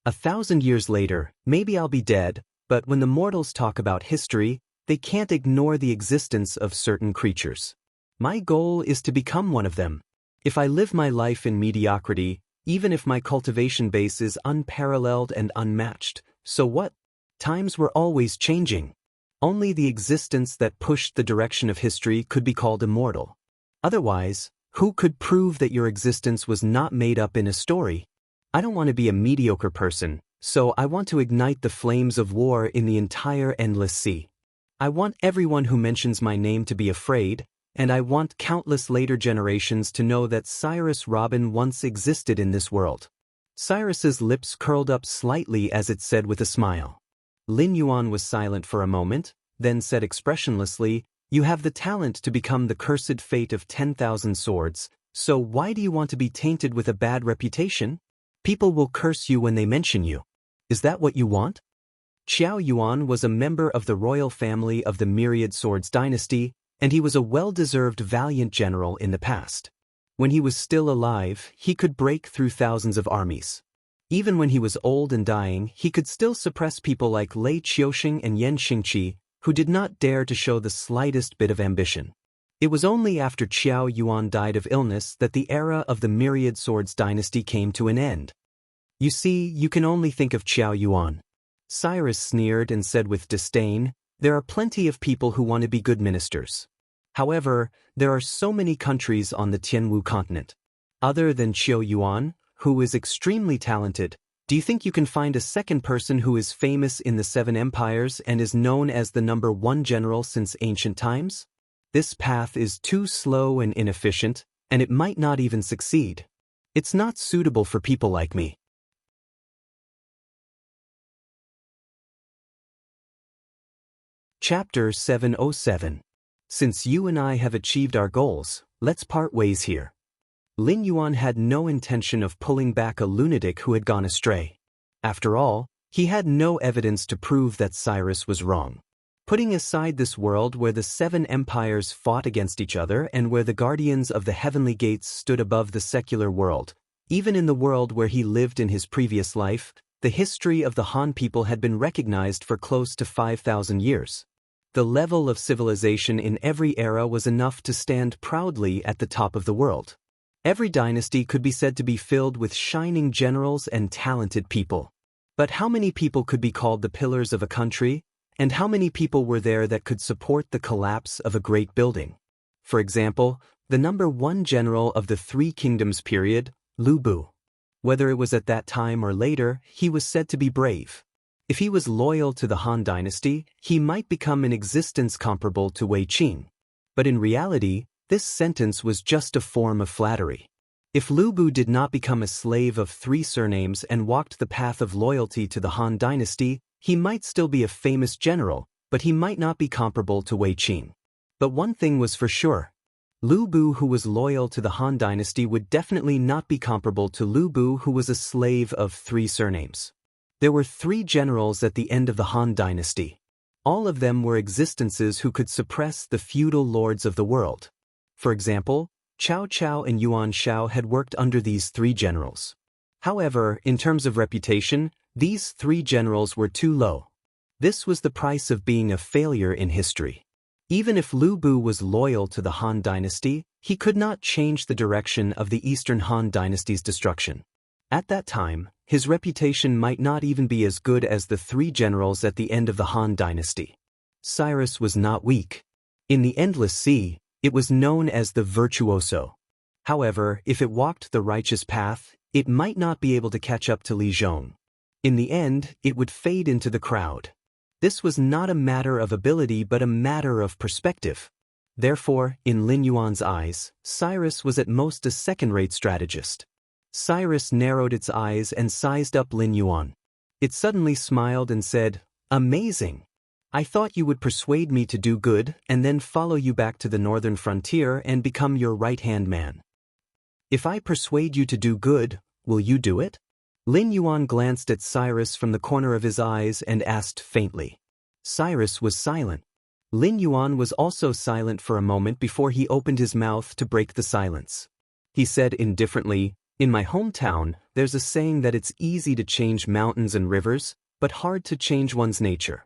1,000 years later, maybe I'll be dead, but when the mortals talk about history, they can't ignore the existence of certain creatures. My goal is to become one of them. If I live my life in mediocrity, even if my cultivation base is unparalleled and unmatched, so what? Times were always changing. Only the existence that pushed the direction of history could be called immortal. Otherwise, who could prove that your existence was not made up in a story? I don't want to be a mediocre person, so I want to ignite the flames of war in the entire endless sea. I want everyone who mentions my name to be afraid, and I want countless later generations to know that Cyrus Robin once existed in this world. Cyrus's lips curled up slightly as it said with a smile. Lin Yuan was silent for a moment, then said expressionlessly, "You have the talent to become the cursed fate of 10,000 swords, so why do you want to be tainted with a bad reputation? People will curse you when they mention you. Is that what you want?" Qiao Yuan was a member of the royal family of the Myriad Swords dynasty, and he was a well-deserved valiant general in the past. When he was still alive, he could break through thousands of armies. Even when he was old and dying, he could still suppress people like Lei Qiuxing and Yan Xingqi, who did not dare to show the slightest bit of ambition. It was only after Qiao Yuan died of illness that the era of the Myriad Swords dynasty came to an end. You see, you can only think of Qiao Yuan. Cyrus sneered and said with disdain, "There are plenty of people who want to be good ministers. However, there are so many countries on the Tianwu continent. Other than Qiao Yuan, who is extremely talented, do you think you can find a second person who is famous in the Seven Empires and is known as the #1 general since ancient times? This path is too slow and inefficient, and it might not even succeed. It's not suitable for people like me." Chapter 707. Since you and I have achieved our goals, let's part ways here. Lin Yuan had no intention of pulling back a lunatic who had gone astray. After all, he had no evidence to prove that Cyrus was wrong. Putting aside this world where the 7 empires fought against each other and where the guardians of the heavenly gates stood above the secular world, even in the world where he lived in his previous life, the history of the Han people had been recognized for close to 5,000 years. The level of civilization in every era was enough to stand proudly at the top of the world. Every dynasty could be said to be filled with shining generals and talented people. But how many people could be called the pillars of a country? And how many people were there that could support the collapse of a great building? For example, the #1 general of the Three Kingdoms period, Lu Bu. Whether it was at that time or later, he was said to be brave. If he was loyal to the Han dynasty, he might become an existence comparable to Wei Qin. But in reality, this sentence was just a form of flattery. If Lu Bu did not become a slave of 3 surnames and walked the path of loyalty to the Han dynasty, he might still be a famous general, but he might not be comparable to Wei Qin. But one thing was for sure. Lu Bu who was loyal to the Han dynasty would definitely not be comparable to Lu Bu who was a slave of 3 surnames. There were 3 generals at the end of the Han dynasty. All of them were existences who could suppress the feudal lords of the world. For example, Cao Cao and Yuan Shao had worked under these 3 generals. However, in terms of reputation, these 3 generals were too low. This was the price of being a failure in history. Even if Lu Bu was loyal to the Han dynasty, he could not change the direction of the Eastern Han dynasty's destruction. At that time, his reputation might not even be as good as the 3 generals at the end of the Han dynasty. Cyrus was not weak. In the Endless Sea, it was known as the virtuoso. However, if it walked the righteous path, it might not be able to catch up to Li Zhong. In the end, it would fade into the crowd. This was not a matter of ability but a matter of perspective. Therefore, in Lin Yuan's eyes, Cyrus was at most a second-rate strategist. Cyrus narrowed its eyes and sized up Lin Yuan. It suddenly smiled and said, "Amazing! I thought you would persuade me to do good and then follow you back to the northern frontier and become your right-hand man. If I persuade you to do good, will you do it?" Lin Yuan glanced at Cyrus from the corner of his eyes and asked faintly. Cyrus was silent. Lin Yuan was also silent for a moment before he opened his mouth to break the silence. He said indifferently, "In my hometown, there's a saying that it's easy to change mountains and rivers, but hard to change one's nature.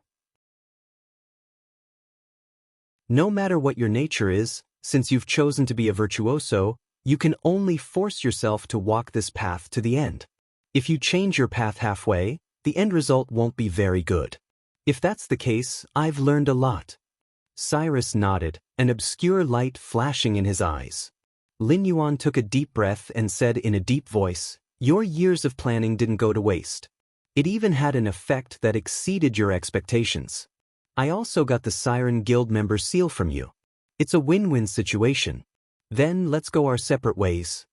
No matter what your nature is, since you've chosen to be a virtuoso, you can only force yourself to walk this path to the end. If you change your path halfway, the end result won't be very good. If that's the case, I've learned a lot." Cyrus nodded, an obscure light flashing in his eyes. Lin Yuan took a deep breath and said in a deep voice, "Your years of planning didn't go to waste. It even had an effect that exceeded your expectations. I also got the Siren Guild member seal from you. It's a win-win situation. Then let's go our separate ways."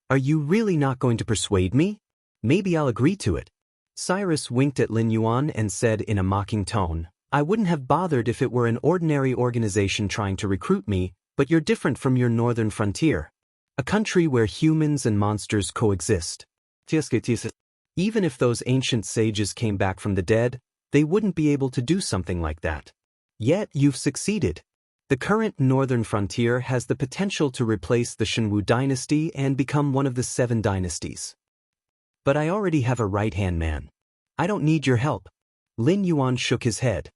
"Are you really not going to persuade me? Maybe I'll agree to it." Cyrus winked at Lin Yuan and said in a mocking tone, "I wouldn't have bothered if it were an ordinary organization trying to recruit me, but you're different from your northern frontier. A country where humans and monsters coexist. Even if those ancient sages came back from the dead, they wouldn't be able to do something like that. Yet you've succeeded. The current northern frontier has the potential to replace the Shenwu dynasty and become one of the 7 dynasties. But I already have a right-hand man. I don't need your help." Lin Yuan shook his head.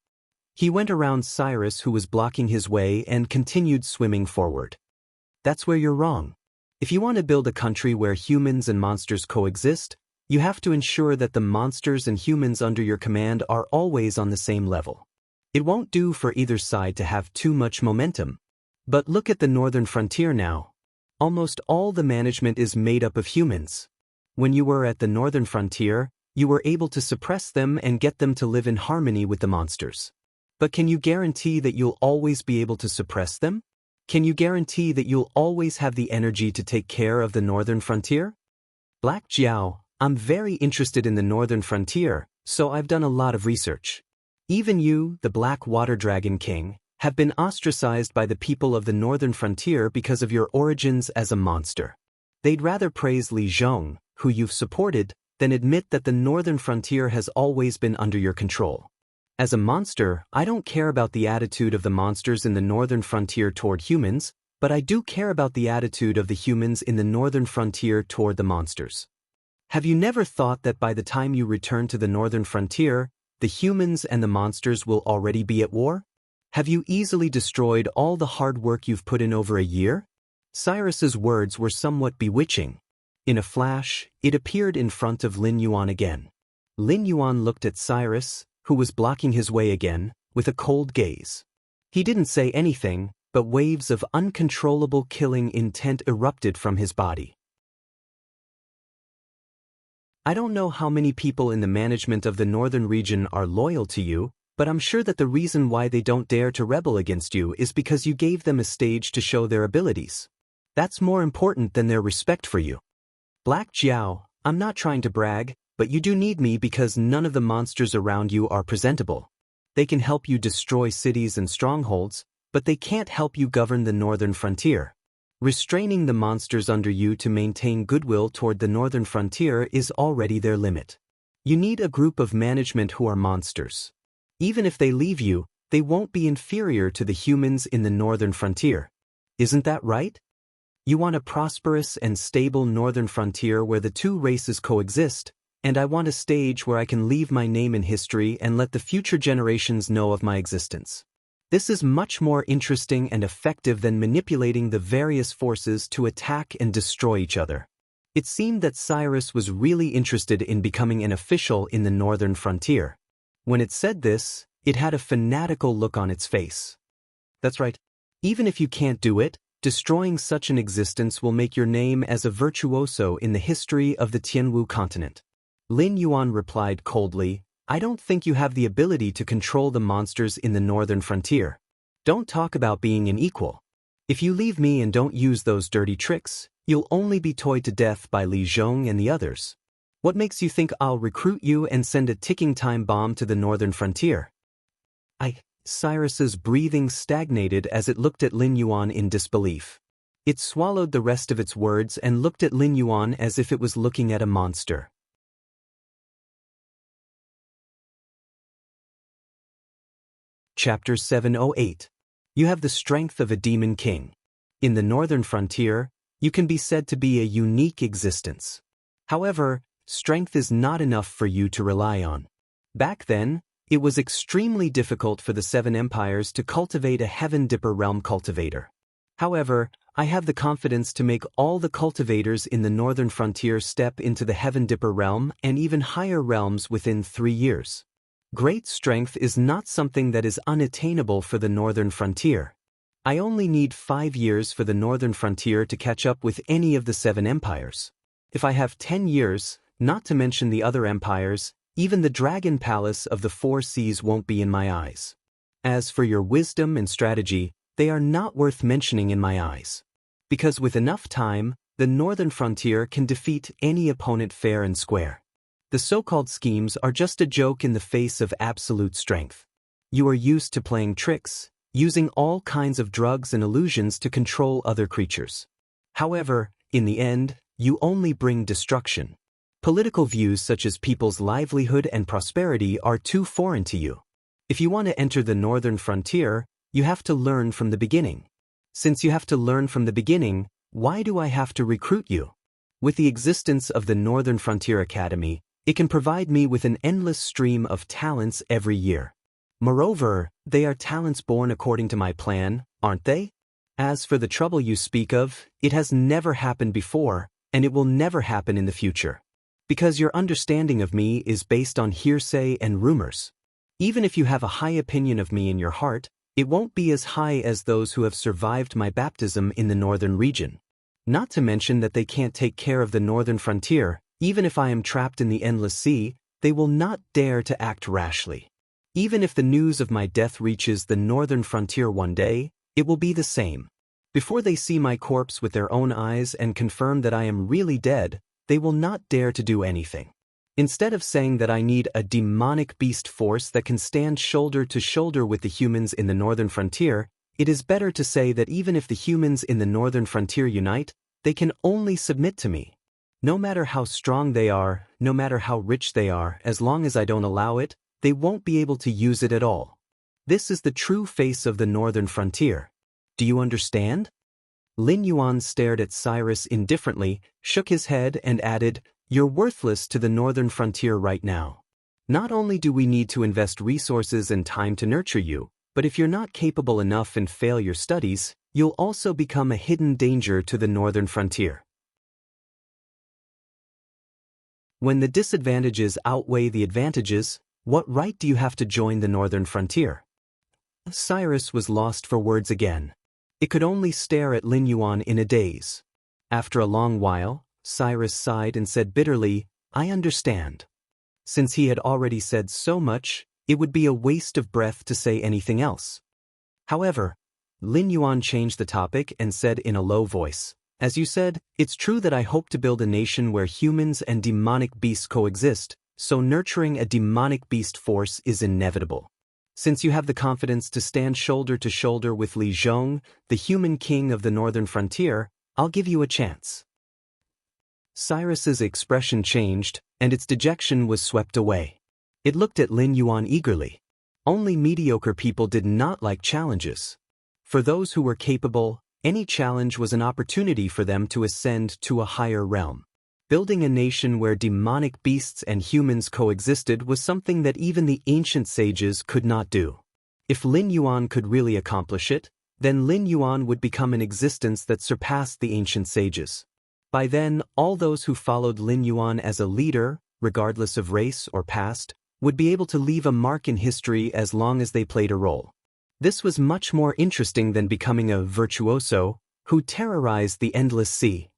He went around Cyrus, who was blocking his way, and continued swimming forward. "That's where you're wrong. If you want to build a country where humans and monsters coexist, you have to ensure that the monsters and humans under your command are always on the same level. It won't do for either side to have too much momentum. But look at the northern frontier now. Almost all the management is made up of humans. When you were at the northern frontier, you were able to suppress them and get them to live in harmony with the monsters. But can you guarantee that you'll always be able to suppress them? Can you guarantee that you'll always have the energy to take care of the northern frontier?" "Black Jiao, I'm very interested in the northern frontier, so I've done a lot of research. Even you, the Black Water Dragon King, have been ostracized by the people of the northern frontier because of your origins as a monster. They'd rather praise Li Zhong, who you've supported, than admit that the northern frontier has always been under your control. As a monster, I don't care about the attitude of the monsters in the northern frontier toward humans, but I do care about the attitude of the humans in the northern frontier toward the monsters. Have you never thought that by the time you return to the northern frontier, the humans and the monsters will already be at war? Have you easily destroyed all the hard work you've put in over a year?" Cyrus's words were somewhat bewitching. In a flash, it appeared in front of Lin Yuan again. Lin Yuan looked at Cyrus, who was blocking his way again, with a cold gaze. He didn't say anything, but waves of uncontrollable killing intent erupted from his body. "I don't know how many people in the management of the northern region are loyal to you, but I'm sure that the reason why they don't dare to rebel against you is because you gave them a stage to show their abilities. That's more important than their respect for you. Black Jiao, I'm not trying to brag, but you do need me because none of the monsters around you are presentable. They can help you destroy cities and strongholds, but they can't help you govern the northern frontier. Restraining the monsters under you to maintain goodwill toward the northern frontier is already their limit. You need a group of management who are monsters. Even if they leave you, they won't be inferior to the humans in the northern frontier. Isn't that right? You want a prosperous and stable northern frontier where the 2 races coexist, and I want a stage where I can leave my name in history and let the future generations know of my existence. This is much more interesting and effective than manipulating the various forces to attack and destroy each other. It seemed that Cyrus was really interested in becoming an official in the northern frontier. When it said this, it had a fanatical look on its face. That's right. Even if you can't do it, destroying such an existence will make your name as a virtuoso in the history of the Tianwu continent. Lin Yuan replied coldly, I don't think you have the ability to control the monsters in the northern frontier. Don't talk about being an equal. If you leave me and don't use those dirty tricks, you'll only be toyed to death by Li Zhong and the others. What makes you think I'll recruit you and send a ticking time bomb to the northern frontier? Cyrus's breathing stagnated as it looked at Lin Yuan in disbelief. It swallowed the rest of its words and looked at Lin Yuan as if it was looking at a monster. Chapter 708. You have the strength of a demon king. In the northern frontier, you can be said to be a unique existence. However, strength is not enough for you to rely on. Back then, it was extremely difficult for the Seven Empires to cultivate a Heaven Dipper realm cultivator. However, I have the confidence to make all the cultivators in the northern frontier step into the Heaven Dipper realm and even higher realms within 3 years. Great strength is not something that is unattainable for the northern frontier. I only need 5 years for the northern frontier to catch up with any of the 7 empires. If I have 10 years, not to mention the other empires, even the dragon palace of the 4 seas won't be in my eyes. As for your wisdom and strategy, they are not worth mentioning in my eyes. Because with enough time, the northern frontier can defeat any opponent fair and square. The so-called schemes are just a joke in the face of absolute strength. You are used to playing tricks, using all kinds of drugs and illusions to control other creatures. However, in the end, you only bring destruction. Political views such as people's livelihood and prosperity are too foreign to you. If you want to enter the northern frontier, you have to learn from the beginning. Since you have to learn from the beginning, why do I have to recruit you? With the existence of the Northern Frontier Academy, it can provide me with an endless stream of talents every year. Moreover, they are talents born according to my plan, aren't they? As for the trouble you speak of, it has never happened before, and it will never happen in the future. Because your understanding of me is based on hearsay and rumors. Even if you have a high opinion of me in your heart, it won't be as high as those who have survived my baptism in the northern region. Not to mention that they can't take care of the northern frontier. Even if I am trapped in the endless sea, they will not dare to act rashly. Even if the news of my death reaches the northern frontier one day, it will be the same. Before they see my corpse with their own eyes and confirm that I am really dead, they will not dare to do anything. Instead of saying that I need a demonic beast force that can stand shoulder to shoulder with the humans in the northern frontier, it is better to say that even if the humans in the northern frontier unite, they can only submit to me. No matter how strong they are, no matter how rich they are, as long as I don't allow it, they won't be able to use it at all. This is the true face of the northern frontier. Do you understand? Lin Yuan stared at Cyrus indifferently, shook his head and added, You're worthless to the northern frontier right now. Not only do we need to invest resources and time to nurture you, but if you're not capable enough and fail your studies, you'll also become a hidden danger to the northern frontier. When the disadvantages outweigh the advantages, what right do you have to join the northern frontier? Cyrus was lost for words again. It could only stare at Lin Yuan in a daze. After a long while, Cyrus sighed and said bitterly, I understand. Since he had already said so much, it would be a waste of breath to say anything else. However, Lin Yuan changed the topic and said in a low voice, As you said, it's true that I hope to build a nation where humans and demonic beasts coexist, so nurturing a demonic beast force is inevitable. Since you have the confidence to stand shoulder to shoulder with Li Zhong, the human king of the northern frontier, I'll give you a chance. Cyrus's expression changed, and its dejection was swept away. It looked at Lin Yuan eagerly. Only mediocre people did not like challenges. For those who were capable, any challenge was an opportunity for them to ascend to a higher realm. Building a nation where demonic beasts and humans coexisted was something that even the ancient sages could not do. If Lin Yuan could really accomplish it, then Lin Yuan would become an existence that surpassed the ancient sages. By then, all those who followed Lin Yuan as a leader, regardless of race or past, would be able to leave a mark in history as long as they played a role. This was much more interesting than becoming a virtuoso who terrorized the endless sea.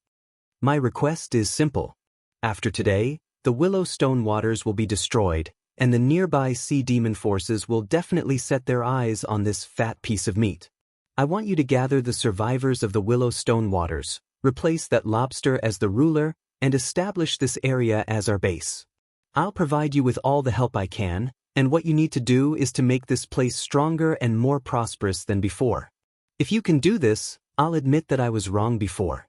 My request is simple. After today, the Willowstone waters will be destroyed, and the nearby sea demon forces will definitely set their eyes on this fat piece of meat. I want you to gather the survivors of the Willowstone waters, replace that lobster as the ruler, and establish this area as our base. I'll provide you with all the help I can, and what you need to do is to make this place stronger and more prosperous than before. If you can do this, I'll admit that I was wrong before.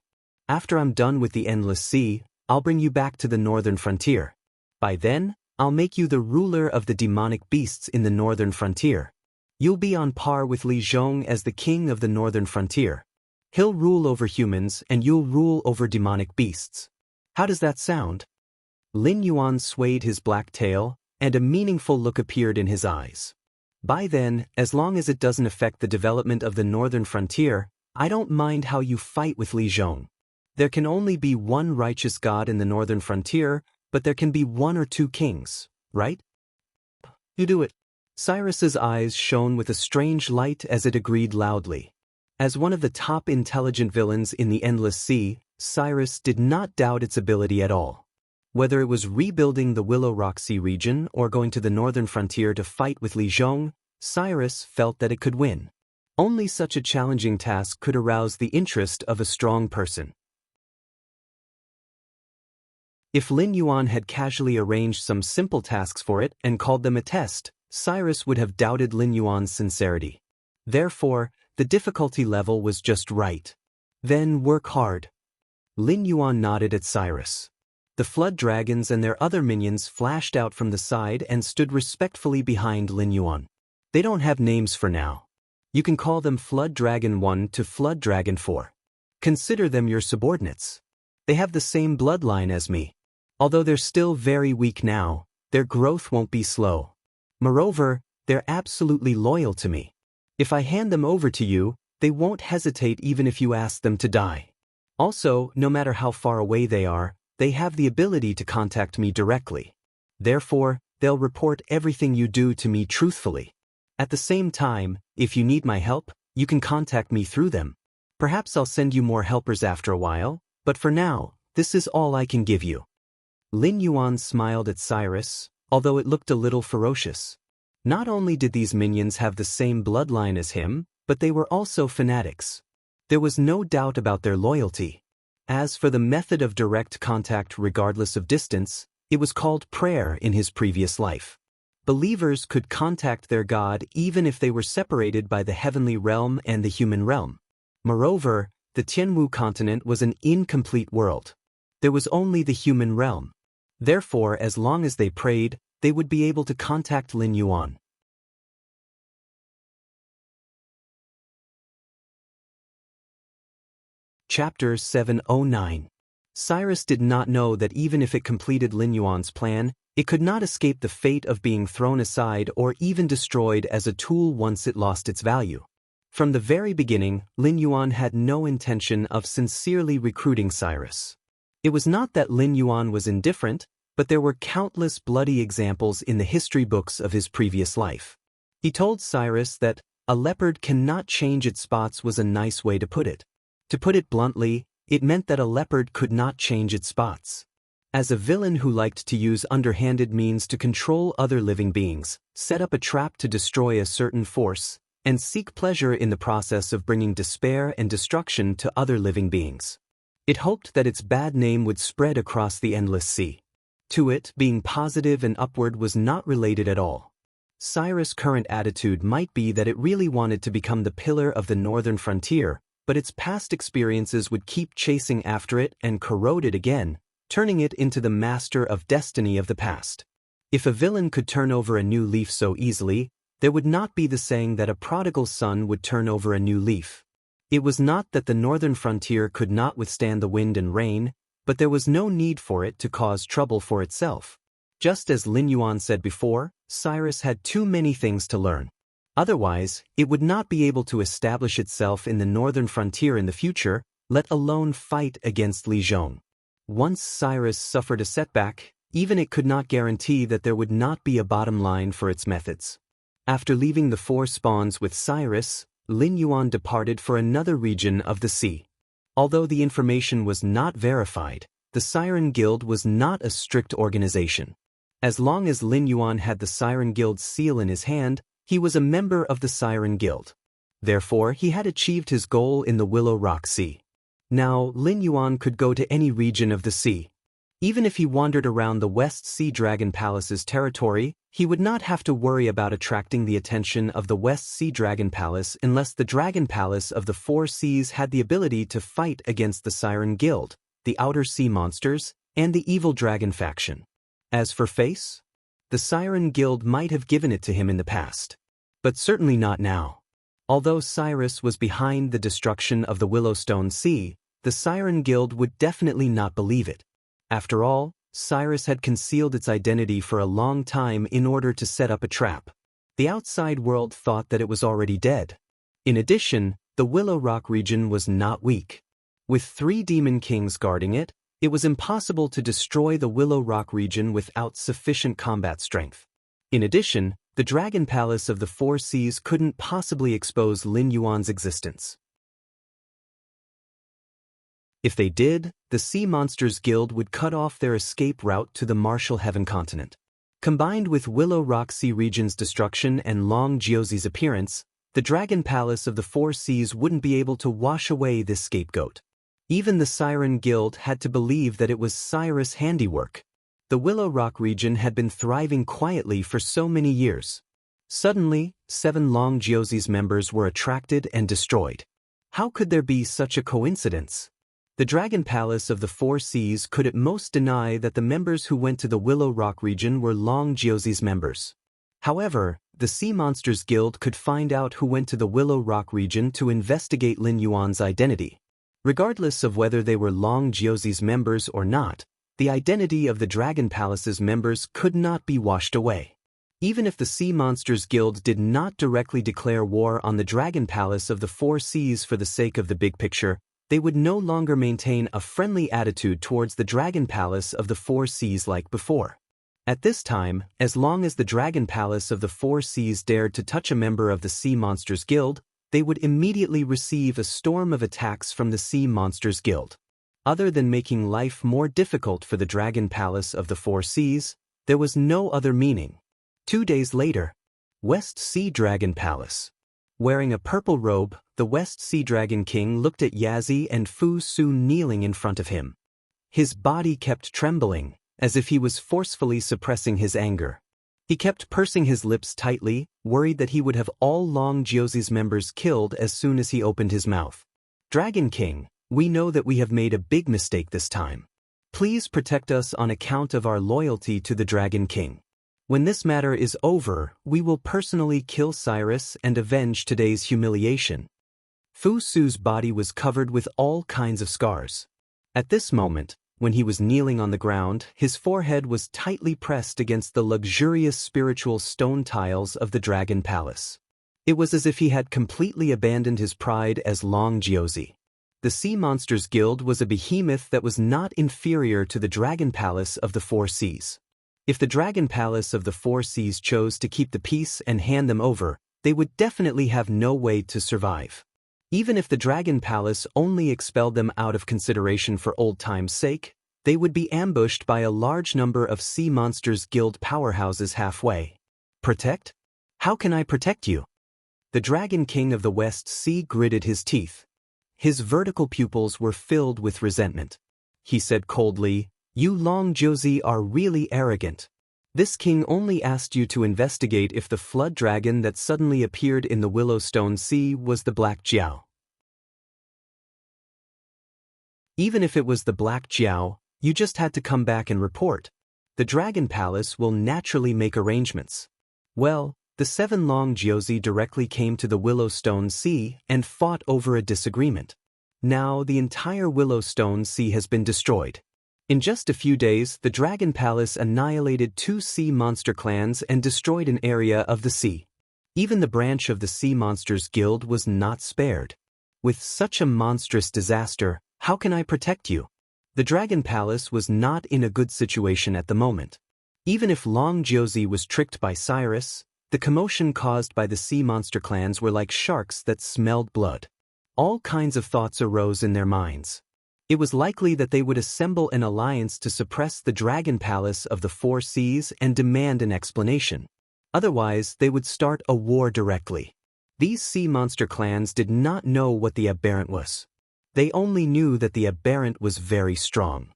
After I'm done with the endless sea, I'll bring you back to the northern frontier. By then, I'll make you the ruler of the demonic beasts in the northern frontier. You'll be on par with Li Zhong as the king of the northern frontier. He'll rule over humans and you'll rule over demonic beasts. How does that sound? Lin Yuan swayed his black tail, and a meaningful look appeared in his eyes. By then, as long as it doesn't affect the development of the northern frontier, I don't mind how you fight with Li Zhong. There can only be one righteous god in the northern frontier, but there can be one or two kings, right? You do it. Cyrus's eyes shone with a strange light as it agreed loudly. As one of the top intelligent villains in the Endless Sea, Cyrus did not doubt its ability at all. Whether it was rebuilding the Willow Rock Sea region or going to the northern frontier to fight with Li Zhong, Cyrus felt that it could win. Only such a challenging task could arouse the interest of a strong person. If Lin Yuan had casually arranged some simple tasks for it and called them a test, Cyrus would have doubted Lin Yuan's sincerity. Therefore, the difficulty level was just right. Then work hard. Lin Yuan nodded at Cyrus. The flood dragons and their other minions flashed out from the side and stood respectfully behind Lin Yuan. They don't have names for now. You can call them Flood Dragon 1 to Flood Dragon 4. Consider them your subordinates. They have the same bloodline as me. Although they're still very weak now, their growth won't be slow. Moreover, they're absolutely loyal to me. If I hand them over to you, they won't hesitate even if you ask them to die. Also, no matter how far away they are, they have the ability to contact me directly. Therefore, they'll report everything you do to me truthfully. At the same time, if you need my help, you can contact me through them. Perhaps I'll send you more helpers after a while, but for now, this is all I can give you. Lin Yuan smiled at Cyrus, although it looked a little ferocious. Not only did these minions have the same bloodline as him, but they were also fanatics. There was no doubt about their loyalty. As for the method of direct contact regardless of distance, it was called prayer in his previous life. Believers could contact their God even if they were separated by the heavenly realm and the human realm. Moreover, the Tianwu continent was an incomplete world. There was only the human realm. Therefore, as long as they prayed, they would be able to contact Lin Yuan. Chapter 709. Cyrus did not know that even if it completed Lin Yuan's plan, it could not escape the fate of being thrown aside or even destroyed as a tool once it lost its value. From the very beginning, Lin Yuan had no intention of sincerely recruiting Cyrus. It was not that Lin Yuan was indifferent, but there were countless bloody examples in the history books of his previous life. He told Cyrus that a leopard cannot change its spots was a nice way to put it. To put it bluntly, it meant that a leopard could not change its spots. As a villain who liked to use underhanded means to control other living beings, set up a trap to destroy a certain force, and seek pleasure in the process of bringing despair and destruction to other living beings. It hoped that its bad name would spread across the endless sea. To it, being positive and upward was not related at all. Cyrus' current attitude might be that it really wanted to become the pillar of the northern frontier, but its past experiences would keep chasing after it and corrode it again, turning it into the master of destiny of the past. If a villain could turn over a new leaf so easily, there would not be the saying that a prodigal son would turn over a new leaf. It was not that the northern frontier could not withstand the wind and rain, but there was no need for it to cause trouble for itself. Just as Lin Yuan said before, Cyrus had too many things to learn. Otherwise, it would not be able to establish itself in the northern frontier in the future, let alone fight against Li Zhong. Once Cyrus suffered a setback, even it could not guarantee that there would not be a bottom line for its methods. After leaving the four spawns with Cyrus, Lin Yuan departed for another region of the sea. Although the information was not verified, the Siren Guild was not a strict organization. As long as Lin Yuan had the Siren Guild's seal in his hand, he was a member of the Siren Guild. Therefore, he had achieved his goal in the Willow Rock Sea. Now, Lin Yuan could go to any region of the sea. Even if he wandered around the West Sea Dragon Palace's territory, he would not have to worry about attracting the attention of the West Sea Dragon Palace unless the Dragon Palace of the Four Seas had the ability to fight against the Siren Guild, the Outer Sea Monsters, and the Evil Dragon faction. As for face, the Siren Guild might have given it to him in the past, but certainly not now. Although Cyrus was behind the destruction of the Willowstone Sea, the Siren Guild would definitely not believe it. After all, Cyrus had concealed its identity for a long time in order to set up a trap. The outside world thought that it was already dead. In addition, the Willow Rock region was not weak. With 3 demon kings guarding it, it was impossible to destroy the Willow Rock region without sufficient combat strength. In addition, the Dragon Palace of the Four Seas couldn't possibly expose Lin Yuan's existence. If they did, the Sea Monsters Guild would cut off their escape route to the Martial Heaven continent. Combined with Willow Rock Sea region's destruction and Long Jiuzi's appearance, the Dragon Palace of the Four Seas wouldn't be able to wash away this scapegoat. Even the Siren Guild had to believe that it was Cyrus' handiwork. The Willow Rock region had been thriving quietly for so many years. Suddenly, 7 Long Jiuzi's members were attracted and destroyed. How could there be such a coincidence? The Dragon Palace of the Four Seas could at most deny that the members who went to the Willow Rock region were Long Jiuzi's members. However, the Sea Monsters Guild could find out who went to the Willow Rock region to investigate Lin Yuan's identity. Regardless of whether they were Long Jiuzi's members or not, the identity of the Dragon Palace's members could not be washed away. Even if the Sea Monsters Guild did not directly declare war on the Dragon Palace of the Four Seas for the sake of the big picture, they would no longer maintain a friendly attitude towards the Dragon Palace of the Four Seas like before. At this time, as long as the Dragon Palace of the Four Seas dared to touch a member of the Sea Monsters Guild, they would immediately receive a storm of attacks from the Sea Monsters Guild. Other than making life more difficult for the Dragon Palace of the Four Seas, there was no other meaning. 2 days later, West Sea Dragon Palace. Wearing a purple robe, the West Sea Dragon King looked at Yazi and Fu Su kneeling in front of him. His body kept trembling, as if he was forcefully suppressing his anger. He kept pursing his lips tightly, worried that he would have all Long Jiuzi's members killed as soon as he opened his mouth. Dragon King, we know that we have made a big mistake this time. Please protect us on account of our loyalty to the Dragon King. When this matter is over, we will personally kill Cyrus and avenge today's humiliation. Fu Su's body was covered with all kinds of scars. At this moment, when he was kneeling on the ground, his forehead was tightly pressed against the luxurious spiritual stone tiles of the Dragon Palace. It was as if he had completely abandoned his pride as Long Jiuzi. The Sea Monsters Guild was a behemoth that was not inferior to the Dragon Palace of the Four Seas. If the Dragon Palace of the Four Seas chose to keep the peace and hand them over, they would definitely have no way to survive. Even if the Dragon Palace only expelled them out of consideration for old time's sake, they would be ambushed by a large number of Sea Monsters Guild powerhouses halfway. Protect? How can I protect you? The Dragon King of the West Sea gritted his teeth. His vertical pupils were filled with resentment. He said coldly, "You Long Jiuzi are really arrogant. This king only asked you to investigate if the flood dragon that suddenly appeared in the Willowstone Sea was the Black Jiao. Even if it was the Black Jiao, you just had to come back and report. The Dragon Palace will naturally make arrangements." Well, the 7 Long Jiuzi directly came to the Willowstone Sea and fought over a disagreement. Now the entire Willowstone Sea has been destroyed. In just a few days, the Dragon Palace annihilated 2 sea monster clans and destroyed an area of the sea. Even the branch of the Sea Monsters Guild was not spared. With such a monstrous disaster, how can I protect you? The Dragon Palace was not in a good situation at the moment. Even if Long Josie was tricked by Cyrus, the commotion caused by the sea monster clans were like sharks that smelled blood. All kinds of thoughts arose in their minds. It was likely that they would assemble an alliance to suppress the Dragon Palace of the 4 Seas and demand an explanation. Otherwise, they would start a war directly. These sea monster clans did not know what the aberrant was. They only knew that the aberrant was very strong.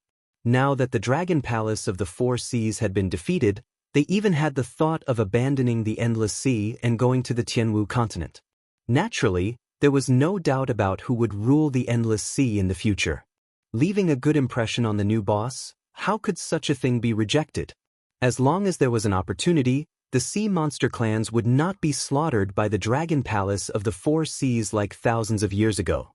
Now that the Dragon Palace of the 4 Seas had been defeated, they even had the thought of abandoning the Endless Sea and going to the Tianwu continent. Naturally, there was no doubt about who would rule the Endless Sea in the future. Leaving a good impression on the new boss, how could such a thing be rejected? As long as there was an opportunity, the sea monster clans would not be slaughtered by the Dragon Palace of the 4 Seas like thousands of years ago.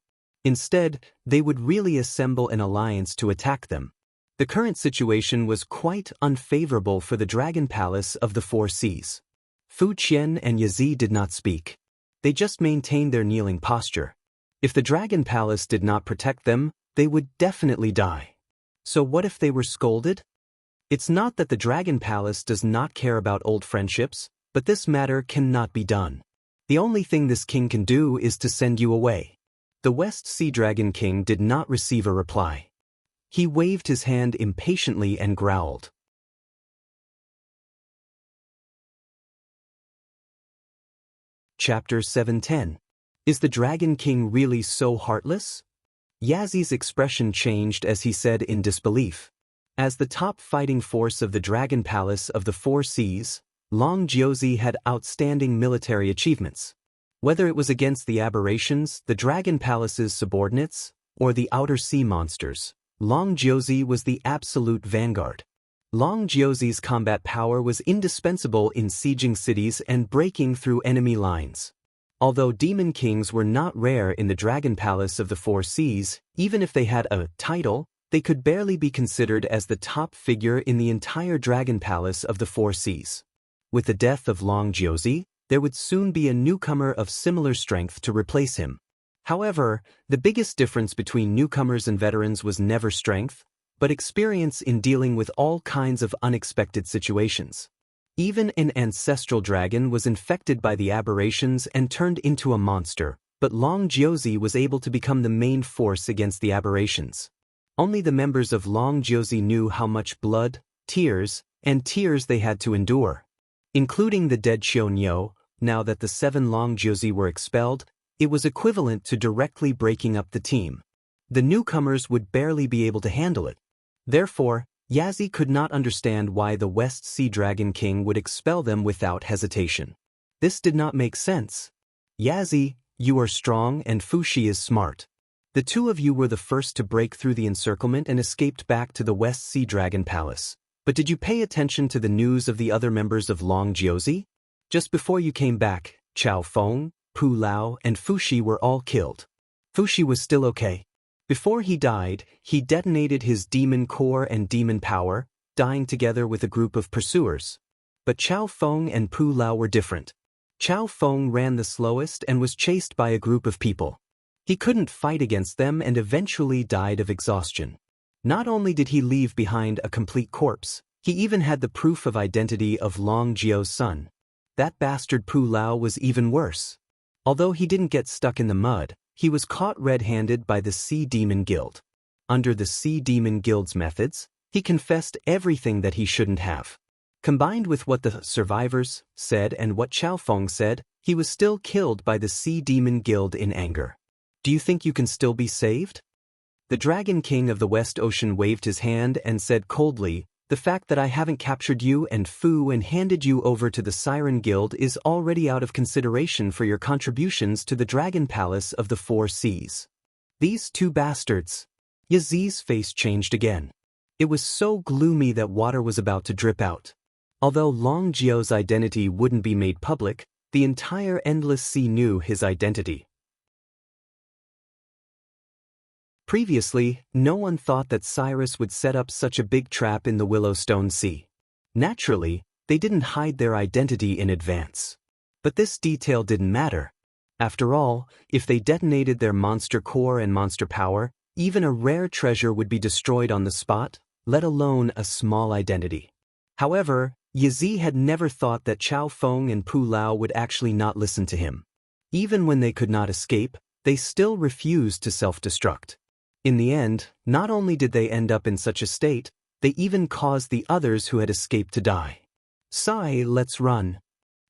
Instead, they would really assemble an alliance to attack them. The current situation was quite unfavorable for the Dragon Palace of the 4 Seas. Fu Qian and Yazi did not speak. They just maintained their kneeling posture. If the Dragon Palace did not protect them, they would definitely die. So what if they were scolded? It's not that the Dragon Palace does not care about old friendships, but this matter cannot be done. The only thing this king can do is to send you away. The West Sea Dragon King did not receive a reply. He waved his hand impatiently and growled. Chapter 710. Is the Dragon King really so heartless? Yazi's expression changed as he said in disbelief. As the top fighting force of the Dragon Palace of the 4 Seas, Long Josie had outstanding military achievements. Whether it was against the aberrations, the Dragon Palace's subordinates, or the outer sea monsters, Long Josie was the absolute vanguard. Long Josie's combat power was indispensable in sieging cities and breaking through enemy lines. Although demon kings were not rare in the Dragon Palace of the 4 Seas, even if they had a title, they could barely be considered as the top figure in the entire Dragon Palace of the 4 Seas. With the death of Long Josie, there would soon be a newcomer of similar strength to replace him. However, the biggest difference between newcomers and veterans was never strength, but experience in dealing with all kinds of unexpected situations. Even an ancestral dragon was infected by the aberrations and turned into a monster, but Long Josie was able to become the main force against the aberrations. Only the members of Long Josie knew how much blood, tears they had to endure. Including the dead Xiao. Now that the 7 Long Josie were expelled, it was equivalent to directly breaking up the team. The newcomers would barely be able to handle it. Therefore, Yazi could not understand why the West Sea Dragon King would expel them without hesitation. This did not make sense. Yazi, you are strong and Fushi is smart. The two of you were the first to break through the encirclement and escaped back to the West Sea Dragon Palace. But did you pay attention to the news of the other members of Long Josie? Just before you came back, Chao Feng, Pu Lao, and Fushi were all killed. Fushi was still okay. Before he died, he detonated his demon core and demon power, dying together with a group of pursuers. But Chao Feng and Pu Lao were different. Chao Feng ran the slowest and was chased by a group of people. He couldn't fight against them and eventually died of exhaustion. Not only did he leave behind a complete corpse, he even had the proof of identity of Long Jio's son. That bastard Pu Lao was even worse. Although he didn't get stuck in the mud, he was caught red-handed by the Sea Demon Guild. Under the Sea Demon Guild's methods, he confessed everything that he shouldn't have. Combined with what the survivors said and what Chao Feng said, he was still killed by the Sea Demon Guild in anger. Do you think you can still be saved? The Dragon King of the West Ocean waved his hand and said coldly, "The fact that I haven't captured you and Fu and handed you over to the Siren Guild is already out of consideration for your contributions to the Dragon Palace of the 4 Seas. These two bastards." Yazi's face changed again. It was so gloomy that water was about to drip out. Although Long Jio's identity wouldn't be made public, the entire Endless Sea knew his identity. Previously, no one thought that Cyrus would set up such a big trap in the Willowstone Sea. Naturally, they didn't hide their identity in advance. But this detail didn't matter. After all, if they detonated their monster core and monster power, even a rare treasure would be destroyed on the spot, let alone a small identity. However, Yazi had never thought that Chao Feng and Pu Lao would actually not listen to him. Even when they could not escape, they still refused to self-destruct. In the end, not only did they end up in such a state, they even caused the others who had escaped to die. Sai, let's run.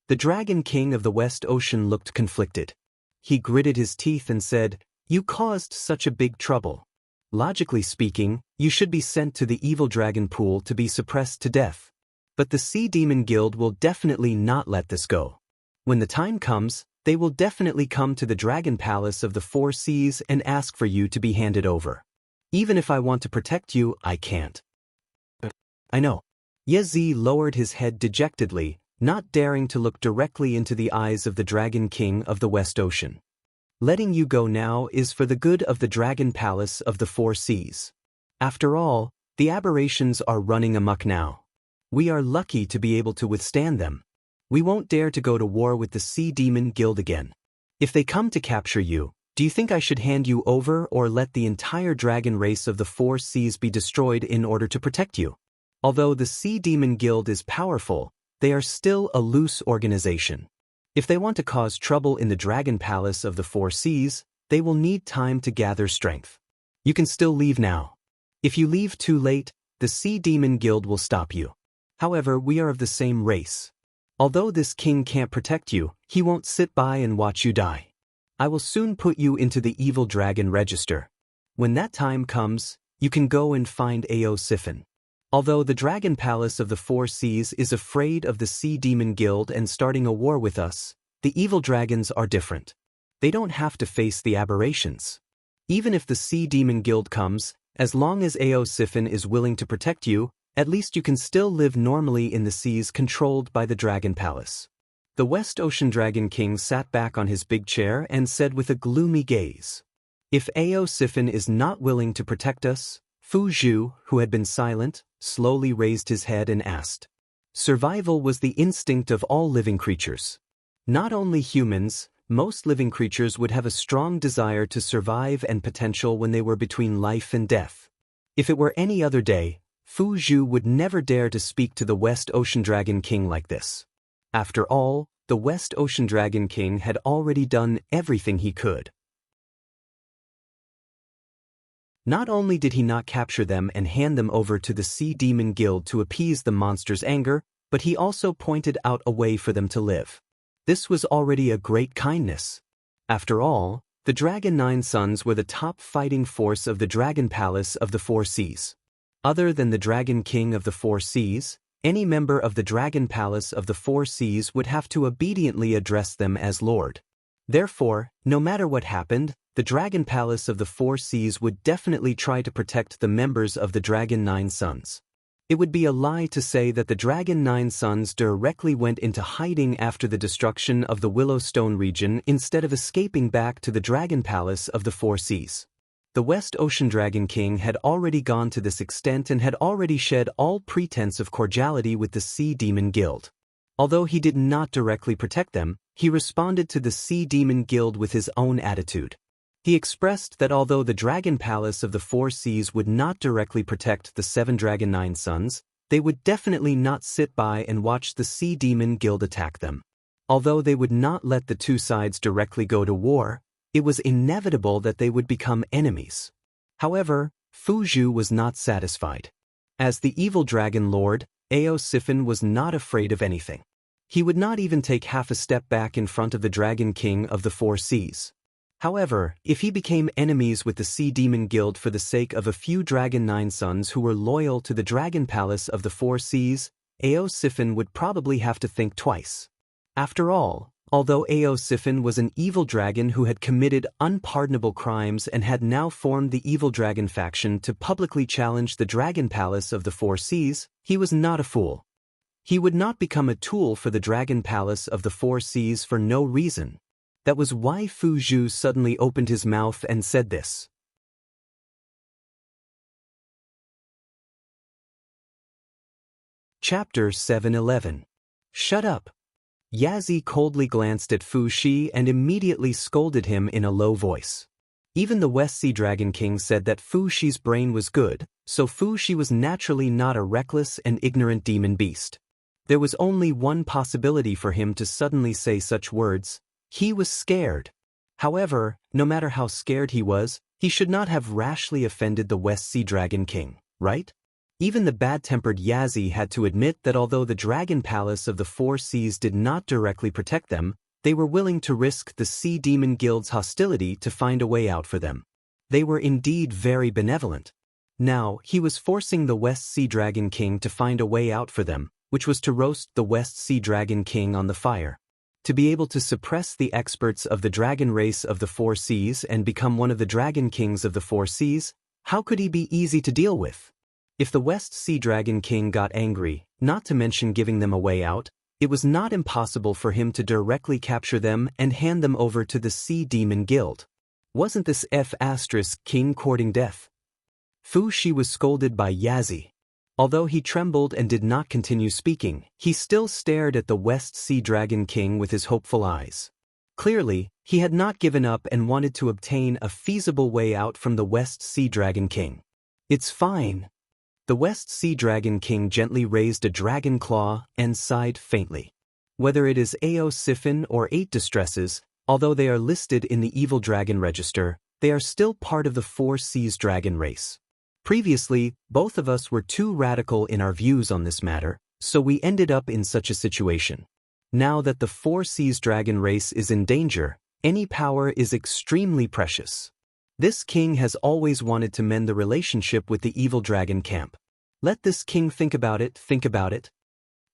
The Dragon King of the West Ocean looked conflicted. He gritted his teeth and said, "You caused such a big trouble. Logically speaking, you should be sent to the evil dragon pool to be suppressed to death. But the Sea Demon Guild will definitely not let this go. When the time comes, they will definitely come to the Dragon Palace of the Four Seas and ask for you to be handed over. Even if I want to protect you, I can't." I know. Yazi lowered his head dejectedly, not daring to look directly into the eyes of the Dragon King of the West Ocean. "Letting you go now is for the good of the Dragon Palace of the Four Seas. After all, the aberrations are running amok now. We are lucky to be able to withstand them. We won't dare to go to war with the Sea Demon Guild again. If they come to capture you, do you think I should hand you over or let the entire dragon race of the Four Seas be destroyed in order to protect you? Although the Sea Demon Guild is powerful, they are still a loose organization. If they want to cause trouble in the Dragon Palace of the Four Seas, they will need time to gather strength. You can still leave now. If you leave too late, the Sea Demon Guild will stop you. However, we are of the same race. Although this king can't protect you, he won't sit by and watch you die. I will soon put you into the Evil Dragon Register. When that time comes, you can go and find Ao Siphon. Although the Dragon Palace of the Four Seas is afraid of the Sea Demon Guild and starting a war with us, the evil dragons are different. They don't have to face the aberrations. Even if the Sea Demon Guild comes, as long as Ao Siphon is willing to protect you, at least you can still live normally in the seas controlled by the Dragon Palace." The West Ocean Dragon King sat back on his big chair and said with a gloomy gaze, "If Ao Siphon is not willing to protect us," Fu Zhu, who had been silent, slowly raised his head and asked. Survival was the instinct of all living creatures. Not only humans, most living creatures would have a strong desire to survive and potential when they were between life and death. If it were any other day, Fu Zhu would never dare to speak to the West Ocean Dragon King like this. After all, the West Ocean Dragon King had already done everything he could. Not only did he not capture them and hand them over to the Sea Demon Guild to appease the monster's anger, but he also pointed out a way for them to live. This was already a great kindness. After all, the Dragon Nine Sons were the top fighting force of the Dragon Palace of the Four Seas. Other than the Dragon King of the Four Seas, any member of the Dragon Palace of the Four Seas would have to obediently address them as Lord. Therefore, no matter what happened, the Dragon Palace of the Four Seas would definitely try to protect the members of the Dragon Nine Sons. It would be a lie to say that the Dragon Nine Sons directly went into hiding after the destruction of the Willowstone region instead of escaping back to the Dragon Palace of the Four Seas. The West Ocean Dragon King had already gone to this extent and had already shed all pretense of cordiality with the Sea Demon Guild. Although he did not directly protect them, he responded to the Sea Demon Guild with his own attitude. He expressed that although the Dragon Palace of the Four Seas would not directly protect the Seven Dragon Nine Sons, they would definitely not sit by and watch the Sea Demon Guild attack them. Although they would not let the two sides directly go to war, it was inevitable that they would become enemies. However, Fu Zhu was not satisfied. As the evil dragon lord, Ao Siphon was not afraid of anything. He would not even take half a step back in front of the Dragon King of the Four Seas. However, if he became enemies with the Sea Demon Guild for the sake of a few Dragon Nine Sons who were loyal to the Dragon Palace of the Four Seas, Ao Siphon would probably have to think twice. After all, although Ao Siphon was an evil dragon who had committed unpardonable crimes and had now formed the Evil Dragon faction to publicly challenge the Dragon Palace of the Four Seas, he was not a fool. He would not become a tool for the Dragon Palace of the Four Seas for no reason. That was why Fu Zhu suddenly opened his mouth and said this. Chapter 7:11. Shut up. Yazi coldly glanced at Fu Shi and immediately scolded him in a low voice. Even the West Sea Dragon King said that Fu Shi's brain was good, so Fu Shi was naturally not a reckless and ignorant demon beast. There was only one possibility for him to suddenly say such words. He was scared. However, no matter how scared he should not have rashly offended the West Sea Dragon King, right? Even the bad-tempered Yazi had to admit that although the Dragon Palace of the Four Seas did not directly protect them, they were willing to risk the Sea Demon Guild's hostility to find a way out for them. They were indeed very benevolent. Now, he was forcing the West Sea Dragon King to find a way out for them, which was to roast the West Sea Dragon King on the fire. To be able to suppress the experts of the dragon race of the Four Seas and become one of the Dragon Kings of the Four Seas, how could he be easy to deal with? If the West Sea Dragon King got angry, not to mention giving them a way out, it was not impossible for him to directly capture them and hand them over to the Sea Demon Guild. Wasn't this King courting death? Fu Shi was scolded by Yazi. Although he trembled and did not continue speaking, he still stared at the West Sea Dragon King with his hopeful eyes. Clearly, he had not given up and wanted to obtain a feasible way out from the West Sea Dragon King. It's fine. The West Sea Dragon King gently raised a dragon claw and sighed faintly. Whether it is Siphon or 8 Distresses, although they are listed in the Evil Dragon Register, they are still part of the Four Seas dragon race. Previously, both of us were too radical in our views on this matter, so we ended up in such a situation. Now that the Four Seas dragon race is in danger, any power is extremely precious. This king has always wanted to mend the relationship with the evil dragon camp. Let this king think about it.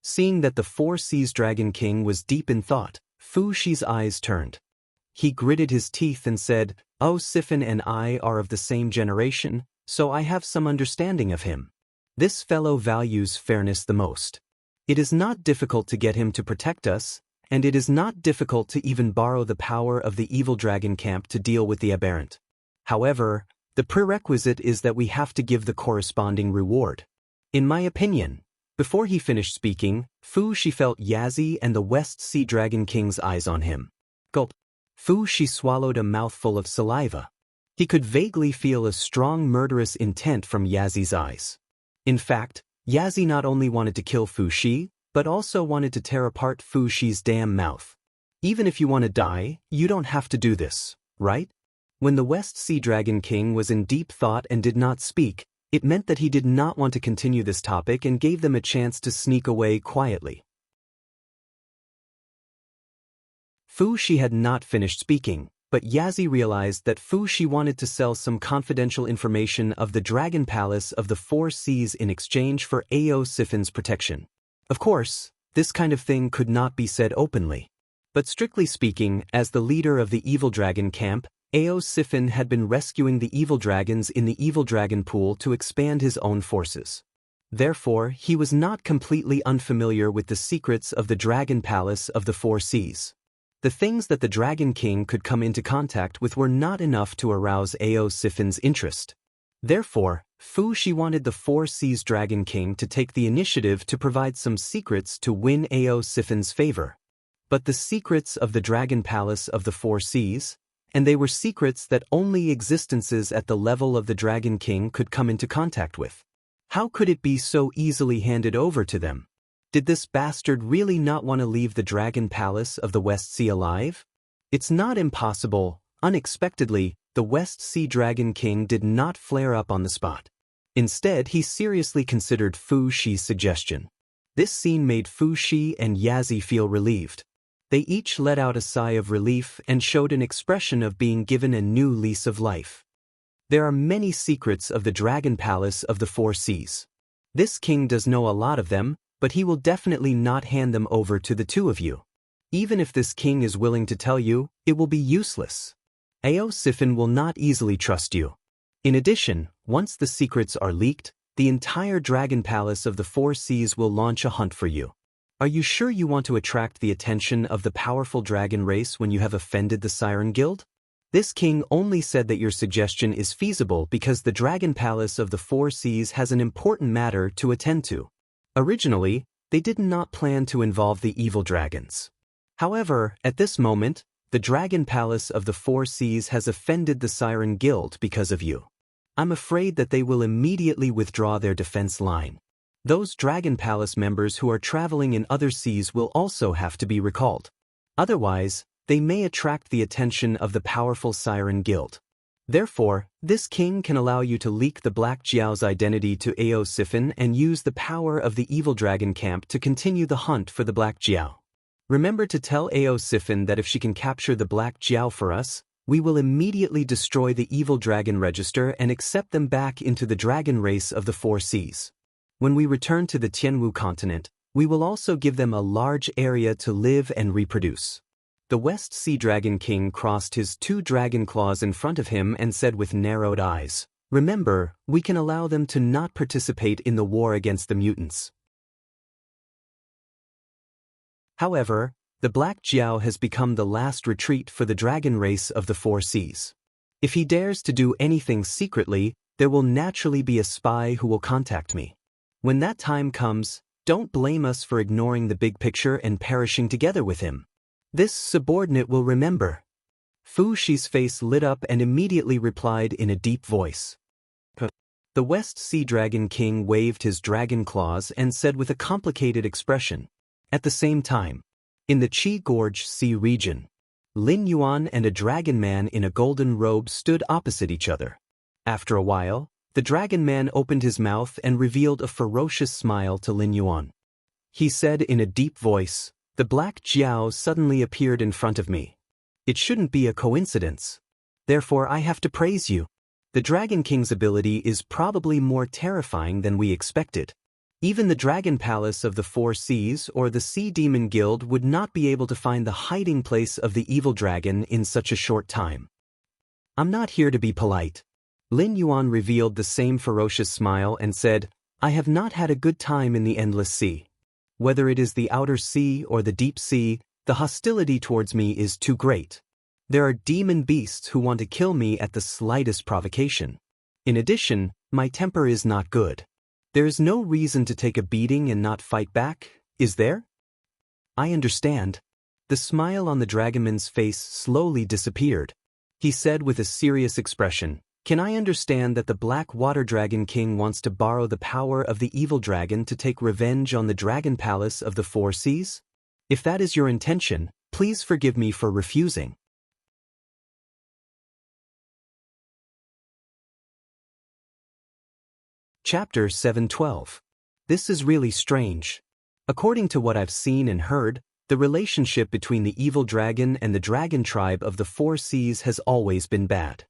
Seeing that the Four Seas Dragon King was deep in thought, Fu Shi's eyes turned. He gritted his teeth and said, "Oh, Siphon and I are of the same generation, so I have some understanding of him. This fellow values fairness the most. It is not difficult to get him to protect us, and it is not difficult to even borrow the power of the evil dragon camp to deal with the aberrant. However, the prerequisite is that we have to give the corresponding reward. In my opinion." Before he finished speaking, Fu Shi felt Yazi and the West Sea Dragon King's eyes on him. Gulp. Fu Shi swallowed a mouthful of saliva. He could vaguely feel a strong murderous intent from Yazi's eyes. In fact, Yazi not only wanted to kill Fu Shi, but also wanted to tear apart Fu Shi's damn mouth. Even if you want to die, you don't have to do this, right? When the West Sea Dragon King was in deep thought and did not speak, it meant that he did not want to continue this topic and gave them a chance to sneak away quietly. Fu Shi had not finished speaking, but Yazi realized that Fu Shi wanted to sell some confidential information of the Dragon Palace of the Four Seas in exchange for Siphon's protection. Of course, this kind of thing could not be said openly. But strictly speaking, as the leader of the Evil Dragon camp, Siphon had been rescuing the evil dragons in the Evil Dragon Pool to expand his own forces. Therefore, he was not completely unfamiliar with the secrets of the Dragon Palace of the Four Seas. The things that the Dragon King could come into contact with were not enough to arouse Siphon's interest. Therefore, Fu Shi wanted the Four Seas Dragon King to take the initiative to provide some secrets to win Siphon's favor. But the secrets of the Dragon Palace of the Four Seas, and they were secrets that only existences at the level of the Dragon King could come into contact with. How could it be so easily handed over to them? Did this bastard really not want to leave the Dragon Palace of the West Sea alive? It's not impossible. Unexpectedly, the West Sea Dragon King did not flare up on the spot. Instead, he seriously considered Fu Shi's suggestion. This scene made Fu Shi and Yazi feel relieved. They each let out a sigh of relief and showed an expression of being given a new lease of life. There are many secrets of the Dragon Palace of the Four Seas. This king does know a lot of them, but he will definitely not hand them over to the two of you. Even if this king is willing to tell you, it will be useless. Siphon will not easily trust you. In addition, once the secrets are leaked, the entire Dragon Palace of the Four Seas will launch a hunt for you. Are you sure you want to attract the attention of the powerful dragon race when you have offended the Siren Guild? This king only said that your suggestion is feasible because the Dragon Palace of the Four Seas has an important matter to attend to. Originally, they did not plan to involve the evil dragons. However, at this moment, the Dragon Palace of the Four Seas has offended the Siren Guild because of you. I'm afraid that they will immediately withdraw their defense line. Those Dragon Palace members who are traveling in other seas will also have to be recalled. Otherwise, they may attract the attention of the powerful Siren Guild. Therefore, this king can allow you to leak the Black Jiao's identity to Ao Sifin and use the power of the evil dragon camp to continue the hunt for the Black Jiao. Remember to tell Ao Sifin that if she can capture the Black Jiao for us, we will immediately destroy the evil dragon register and accept them back into the dragon race of the Four Seas. When we return to the Tianwu continent, we will also give them a large area to live and reproduce. The West Sea Dragon King crossed his 2 dragon claws in front of him and said with narrowed eyes, "Remember, we can allow them to not participate in the war against the mutants." However, the Black Jiao has become the last retreat for the dragon race of the Four Seas. If he dares to do anything secretly, there will naturally be a spy who will contact me. When that time comes, don't blame us for ignoring the big picture and perishing together with him. This subordinate will remember. Fu Shi's face lit up and immediately replied in a deep voice. The West Sea Dragon King waved his dragon claws and said with a complicated expression. At the same time, in the Qi Gorge Sea region, Lin Yuan and a dragon man in a golden robe stood opposite each other. After a while, the dragon man opened his mouth and revealed a ferocious smile to Lin Yuan. He said in a deep voice, "The Black Jiao suddenly appeared in front of me. It shouldn't be a coincidence. Therefore I have to praise you. The Dragon King's ability is probably more terrifying than we expected. Even the Dragon Palace of the Four Seas or the Sea Demon Guild would not be able to find the hiding place of the evil dragon in such a short time. I'm not here to be polite." Lin Yuan revealed the same ferocious smile and said, "I have not had a good time in the Endless Sea. Whether it is the outer sea or the deep sea, the hostility towards me is too great. There are demon beasts who want to kill me at the slightest provocation. In addition, my temper is not good. There is no reason to take a beating and not fight back, is there?" "I understand." The smile on the dragonman's face slowly disappeared. He said with a serious expression, "Can I understand that the Black Water Dragon King wants to borrow the power of the evil dragon to take revenge on the Dragon Palace of the Four Seas? If that is your intention, please forgive me for refusing." Chapter 712. This is really strange. According to what I've seen and heard, the relationship between the evil dragon and the dragon tribe of the Four Seas has always been bad.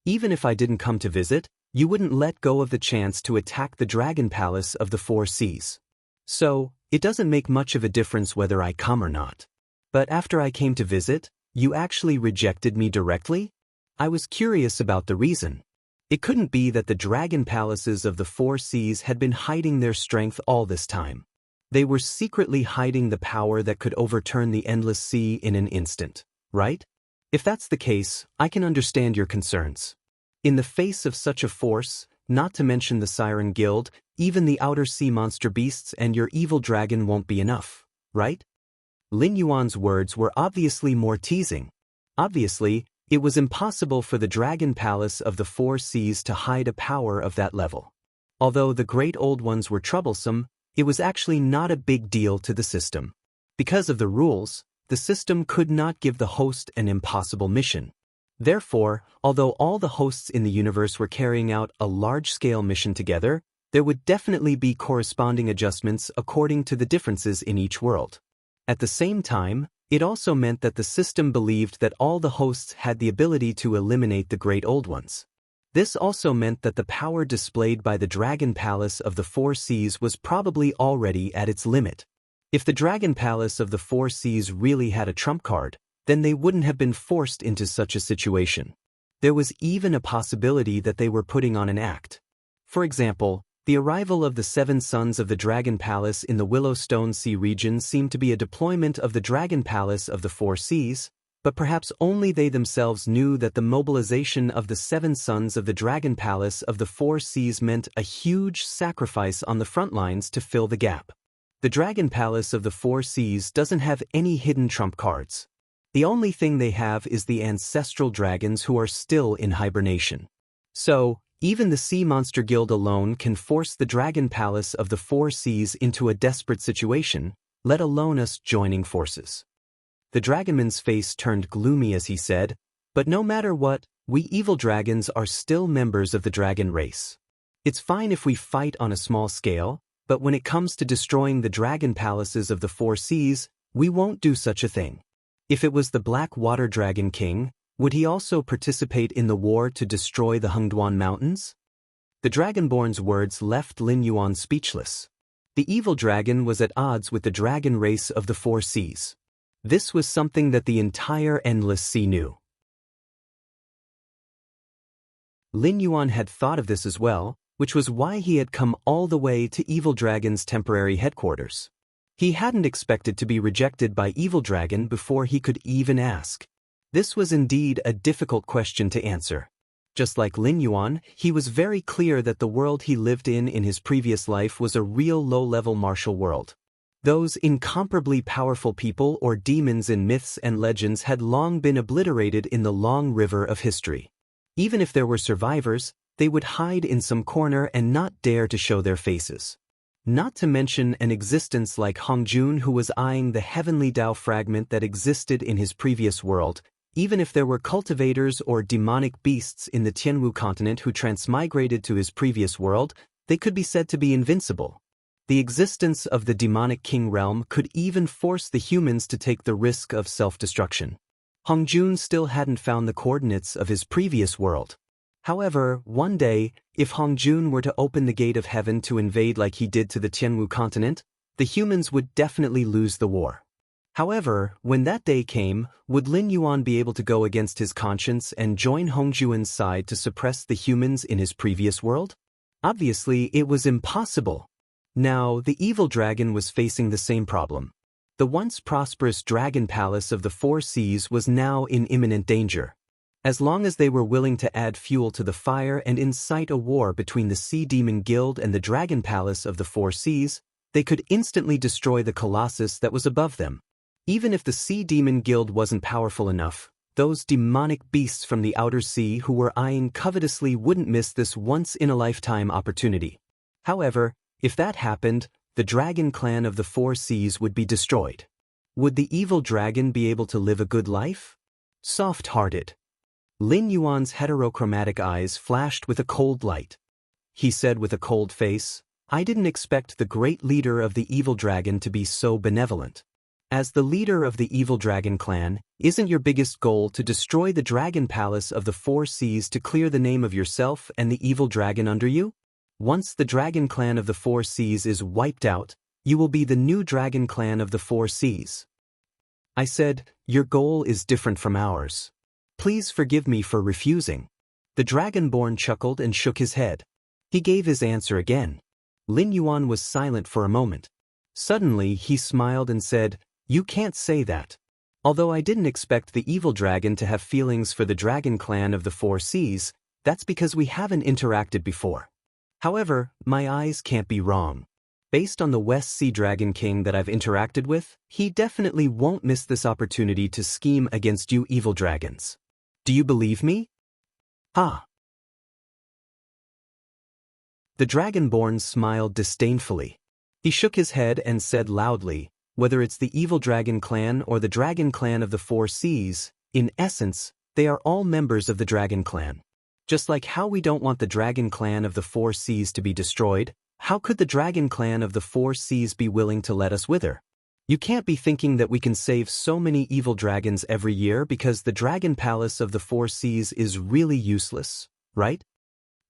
Even if I didn't come to visit, you wouldn't let go of the chance to attack the Dragon Palace of the Four Seas. So, it doesn't make much of a difference whether I come or not. But after I came to visit, you actually rejected me directly? I was curious about the reason. It couldn't be that the Dragon Palaces of the Four Seas had been hiding their strength all this time. They were secretly hiding the power that could overturn the Endless Sea in an instant, right? If that's the case, I can understand your concerns. In the face of such a force, not to mention the Siren Guild, even the outer sea monster beasts and your evil dragon won't be enough, right? Lin Yuan's words were obviously more teasing. Obviously, it was impossible for the Dragon Palace of the Four Seas to hide a power of that level. Although the Great Old Ones were troublesome, it was actually not a big deal to the system. Because of the rules, the system could not give the host an impossible mission. Therefore, although all the hosts in the universe were carrying out a large-scale mission together, there would definitely be corresponding adjustments according to the differences in each world. At the same time, it also meant that the system believed that all the hosts had the ability to eliminate the Great Old Ones. This also meant that the power displayed by the Dragon Palace of the Four Seas was probably already at its limit. If the Dragon Palace of the Four Seas really had a trump card, then they wouldn't have been forced into such a situation. There was even a possibility that they were putting on an act. For example, the arrival of the 7 sons of the Dragon Palace in the Willowstone Sea region seemed to be a deployment of the Dragon Palace of the Four Seas, but perhaps only they themselves knew that the mobilization of the 7 sons of the Dragon Palace of the 4 Seas meant a huge sacrifice on the front lines to fill the gap. The Dragon Palace of the 4 Seas doesn't have any hidden trump cards. The only thing they have is the ancestral dragons who are still in hibernation. So, even the Sea Monster Guild alone can force the Dragon Palace of the 4 Seas into a desperate situation, let alone us joining forces. The dragonman's face turned gloomy as he said, "But no matter what, we evil dragons are still members of the dragon race. It's fine if we fight on a small scale, but when it comes to destroying the dragon palaces of the 4 Seas, we won't do such a thing." If it was the Black Water Dragon King, would he also participate in the war to destroy the Hengduan Mountains? The Dragonborn's words left Lin Yuan speechless. The evil dragon was at odds with the dragon race of the 4 Seas. This was something that the entire Endless Sea knew. Lin Yuan had thought of this as well, which was why he had come all the way to Evil Dragon's temporary headquarters. He hadn't expected to be rejected by Evil Dragon before he could even ask. This was indeed a difficult question to answer. Just like Lin Yuan, he was very clear that the world he lived in his previous life was a real low-level martial world. Those incomparably powerful people or demons in myths and legends had long been obliterated in the long river of history. Even if there were survivors, they would hide in some corner and not dare to show their faces. Not to mention an existence like Hongjun, who was eyeing the heavenly Dao fragment that existed in his previous world. Even if there were cultivators or demonic beasts in the Tianwu continent who transmigrated to his previous world, they could be said to be invincible. The existence of the demonic king realm could even force the humans to take the risk of self-destruction. Hongjun still hadn't found the coordinates of his previous world. However, one day, if Hongjun were to open the gate of heaven to invade like he did to the Tianwu continent, the humans would definitely lose the war. However, when that day came, would Lin Yuan be able to go against his conscience and join Hongjuan's side to suppress the humans in his previous world? Obviously, it was impossible. Now, the evil dragon was facing the same problem. The once prosperous dragon palace of the 4 Seas was now in imminent danger. As long as they were willing to add fuel to the fire and incite a war between the Sea Demon Guild and the Dragon Palace of the 4 Seas, they could instantly destroy the colossus that was above them. Even if the Sea Demon Guild wasn't powerful enough, those demonic beasts from the outer sea who were eyeing covetously wouldn't miss this once-in-a-lifetime opportunity. However, if that happened, the Dragon Clan of the 4 Seas would be destroyed. Would the evil dragon be able to live a good life? Soft-hearted. Lin Yuan's heterochromatic eyes flashed with a cold light. He said with a cold face, "I didn't expect the great leader of the evil dragon to be so benevolent. As the leader of the evil dragon clan, isn't your biggest goal to destroy the dragon palace of the 4 Seas to clear the name of yourself and the evil dragon under you? Once the dragon clan of the 4 Seas is wiped out, you will be the new dragon clan of the 4 Seas." I said, "Your goal is different from ours. Please forgive me for refusing." The Dragonborn chuckled and shook his head. He gave his answer again. Lin Yuan was silent for a moment. Suddenly, he smiled and said, "You can't say that. Although I didn't expect the evil dragon to have feelings for the dragon clan of the 4 Seas, that's because we haven't interacted before. However, my eyes can't be wrong. Based on the West Sea Dragon King that I've interacted with, he definitely won't miss this opportunity to scheme against you evil dragons. Do you believe me?" "Ah." The Dragonborn smiled disdainfully. He shook his head and said loudly, "Whether it's the evil dragon clan or the dragon clan of the 4 Seas, in essence, they are all members of the dragon clan. Just like how we don't want the dragon clan of the 4 Seas to be destroyed, how could the dragon clan of the 4 Seas be willing to let us wither? You can't be thinking that we can save so many evil dragons every year because the dragon palace of the 4 Seas is really useless, right?"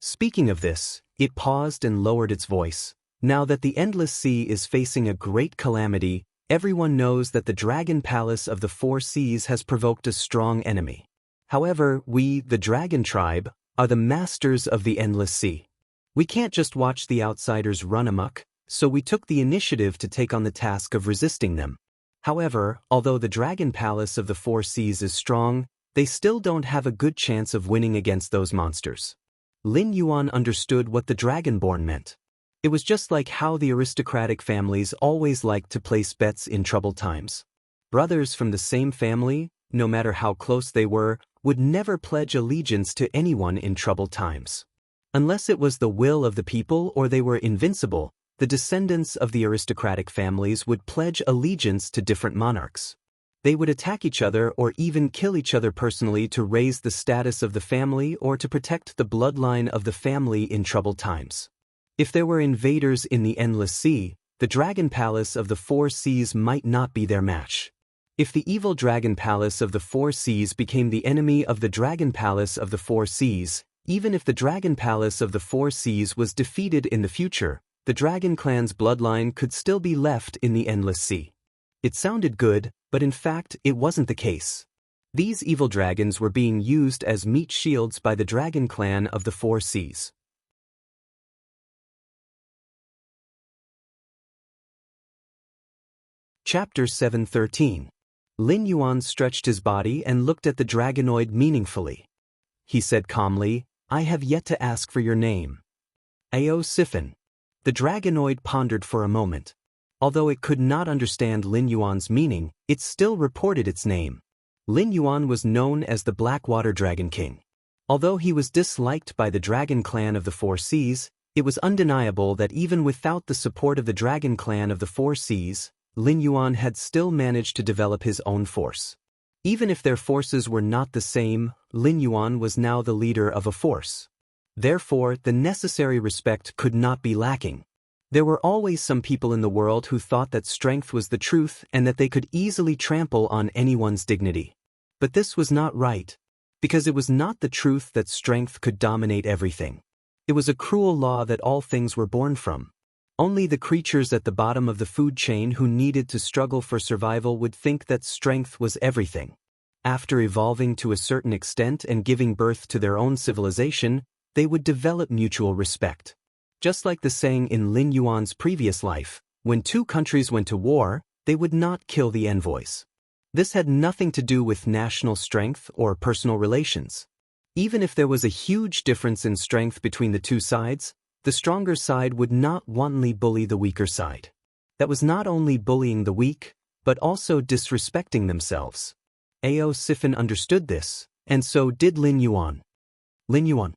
Speaking of this, it paused and lowered its voice. Now that the Endless Sea is facing a great calamity, everyone knows that the dragon palace of the 4 Seas has provoked a strong enemy. However, we, the dragon tribe, are the masters of the Endless Sea. We can't just watch the outsiders run amok, so we took the initiative to take on the task of resisting them. However, although the Dragon Palace of the Four Seas is strong, they still don't have a good chance of winning against those monsters. Lin Yuan understood what the Dragonborn meant. It was just like how the aristocratic families always liked to place bets in troubled times. Brothers from the same family, no matter how close they were, would never pledge allegiance to anyone in troubled times. Unless it was the will of the people or they were invincible, the descendants of the aristocratic families would pledge allegiance to different monarchs. They would attack each other or even kill each other personally to raise the status of the family or to protect the bloodline of the family in troubled times. If there were invaders in the Endless Sea, the Dragon Palace of the Four Seas might not be their match. If the evil Dragon Palace of the Four Seas became the enemy of the Dragon Palace of the Four Seas, even if the Dragon Palace of the Four Seas was defeated in the future, the Dragon Clan's bloodline could still be left in the Endless Sea. It sounded good, but in fact it wasn't the case. These evil dragons were being used as meat shields by the Dragon Clan of the Four Seas. Chapter 713. Lin Yuan stretched his body and looked at the dragonoid meaningfully. He said calmly, "I have yet to ask for your name." Ao Sifin. The dragonoid pondered for a moment. Although it could not understand Lin Yuan's meaning, it still reported its name. Lin Yuan was known as the Blackwater Dragon King. Although he was disliked by the Dragon Clan of the Four Seas, it was undeniable that even without the support of the Dragon Clan of the Four Seas, Lin Yuan had still managed to develop his own force. Even if their forces were not the same, Lin Yuan was now the leader of a force. Therefore, the necessary respect could not be lacking. There were always some people in the world who thought that strength was the truth and that they could easily trample on anyone's dignity. But this was not right, because it was not the truth that strength could dominate everything. It was a cruel law that all things were born from. Only the creatures at the bottom of the food chain who needed to struggle for survival would think that strength was everything. After evolving to a certain extent and giving birth to their own civilization, they would develop mutual respect. Just like the saying in Lin Yuan's previous life, when two countries went to war, they would not kill the envoys. This had nothing to do with national strength or personal relations. Even if there was a huge difference in strength between the two sides, the stronger side would not wantonly bully the weaker side. That was not only bullying the weak, but also disrespecting themselves. Ao Sifin understood this, and so did Lin Yuan. Lin Yuan.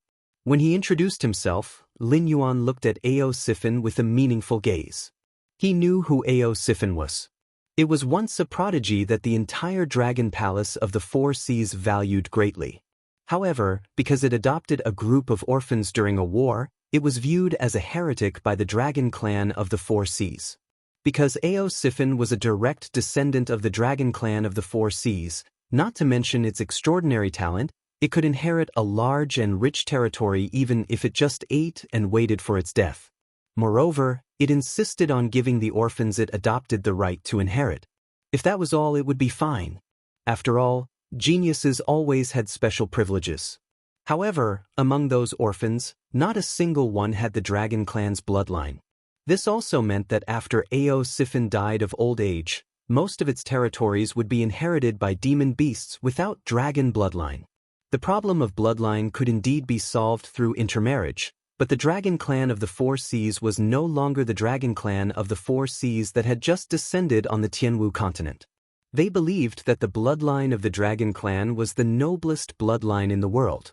When he introduced himself, Lin Yuan looked at Ao Sifin with a meaningful gaze. He knew who Ao Sifin was. It was once a prodigy that the entire Dragon Palace of the Four Seas valued greatly. However, because it adopted a group of orphans during a war, it was viewed as a heretic by the Dragon Clan of the Four Seas. Because Ao Sifin was a direct descendant of the Dragon Clan of the Four Seas, not to mention its extraordinary talent, it could inherit a large and rich territory even if it just ate and waited for its death. Moreover, it insisted on giving the orphans it adopted the right to inherit. If that was all, it would be fine. After all, geniuses always had special privileges. However, among those orphans, not a single one had the Dragon Clan's bloodline. This also meant that after Ao Sifin died of old age, most of its territories would be inherited by demon beasts without dragon bloodline. The problem of bloodline could indeed be solved through intermarriage, but the Dragon Clan of the Four Seas was no longer the Dragon Clan of the Four Seas that had just descended on the Tianwu continent. They believed that the bloodline of the Dragon Clan was the noblest bloodline in the world.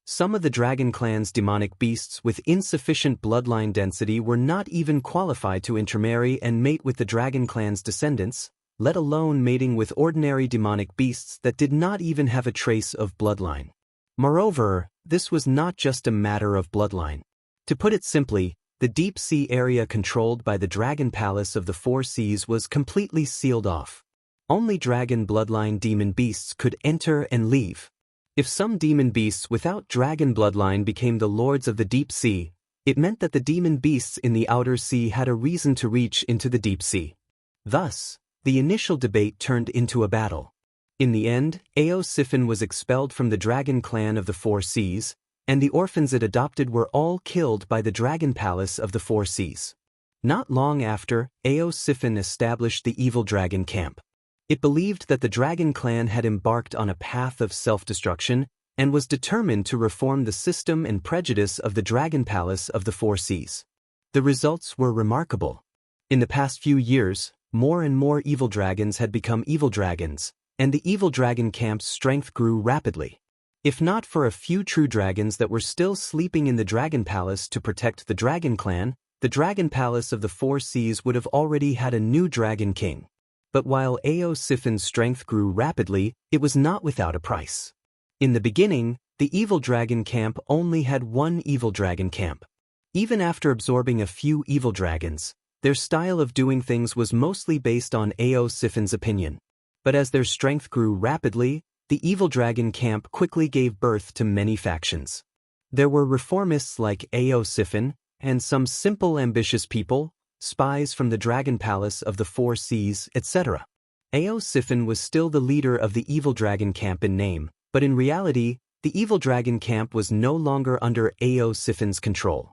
Some of the Dragon Clan's demonic beasts with insufficient bloodline density were not even qualified to intermarry and mate with the Dragon Clan's descendants, let alone mating with ordinary demonic beasts that did not even have a trace of bloodline. Moreover, this was not just a matter of bloodline. To put it simply, the deep sea area controlled by the Dragon Palace of the Four Seas was completely sealed off. Only dragon bloodline demon beasts could enter and leave. If some demon beasts without dragon bloodline became the lords of the deep sea, it meant that the demon beasts in the outer sea had a reason to reach into the deep sea. Thus, the initial debate turned into a battle. In the end, Ao Sifin was expelled from the Dragon Clan of the Four Seas, and the orphans it adopted were all killed by the Dragon Palace of the Four Seas. Not long after, Aosyphon established the evil dragon camp. It believed that the dragon clan had embarked on a path of self-destruction and was determined to reform the system and prejudice of the dragon palace of the four seas. The results were remarkable. In the past few years, more and more evil dragons had become evil dragons, and the evil dragon camp's strength grew rapidly. If not for a few true dragons that were still sleeping in the dragon palace to protect the dragon clan, the dragon palace of the four seas would have already had a new dragon king. But while Aosyphon's strength grew rapidly, it was not without a price. In the beginning, the evil dragon camp only had one evil dragon camp. Even after absorbing a few evil dragons, their style of doing things was mostly based on Aosyphon's opinion. But as their strength grew rapidly, the evil dragon camp quickly gave birth to many factions. There were reformists like Aosyphon, and some simple ambitious people, spies from the dragon palace of the four seas, etc. Aosyphon was still the leader of the evil dragon camp in name, but in reality, the evil dragon camp was no longer under Aosyphon's control.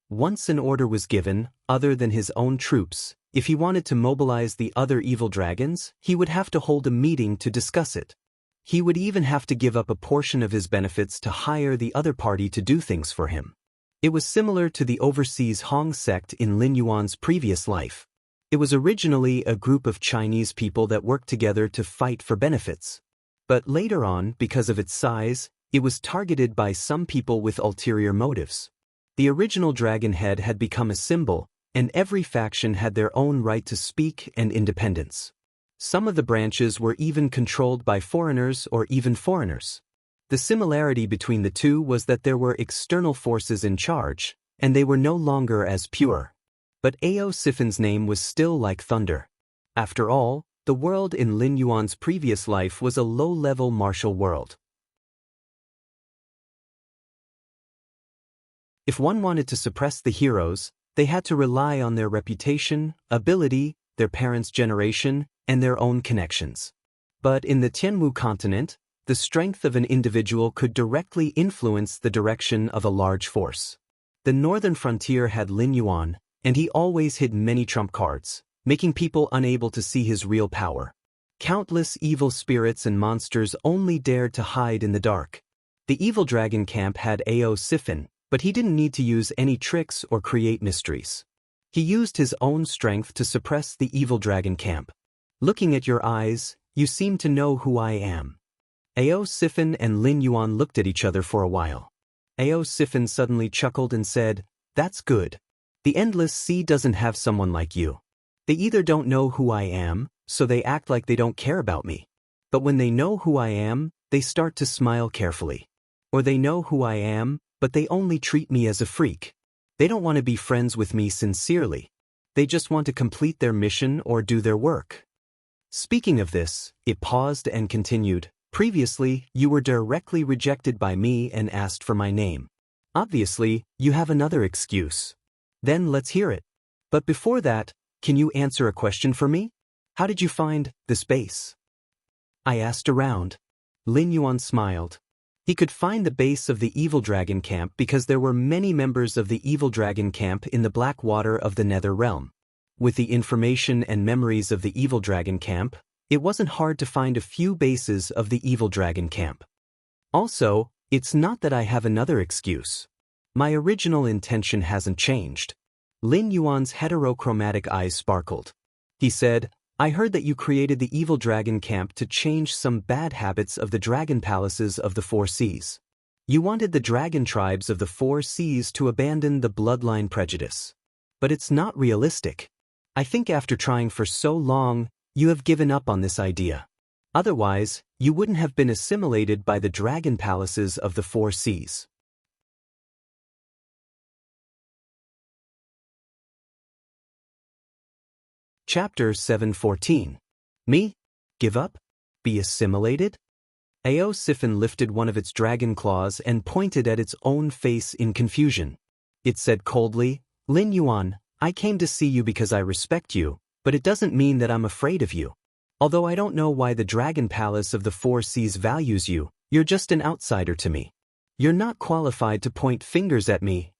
Once an order was given, other than his own troops, if he wanted to mobilize the other evil dragons, he would have to hold a meeting to discuss it. He would even have to give up a portion of his benefits to hire the other party to do things for him. It was similar to the overseas Hong sect in Lin Yuan's previous life. It was originally a group of Chinese people that worked together to fight for benefits. But later on, because of its size, it was targeted by some people with ulterior motives. The original dragon head had become a symbol, and every faction had their own right to speak and independence. Some of the branches were even controlled by foreigners or even foreigners. The similarity between the two was that there were external forces in charge, and they were no longer as pure. But Aosyphon's name was still like thunder. After all, the world in Lin Yuan's previous life was a low-level martial world. If one wanted to suppress the heroes, they had to rely on their reputation, ability, their parents' generation, and their own connections. But in the Tianwu continent, the strength of an individual could directly influence the direction of a large force. The northern frontier had Lin Yuan, and he always hid many trump cards, making people unable to see his real power. Countless evil spirits and monsters only dared to hide in the dark. The evil dragon camp had Aosyphon, but he didn't need to use any tricks or create mysteries. He used his own strength to suppress the evil dragon camp. Looking at your eyes, you seem to know who I am. Aosyphon and Lin Yuan looked at each other for a while. Aosyphon suddenly chuckled and said, "That's good. The Endless Sea doesn't have someone like you. They either don't know who I am, so they act like they don't care about me. But when they know who I am, they start to smile carefully. Or they know who I am, but they only treat me as a freak. They don't want to be friends with me sincerely. They just want to complete their mission or do their work." Speaking of this, it paused and continued, "Previously, you were directly rejected by me and asked for my name. Obviously, you have another excuse. Then let's hear it. But before that, can you answer a question for me? How did you find this base?" I asked around. Lin Yuan smiled. He could find the base of the evil dragon camp because there were many members of the evil dragon camp in the black water of the Nether Realm. With the information and memories of the evil dragon camp, it wasn't hard to find a few bases of the evil dragon camp. Also, it's not that I have another excuse. My original intention hasn't changed. Lin Yuan's heterochromatic eyes sparkled. He said, "I heard that you created the evil dragon camp to change some bad habits of the dragon palaces of the four seas. You wanted the dragon tribes of the four seas to abandon the bloodline prejudice. But it's not realistic. I think after trying for so long, you have given up on this idea. Otherwise, you wouldn't have been assimilated by the dragon palaces of the four seas." Chapter 714. Me? Give up? Be assimilated? Aosyphon lifted one of its dragon claws and pointed at its own face in confusion. It said coldly, "Lin Yuan, I came to see you because I respect you, but it doesn't mean that I'm afraid of you. Although I don't know why the Dragon Palace of the Four Seas values you, you're just an outsider to me. You're not qualified to point fingers at me."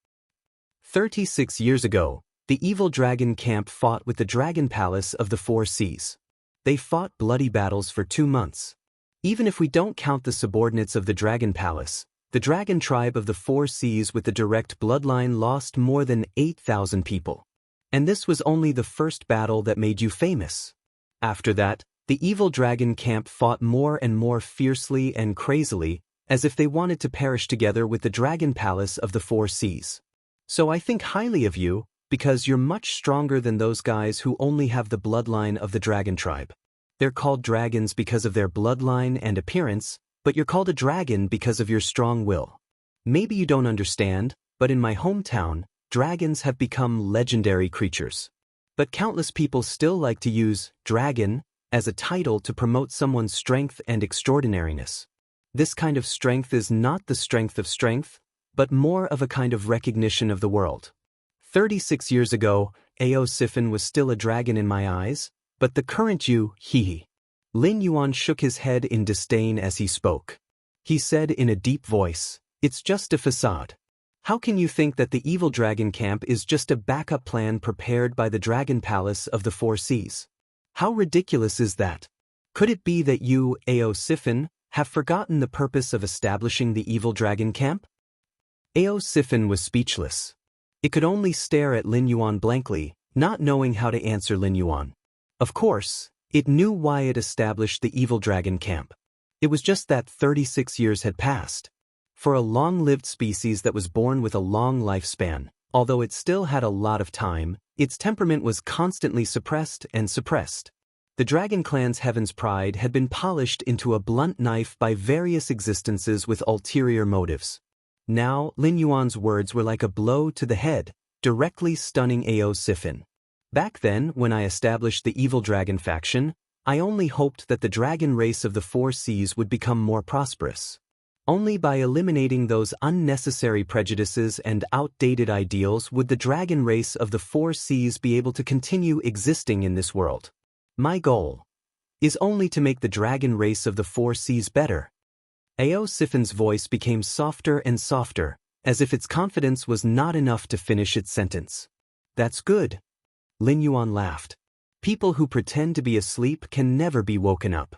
36 years ago, the evil dragon camp fought with the dragon palace of the four seas. They fought bloody battles for 2 months. Even if we don't count the subordinates of the dragon palace, the dragon tribe of the four seas with the direct bloodline lost more than 8,000 people. And this was only the first battle that made you famous. After that, the evil dragon camp fought more and more fiercely and crazily, as if they wanted to perish together with the dragon palace of the four seas. So I think highly of you, because you're much stronger than those guys who only have the bloodline of the dragon tribe. They're called dragons because of their bloodline and appearance, but you're called a dragon because of your strong will. Maybe you don't understand, but in my hometown, dragons have become legendary creatures. But countless people still like to use dragon as a title to promote someone's strength and extraordinariness. This kind of strength is not the strength of strength, but more of a kind of recognition of the world. 36 years ago, Ao Sifin was still a dragon in my eyes, but the current you, hee. Lin Yuan shook his head in disdain as he spoke. He said in a deep voice, "It's just a facade. How can you think that the evil dragon camp is just a backup plan prepared by the dragon palace of the four seas? How ridiculous is that? Could it be that you, Ao Sifin, have forgotten the purpose of establishing the evil dragon camp?" Ao Sifin was speechless. It could only stare at Lin Yuan blankly, not knowing how to answer Lin Yuan. Of course, it knew why it established the evil dragon camp. It was just that 36 years had passed. For a long-lived species that was born with a long lifespan, although it still had a lot of time, its temperament was constantly suppressed and suppressed. The dragon clan's heaven's pride had been polished into a blunt knife by various existences with ulterior motives. Now, Lin Yuan's words were like a blow to the head, directly stunning Ao Sifin. Back then, when I established the evil dragon faction, I only hoped that the dragon race of the four seas would become more prosperous. Only by eliminating those unnecessary prejudices and outdated ideals would the dragon race of the four seas be able to continue existing in this world. My goal is only to make the dragon race of the four seas better. Ao Sifin's voice became softer and softer, as if its confidence was not enough to finish its sentence. "That's good." Lin Yuan laughed. "People who pretend to be asleep can never be woken up."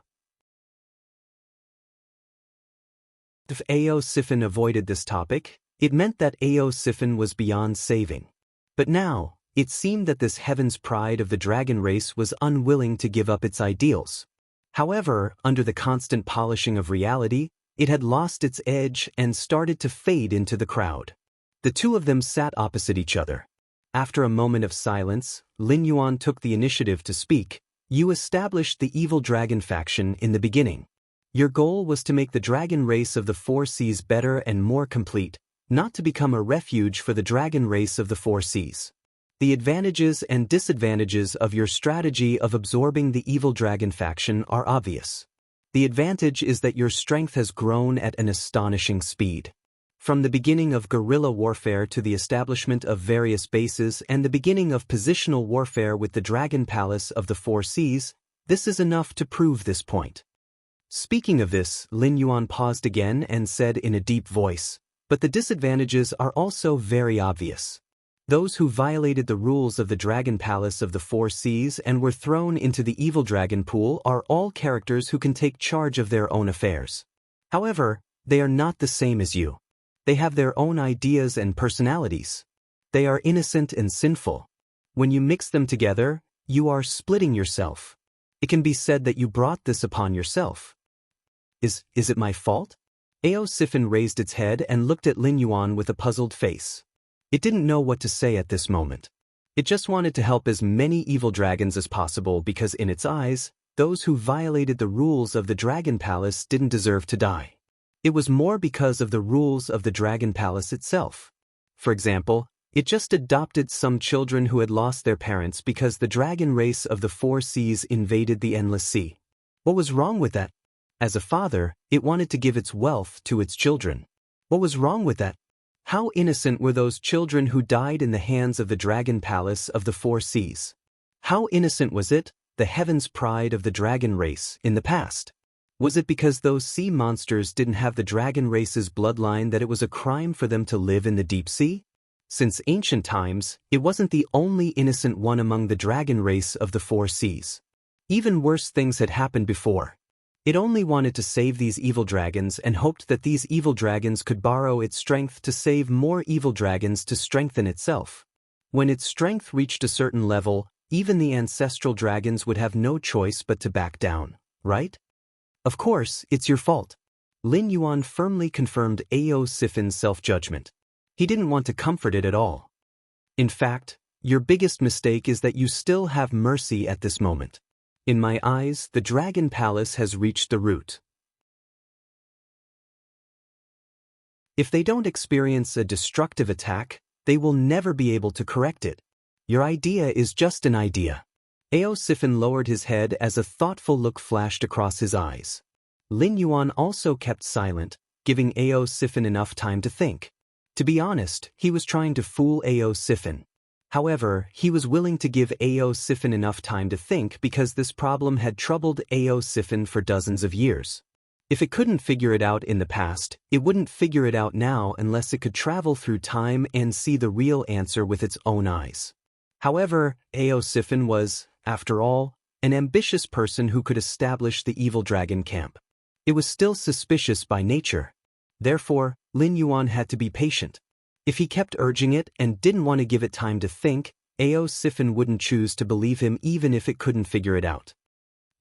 If Ao Sifin avoided this topic, it meant that Ao Sifin was beyond saving. But now, it seemed that this heaven's pride of the dragon race was unwilling to give up its ideals. However, under the constant polishing of reality, it had lost its edge and started to fade into the crowd. The two of them sat opposite each other. After a moment of silence, Lin Yuan took the initiative to speak. "You established the evil dragon faction in the beginning. Your goal was to make the dragon race of the four seas better and more complete, not to become a refuge for the dragon race of the four seas. The advantages and disadvantages of your strategy of absorbing the evil dragon faction are obvious. The advantage is that your strength has grown at an astonishing speed. From the beginning of guerrilla warfare to the establishment of various bases and the beginning of positional warfare with the dragon palace of the four seas, this is enough to prove this point." Speaking of this, Lin Yuan paused again and said in a deep voice, "But the disadvantages are also very obvious. Those who violated the rules of the dragon palace of the four seas and were thrown into the evil dragon pool are all characters who can take charge of their own affairs. However, they are not the same as you. They have their own ideas and personalities. They are innocent and sinful. When you mix them together, you are splitting yourself. It can be said that you brought this upon yourself." Is it my fault?" Ao Sifin raised its head and looked at Lin Yuan with a puzzled face. It didn't know what to say at this moment. It just wanted to help as many evil dragons as possible because in its eyes, those who violated the rules of the dragon palace didn't deserve to die. It was more because of the rules of the dragon palace itself. For example, it just adopted some children who had lost their parents because the dragon race of the four seas invaded the endless sea. What was wrong with that? As a father, it wanted to give its wealth to its children. What was wrong with that? How innocent were those children who died in the hands of the dragon palace of the four seas? How innocent was it, the heaven's pride of the dragon race, in the past? Was it because those sea monsters didn't have the dragon race's bloodline that it was a crime for them to live in the deep sea? Since ancient times, it wasn't the only innocent one among the dragon race of the four seas. Even worse things had happened before. It only wanted to save these evil dragons and hoped that these evil dragons could borrow its strength to save more evil dragons to strengthen itself. When its strength reached a certain level, even the ancestral dragons would have no choice but to back down, right? Of course, it's your fault. Lin Yuan firmly confirmed Ao Sifin's self-judgment. He didn't want to comfort it at all. In fact, your biggest mistake is that you still have mercy at this moment. In my eyes, the Dragon Palace has reached the root. If they don't experience a destructive attack, they will never be able to correct it. Your idea is just an idea. Ao Sifin lowered his head as a thoughtful look flashed across his eyes. Lin Yuan also kept silent, giving Ao Sifin enough time to think. To be honest, he was trying to fool Ao Sifin. However, he was willing to give Ao Sifin enough time to think because this problem had troubled Ao Sifin for dozens of years. If it couldn't figure it out in the past, it wouldn't figure it out now unless it could travel through time and see the real answer with its own eyes. However, Ao Sifin was, after all, an ambitious person who could establish the evil dragon camp. It was still suspicious by nature. Therefore, Lin Yuan had to be patient. If he kept urging it and didn't want to give it time to think, Ao Sifin wouldn't choose to believe him even if it couldn't figure it out.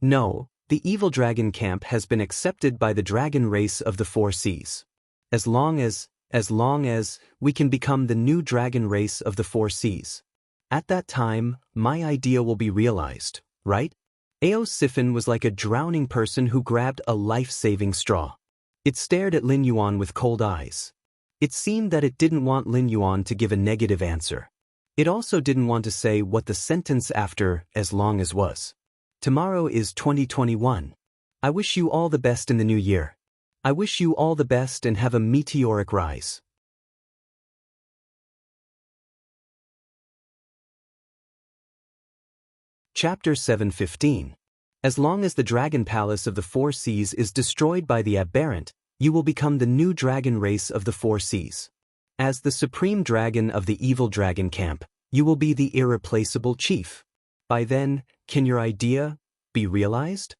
No, the evil dragon camp has been accepted by the dragon race of the four seas. As long as we can become the new dragon race of the four seas. At that time, my idea will be realized, right? Ao Sifin was like a drowning person who grabbed a life-saving straw. It stared at Lin Yuan with cold eyes. It seemed that it didn't want Lin Yuan to give a negative answer. It also didn't want to say what the sentence after as long as was. Tomorrow is 2021. I wish you all the best in the new year. I wish you all the best and have a meteoric rise. Chapter 7:15. As long as the Dragon Palace of the Four Seas is destroyed by the aberrant, you will become the new dragon race of the Four Seas. As the supreme dragon of the evil dragon camp, you will be the irreplaceable chief. By then, can your idea be realized?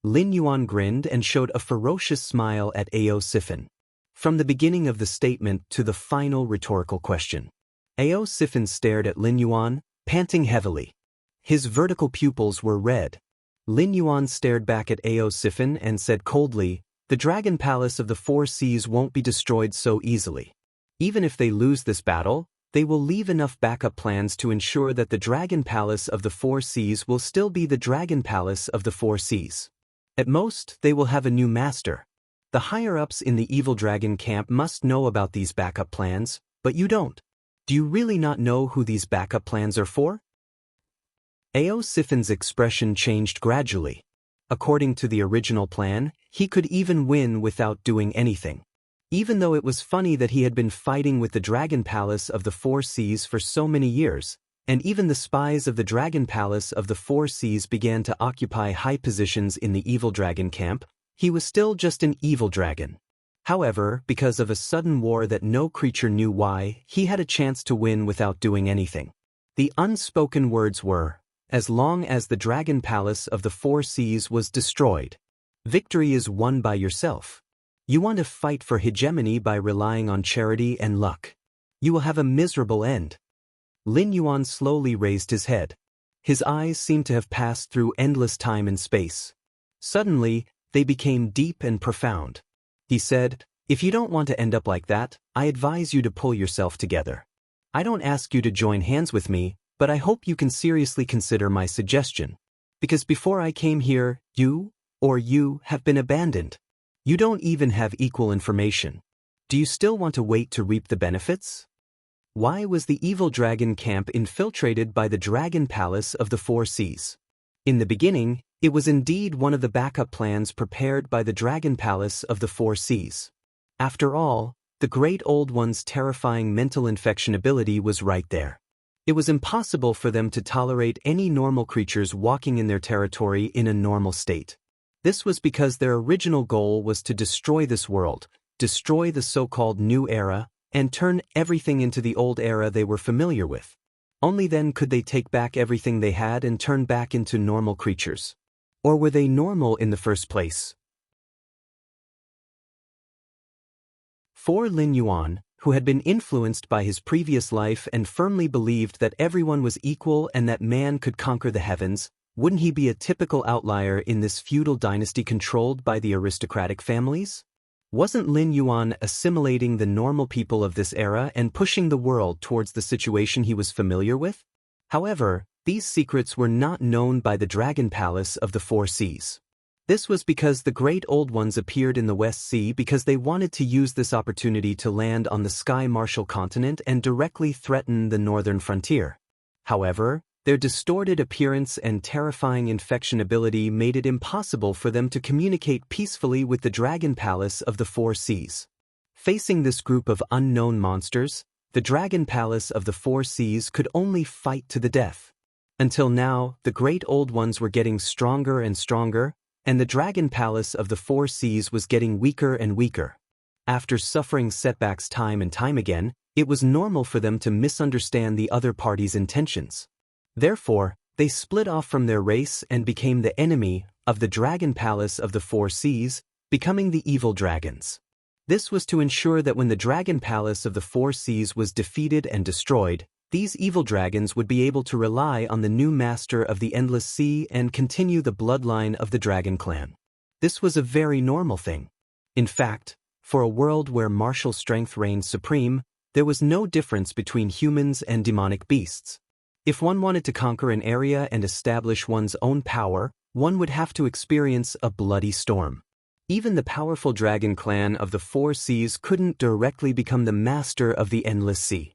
Lin Yuan grinned and showed a ferocious smile at Ao Sifin. From the beginning of the statement to the final rhetorical question. Ao Sifin stared at Lin Yuan, panting heavily. His vertical pupils were red. Lin Yuan stared back at Ao Sifin and said coldly, "The Dragon Palace of the Four Seas won't be destroyed so easily. Even if they lose this battle, they will leave enough backup plans to ensure that the Dragon Palace of the Four Seas will still be the Dragon Palace of the Four Seas. At most, they will have a new master. The higher-ups in the evil dragon camp must know about these backup plans, but you don't. Do you really not know who these backup plans are for?" Ao Sifin's expression changed gradually. According to the original plan, he could even win without doing anything. Even though it was funny that he had been fighting with the Dragon Palace of the Four Seas for so many years, and even the spies of the Dragon Palace of the Four Seas began to occupy high positions in the evil dragon camp, he was still just an evil dragon. However, because of a sudden war that no creature knew why, he had a chance to win without doing anything. The unspoken words were, "As long as the Dragon Palace of the Four Seas was destroyed. Victory is won by yourself. You want to fight for hegemony by relying on charity and luck. You will have a miserable end." Lin Yuan slowly raised his head. His eyes seemed to have passed through endless time and space. Suddenly, they became deep and profound. He said, "If you don't want to end up like that, I advise you to pull yourself together. I don't ask you to join hands with me, but I hope you can seriously consider my suggestion. Because before I came here, you have been abandoned. You don't even have equal information. Do you still want to wait to reap the benefits?" Why was the evil dragon camp infiltrated by the Dragon Palace of the Four Seas? In the beginning, it was indeed one of the backup plans prepared by the Dragon Palace of the Four Seas. After all, the Great Old One's terrifying mental infection ability was right there. It was impossible for them to tolerate any normal creatures walking in their territory in a normal state. This was because their original goal was to destroy this world, destroy the so-called New Era, and turn everything into the old era they were familiar with. Only then could they take back everything they had and turn back into normal creatures. Or were they normal in the first place? For Lin Yuan, who had been influenced by his previous life and firmly believed that everyone was equal and that man could conquer the heavens, wouldn't he be a typical outlier in this feudal dynasty controlled by the aristocratic families? Wasn't Lin Yuan assimilating the normal people of this era and pushing the world towards the situation he was familiar with? However, these secrets were not known by the Dragon Palace of the Four Seas. This was because the Great Old Ones appeared in the West Sea because they wanted to use this opportunity to land on the Sky Martial continent and directly threaten the northern frontier. However, their distorted appearance and terrifying infection ability made it impossible for them to communicate peacefully with the Dragon Palace of the Four Seas. Facing this group of unknown monsters, the Dragon Palace of the Four Seas could only fight to the death. Until now, the Great Old Ones were getting stronger and stronger, and the Dragon Palace of the Four Seas was getting weaker and weaker. After suffering setbacks time and time again, it was normal for them to misunderstand the other party's intentions. Therefore, they split off from their race and became the enemy of the Dragon Palace of the Four Seas, becoming the evil dragons. This was to ensure that when the Dragon Palace of the Four Seas was defeated and destroyed, these evil dragons would be able to rely on the new master of the Endless Sea and continue the bloodline of the Dragon Clan. This was a very normal thing. In fact, for a world where martial strength reigned supreme, there was no difference between humans and demonic beasts. If one wanted to conquer an area and establish one's own power, one would have to experience a bloody storm. Even the powerful Dragon Clan of the Four Seas couldn't directly become the master of the Endless Sea.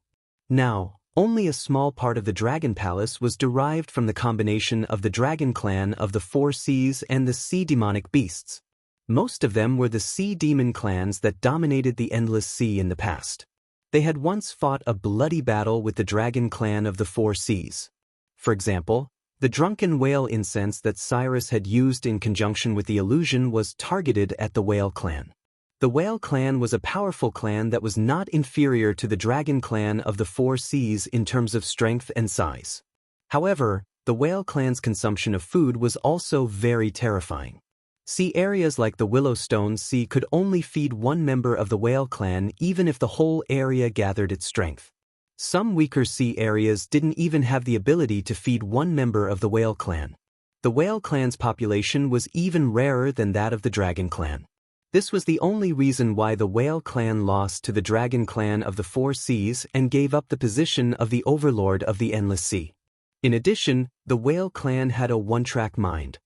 Now, only a small part of the Dragon Palace was derived from the combination of the Dragon Clan of the Four Seas and the Sea Demonic Beasts. Most of them were the Sea Demon clans that dominated the Endless Sea in the past. They had once fought a bloody battle with the Dragon Clan of the Four Seas. For example, the drunken whale incense that Cyrus had used in conjunction with the illusion was targeted at the Whale Clan. The Whale Clan was a powerful clan that was not inferior to the Dragon Clan of the Four Seas in terms of strength and size. However, the Whale Clan's consumption of food was also very terrifying. Sea areas like the Willowstone Sea could only feed one member of the Whale Clan even if the whole area gathered its strength. Some weaker sea areas didn't even have the ability to feed one member of the Whale Clan. The Whale Clan's population was even rarer than that of the Dragon Clan. This was the only reason why the Whale Clan lost to the Dragon Clan of the Four Seas and gave up the position of the overlord of the Endless Sea. In addition, the Whale Clan had a one-track mind.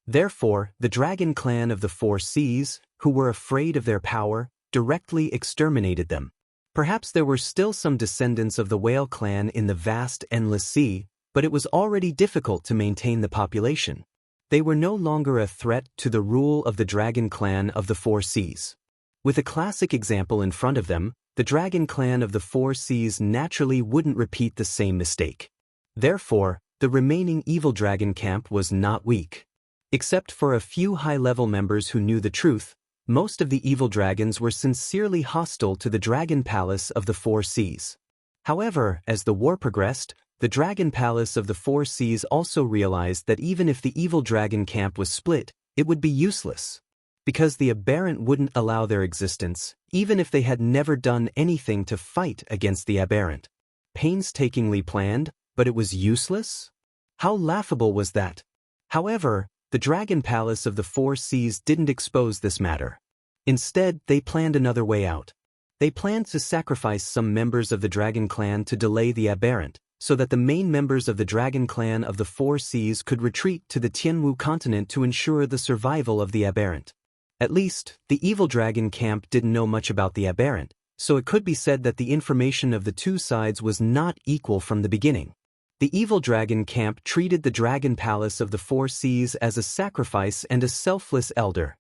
Therefore, the Dragon Clan of the Four Seas, who were afraid of their power, directly exterminated them. Perhaps there were still some descendants of the Whale Clan in the vast Endless Sea, but it was already difficult to maintain the population. They were no longer a threat to the rule of the Dragon Clan of the Four Seas. With a classic example in front of them, the Dragon Clan of the Four Seas naturally wouldn't repeat the same mistake. Therefore, the remaining evil dragon camp was not weak. Except for a few high-level members who knew the truth, most of the evil dragons were sincerely hostile to the Dragon Palace of the Four Seas. However, as the war progressed, the Dragon Palace of the Four Seas also realized that even if the evil dragon camp was split, it would be useless. Because the aberrant wouldn't allow their existence, even if they had never done anything to fight against the aberrant. Painstakingly planned, but it was useless? How laughable was that? However, the Dragon Palace of the Four Seas didn't expose this matter. Instead, they planned another way out. They planned to sacrifice some members of the Dragon Clan to delay the aberrant, so that the main members of the Dragon Clan of the Four Seas could retreat to the Tianwu continent to ensure the survival of the aberrant. At least, the evil dragon camp didn't know much about the aberrant, so it could be said that the information of the two sides was not equal from the beginning. The evil dragon camp treated the Dragon Palace of the Four Seas as a sacrifice and a selfless elder.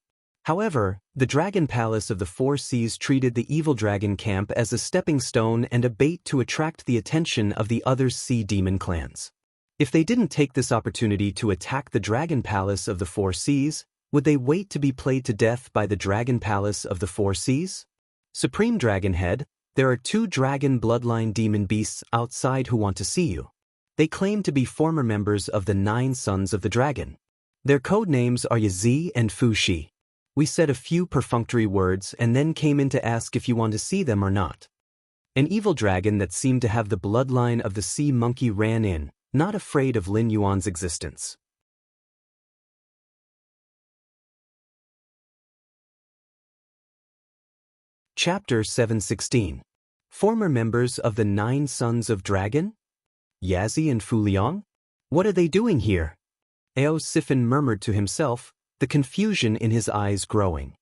However, the Dragon Palace of the Four Seas treated the evil dragon camp as a stepping stone and a bait to attract the attention of the other sea demon clans. If they didn't take this opportunity to attack the Dragon Palace of the Four Seas, Would they wait to be played to death by the Dragon Palace of the Four Seas? Supreme Dragon Head, there are 2 dragon bloodline demon beasts outside who want to see you. They claim to be former members of the 9 Sons of the Dragon. Their code names are Yazi and Fushi. We said a few perfunctory words and then came in to ask if you want to see them or not. An evil dragon that seemed to have the bloodline of the sea monkey ran in, not afraid of Lin Yuan's existence. Chapter 716. Former members of the 9 Sons of Dragon? Yazi and Fu Liang? What are they doing here? Ao Sifin murmured to himself, the confusion in his eyes growing.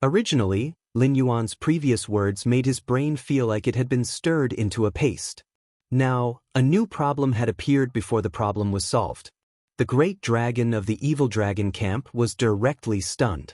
Originally, Lin Yuan's previous words made his brain feel like it had been stirred into a paste. Now, a new problem had appeared before the problem was solved. The great dragon of the evil dragon camp was directly stunned.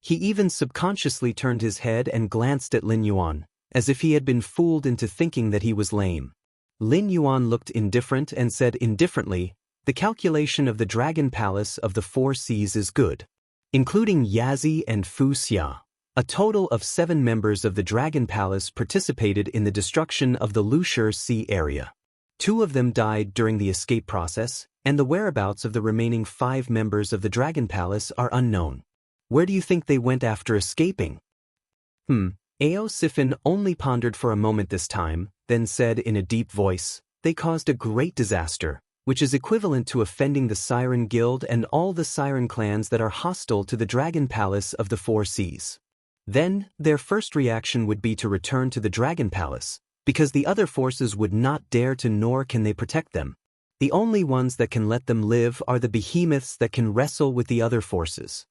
He even subconsciously turned his head and glanced at Lin Yuan, as if he had been fooled into thinking that he was lame. Lin Yuan looked indifferent and said indifferently, the calculation of the Dragon Palace of the Four Seas is good. Including Yazi and Fu Xia, a total of 7 members of the Dragon Palace participated in the destruction of the Lushur Sea area. 2 of them died during the escape process, and the whereabouts of the remaining 5 members of the Dragon Palace are unknown. Where do you think they went after escaping? Ao Sifin only pondered for a moment this time, then said in a deep voice, they caused a great disaster, which is equivalent to offending the Siren Guild and all the Siren clans that are hostile to the Dragon Palace of the Four Seas. Then, their first reaction would be to return to the Dragon Palace, because the other forces would not dare to nor can they protect them. The only ones that can let them live are the behemoths that can wrestle with the other forces.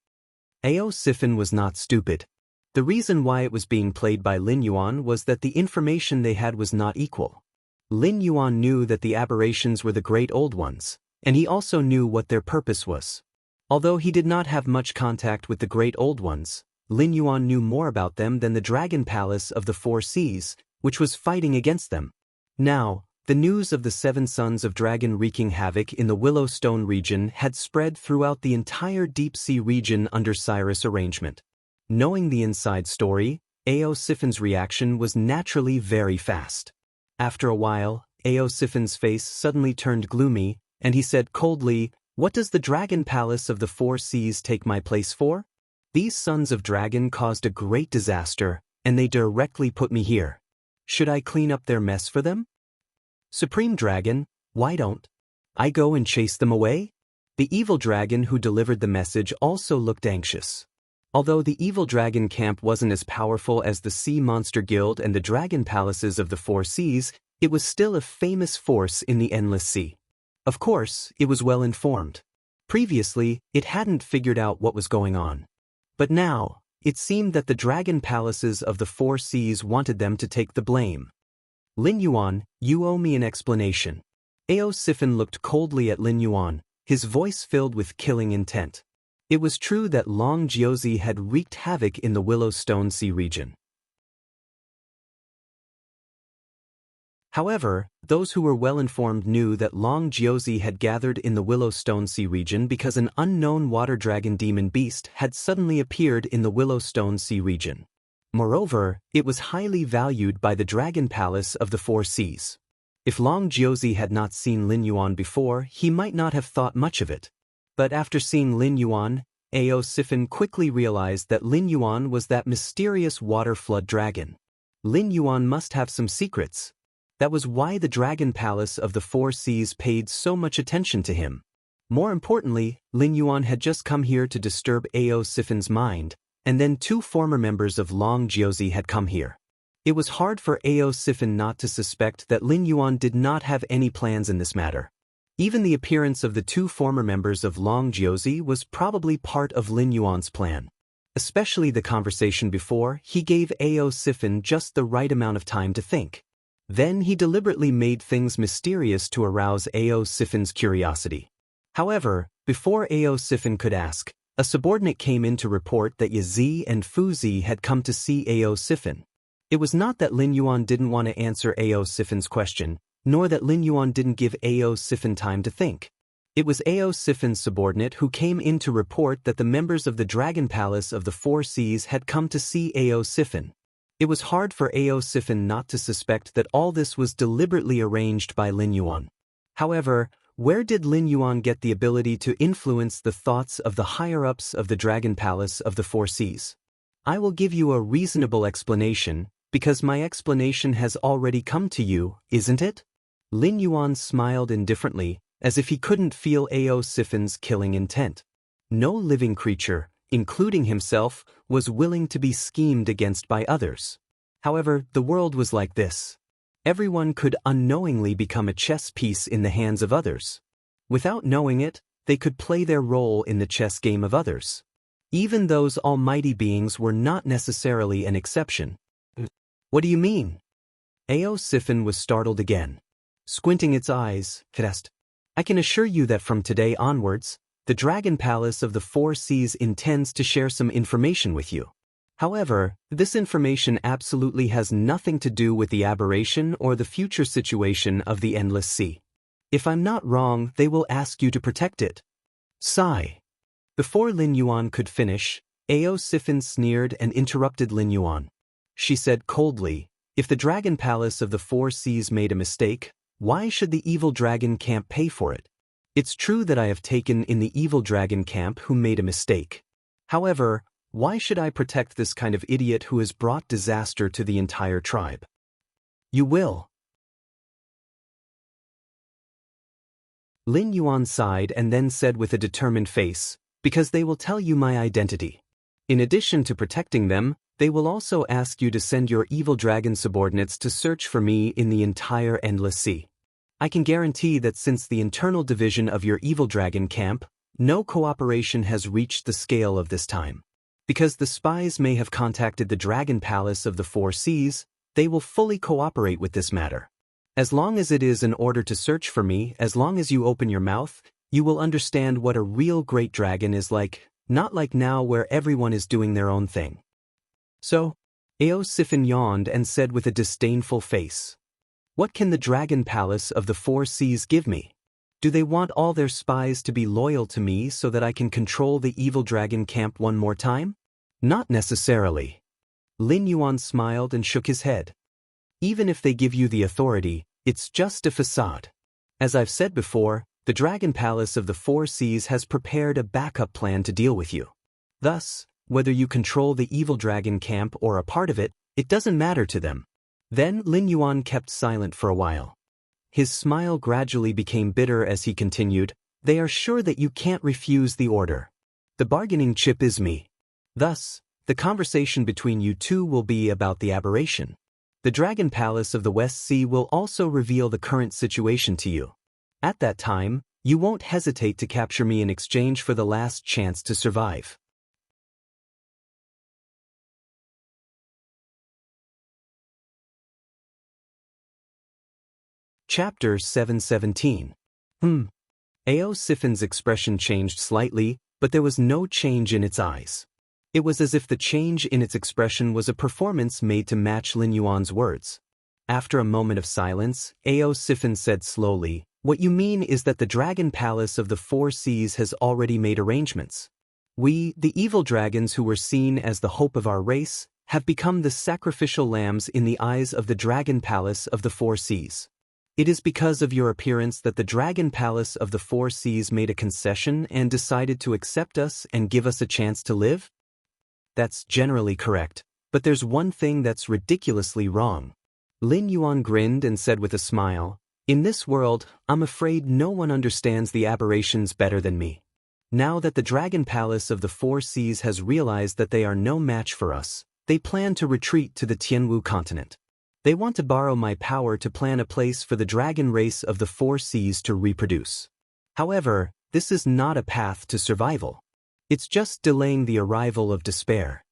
Ao Sifin was not stupid. The reason why it was being played by Lin Yuan was that the information they had was not equal. Lin Yuan knew that the aberrations were the Great Old Ones, and he also knew what their purpose was. Although he did not have much contact with the Great Old Ones, Lin Yuan knew more about them than the Dragon Palace of the Four Seas, which was fighting against them. Now, the news of the 7 Sons of Dragon wreaking havoc in the Willowstone region had spread throughout the entire Deep Sea region under Cyrus' arrangement. Knowing the inside story, Ao Sifin's reaction was naturally very fast. After a while, Ao Sifin's face suddenly turned gloomy, and he said coldly, "What does the Dragon Palace of the Four Seas take my place for? These Sons of Dragon caused a great disaster, and they directly put me here. Should I clean up their mess for them? Supreme Dragon, why don't I go and chase them away?" The evil dragon who delivered the message also looked anxious. Although the evil dragon camp wasn't as powerful as the Sea Monster Guild and the Dragon Palaces of the Four Seas, it was still a famous force in the Endless Sea. Of course, it was well informed. Previously, it hadn't figured out what was going on. But now, it seemed that the Dragon Palaces of the Four Seas wanted them to take the blame. Lin Yuan, you owe me an explanation. Ao Sifin looked coldly at Lin Yuan, his voice filled with killing intent. It was true that Long Jiuzi had wreaked havoc in the Willowstone Sea region. However, those who were well-informed knew that Long Jiuzi had gathered in the Willowstone Sea region because an unknown water dragon demon beast had suddenly appeared in the Willowstone Sea region. Moreover, it was highly valued by the Dragon Palace of the Four Seas. If Long Jiuzi had not seen Lin Yuan before, he might not have thought much of it. But after seeing Lin Yuan, Ao Sifin quickly realized that Lin Yuan was that mysterious water flood dragon. Lin Yuan must have some secrets. That was why the Dragon Palace of the Four Seas paid so much attention to him. More importantly, Lin Yuan had just come here to disturb Ao Sifin's mind, and then 2 former members of Long Jiuzi had come here. It was hard for Ao Sifin not to suspect that Lin Yuan did not have any plans in this matter. Even the appearance of the 2 former members of Long Jiuzi was probably part of Lin Yuan's plan. Especially the conversation before, he gave Ao Sifin just the right amount of time to think. Then he deliberately made things mysterious to arouse Ao Sifin's curiosity. However, before Ao Sifin could ask, a subordinate came in to report that Yazi and Fuzi had come to see Ao Sifin. It was not that Lin Yuan didn't want to answer Ao Sifin's question, nor that Lin Yuan didn't give Ao Sifin time to think. It was Ao Siffin's subordinate who came in to report that the members of the Dragon Palace of the Four Seas had come to see Ao Siffin. It was hard for Ao Siffin not to suspect that all this was deliberately arranged by Lin Yuan. However, where did Lin Yuan get the ability to influence the thoughts of the higher-ups of the Dragon Palace of the Four Seas? I will give you a reasonable explanation, because my explanation has already come to you, isn't it? Lin Yuan smiled indifferently, as if he couldn't feel Ao Siffin's killing intent. No living creature, including himself, was willing to be schemed against by others. However, the world was like this. Everyone could unknowingly become a chess piece in the hands of others. Without knowing it, they could play their role in the chess game of others. Even those almighty beings were not necessarily an exception. What do you mean? Ao Siffin was startled again. Squinting its eyes, it asked, I can assure you that from today onwards, the Dragon Palace of the Four Seas intends to share some information with you. However, this information absolutely has nothing to do with the aberration or the future situation of the Endless Sea. If I'm not wrong, they will ask you to protect it. Sigh. Before Lin Yuan could finish, Ao Siffin sneered and interrupted Lin Yuan. She said coldly, if the Dragon Palace of the Four Seas made a mistake, why should the evil dragon camp pay for it? It's true that I have taken in the evil dragon camp who made a mistake. However, why should I protect this kind of idiot who has brought disaster to the entire tribe? You will. Lin Yuan sighed and then said with a determined face, because they will tell you my identity. In addition to protecting them, they will also ask you to send your evil dragon subordinates to search for me in the entire Endless Sea. I can guarantee that since the internal division of your evil dragon camp, no cooperation has reached the scale of this time. Because the spies may have contacted the Dragon Palace of the Four Seas, they will fully cooperate with this matter. As long as it is in order to search for me, as long as you open your mouth, you will understand what a real great dragon is like, not like now where everyone is doing their own thing. So, Ao Siffin yawned and said with a disdainful face, what can the Dragon Palace of the Four Seas give me? Do they want all their spies to be loyal to me so that I can control the evil dragon camp one more time? Not necessarily. Lin Yuan smiled and shook his head. Even if they give you the authority, it's just a facade. As I've said before, the Dragon Palace of the Four Seas has prepared a backup plan to deal with you. Thus, whether you control the evil dragon camp or a part of it, it doesn't matter to them. Then Lin Yuan kept silent for a while. His smile gradually became bitter as he continued, they are sure that you can't refuse the order. The bargaining chip is me. Thus, the conversation between you two will be about the aberration. The Dragon Palace of the West Sea will also reveal the current situation to you. At that time, you won't hesitate to capture me in exchange for the last chance to survive. Chapter 717. Ao Siffin's expression changed slightly, but there was no change in its eyes. It was as if the change in its expression was a performance made to match Lin Yuan's words. After a moment of silence, Ao Siffin said slowly, what you mean is that the Dragon Palace of the Four Seas has already made arrangements. We, the evil dragons who were seen as the hope of our race, have become the sacrificial lambs in the eyes of the Dragon Palace of the Four Seas. It is because of your appearance that the Dragon Palace of the Four Seas made a concession and decided to accept us and give us a chance to live? That's generally correct, but there's one thing that's ridiculously wrong. Lin Yuan grinned and said with a smile, in this world, I'm afraid no one understands the aberrations better than me. Now that the Dragon Palace of the Four Seas has realized that they are no match for us, they plan to retreat to the Tianwu continent. They want to borrow my power to plan a place for the dragon race of the Four Seas to reproduce. However, this is not a path to survival. It's just delaying the arrival of despair.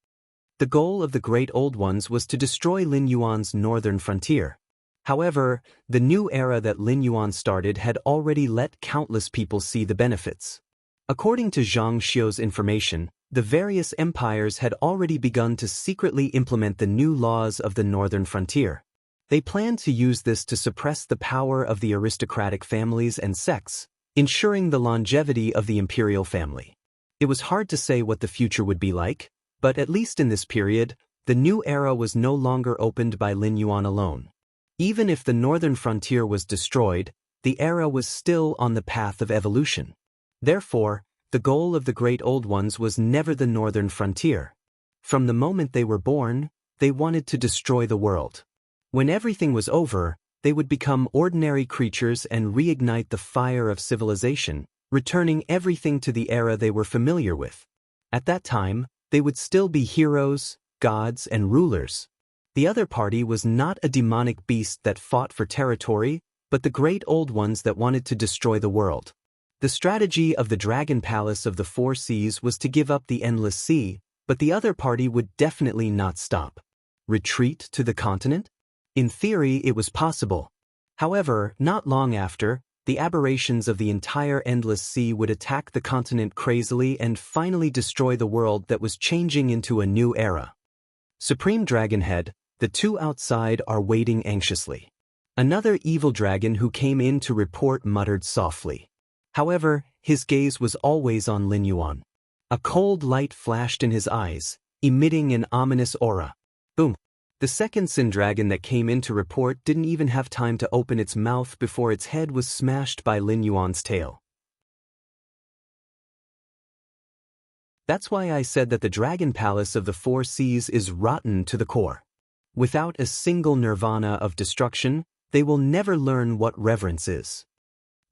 The goal of the Great Old Ones was to destroy Lin Yuan's northern frontier. However, the new era that Lin Yuan started had already let countless people see the benefits. According to Zhang Xiu's information, the various empires had already begun to secretly implement the new laws of the northern frontier. They planned to use this to suppress the power of the aristocratic families and sects, ensuring the longevity of the imperial family. It was hard to say what the future would be like, but at least in this period, the new era was no longer opened by Lin Yuan alone. Even if the northern frontier was destroyed, the era was still on the path of evolution. Therefore, the goal of the Great Old Ones was never the northern frontier. From the moment they were born, they wanted to destroy the world. When everything was over, they would become ordinary creatures and reignite the fire of civilization, returning everything to the era they were familiar with. At that time, they would still be heroes, gods, and rulers. The other party was not a demonic beast that fought for territory, but the Great Old Ones that wanted to destroy the world. The strategy of the Dragon Palace of the Four Seas was to give up the Endless Sea, but the other party would definitely not stop. Retreat to the continent? In theory, it was possible. However, not long after, the aberrations of the entire Endless Sea would attack the continent crazily and finally destroy the world that was changing into a new era. Supreme Dragonhead, the two outside are waiting anxiously. Another evil dragon who came in to report muttered softly. However, his gaze was always on Lin Yuan. A cold light flashed in his eyes, emitting an ominous aura. Boom! The second Sin Dragon that came in to report didn't even have time to open its mouth before its head was smashed by Lin Yuan's tail. That's why I said that the Dragon Palace of the Four Seas is rotten to the core. Without a single nirvana of destruction, they will never learn what reverence is.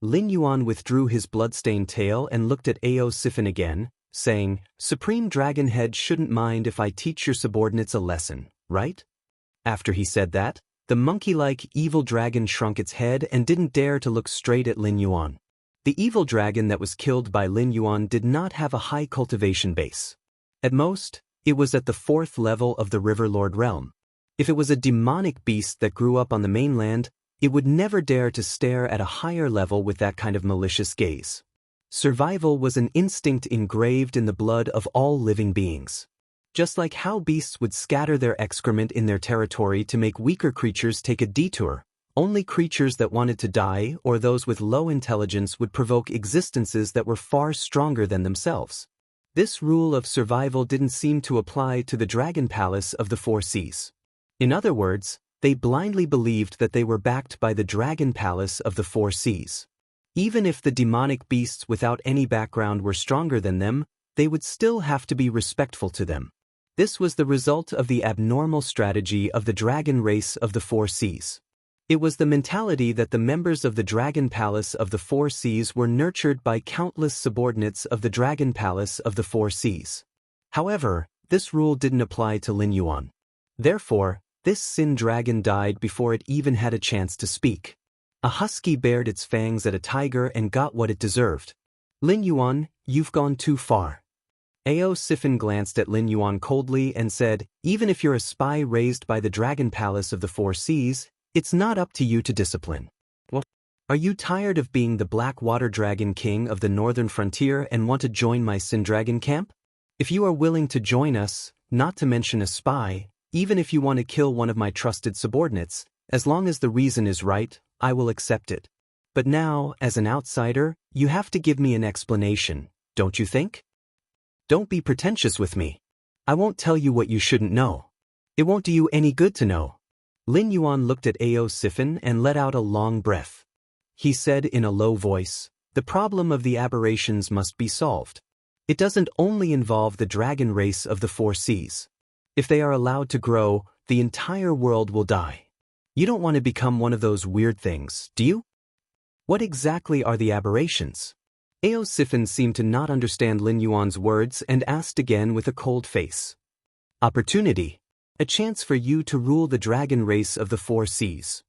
Lin Yuan withdrew his bloodstained tail and looked at Ao Sifin again, saying, Supreme Dragonhead shouldn't mind if I teach your subordinates a lesson, right? After he said that, the monkey-like evil dragon shrunk its head and didn't dare to look straight at Lin Yuan. The evil dragon that was killed by Lin Yuan did not have a high cultivation base. At most, it was at the 4th level of the River Lord realm. If it was a demonic beast that grew up on the mainland, it would never dare to stare at a higher level with that kind of malicious gaze. Survival was an instinct engraved in the blood of all living beings. Just like how beasts would scatter their excrement in their territory to make weaker creatures take a detour, only creatures that wanted to die or those with low intelligence would provoke existences that were far stronger than themselves. This rule of survival didn't seem to apply to the Dragon Palace of the Four Seas. In other words, they blindly believed that they were backed by the Dragon Palace of the Four Seas. Even if the demonic beasts without any background were stronger than them, they would still have to be respectful to them. This was the result of the abnormal strategy of the dragon race of the Four Seas. It was the mentality that the members of the Dragon Palace of the Four Seas were nurtured by countless subordinates of the Dragon Palace of the Four Seas. However, this rule didn't apply to Lin Yuan. Therefore, this Sin Dragon died before it even had a chance to speak. A husky bared its fangs at a tiger and got what it deserved. Lin Yuan, you've gone too far. Ao Sifin glanced at Lin Yuan coldly and said, even if you're a spy raised by the Dragon Palace of the Four Seas, it's not up to you to discipline. What? Are you tired of being the Black Water Dragon King of the Northern Frontier and want to join my Sin Dragon camp? If you are willing to join us, not to mention a spy, even if you want to kill one of my trusted subordinates, as long as the reason is right, I will accept it. But now, as an outsider, you have to give me an explanation, don't you think? Don't be pretentious with me. I won't tell you what you shouldn't know. It won't do you any good to know. Lin Yuan looked at Ao Sifin and let out a long breath. He said in a low voice, the problem of the aberrations must be solved. It doesn't only involve the dragon race of the Four Seas. If they are allowed to grow, the entire world will die. You don't want to become one of those weird things, do you? What exactly are the aberrations? Ao Sifin seemed to not understand Lin Yuan's words and asked again with a cold face. Opportunity. A chance for you to rule the dragon race of the Four Seas.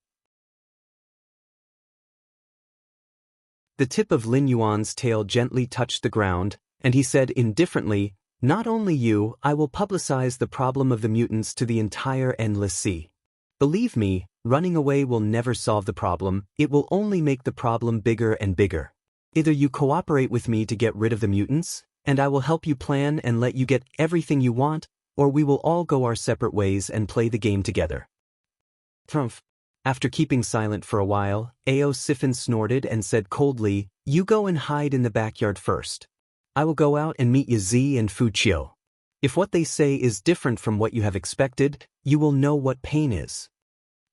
The tip of Lin Yuan's tail gently touched the ground, and he said indifferently, not only you, I will publicize the problem of the mutants to the entire Endless Sea. Believe me, running away will never solve the problem, it will only make the problem bigger and bigger. Either you cooperate with me to get rid of the mutants, and I will help you plan and let you get everything you want, or we will all go our separate ways and play the game together. Trumph. After keeping silent for a while, Ao Sifin snorted and said coldly, You go and hide in the backyard first. I will go out and meet Yazi and Fuchio. If what they say is different from what you have expected, you will know what pain is.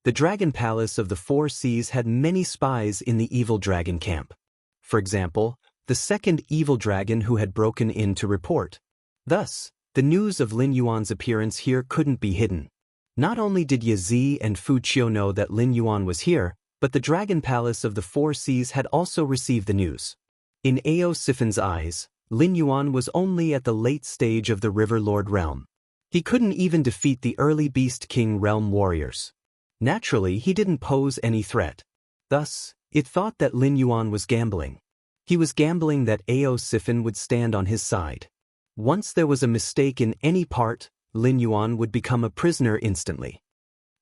The Dragon Palace of the Four Seas had many spies in the evil dragon camp. For example, the second evil dragon who had broken in to report. Thus, the news of Lin Yuan's appearance here couldn't be hidden. Not only did Yazi and Fuchio know that Lin Yuan was here, but the Dragon Palace of the Four Seas had also received the news. In Ao Siffin's eyes, Lin Yuan was only at the late stage of the River Lord realm. He couldn't even defeat the early Beast King realm warriors. Naturally, he didn't pose any threat. Thus, it thought that Lin Yuan was gambling. He was gambling that Ao Siffin would stand on his side. Once there was a mistake in any part, Lin Yuan would become a prisoner instantly.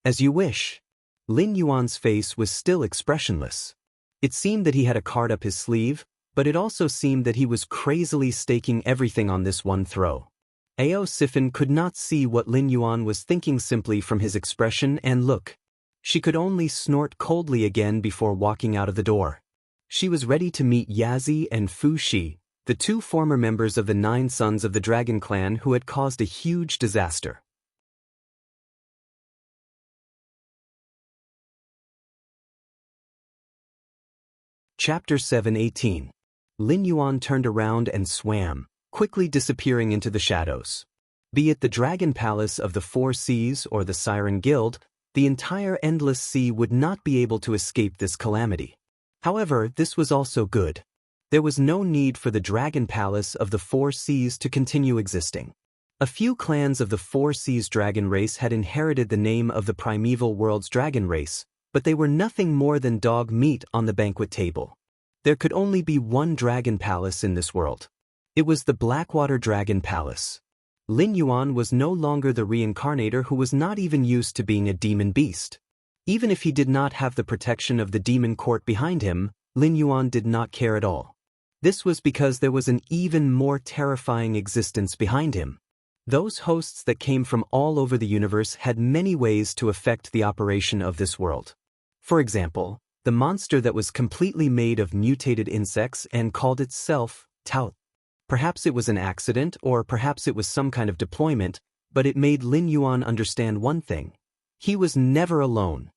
As you wish. Lin Yuan's face was still expressionless. It seemed that he had a card up his sleeve, but it also seemed that he was crazily staking everything on this one throw. Ao Siffin could not see what Lin Yuan was thinking simply from his expression and look. She could only snort coldly again before walking out of the door. She was ready to meet Yazi and Fu Shi, the two former members of the 9 Sons of the Dragon Clan who had caused a huge disaster. Chapter 7:18. Lin Yuan turned around and swam, quickly disappearing into the shadows. Be it the Dragon Palace of the Four Seas or the Siren Guild, the entire endless sea would not be able to escape this calamity. However, this was also good. There was no need for the Dragon Palace of the Four Seas to continue existing. A few clans of the Four Seas dragon race had inherited the name of the primeval world's dragon race, but they were nothing more than dog meat on the banquet table. There could only be one dragon palace in this world. It was the Blackwater Dragon Palace. Lin Yuan was no longer the reincarnator who was not even used to being a demon beast. Even if he did not have the protection of the demon court behind him, Lin Yuan did not care at all. This was because there was an even more terrifying existence behind him. Those hosts that came from all over the universe had many ways to affect the operation of this world. For example, the monster that was completely made of mutated insects and called itself Tout. Perhaps it was an accident or perhaps it was some kind of deployment, but it made Lin Yuan understand one thing. He was never alone.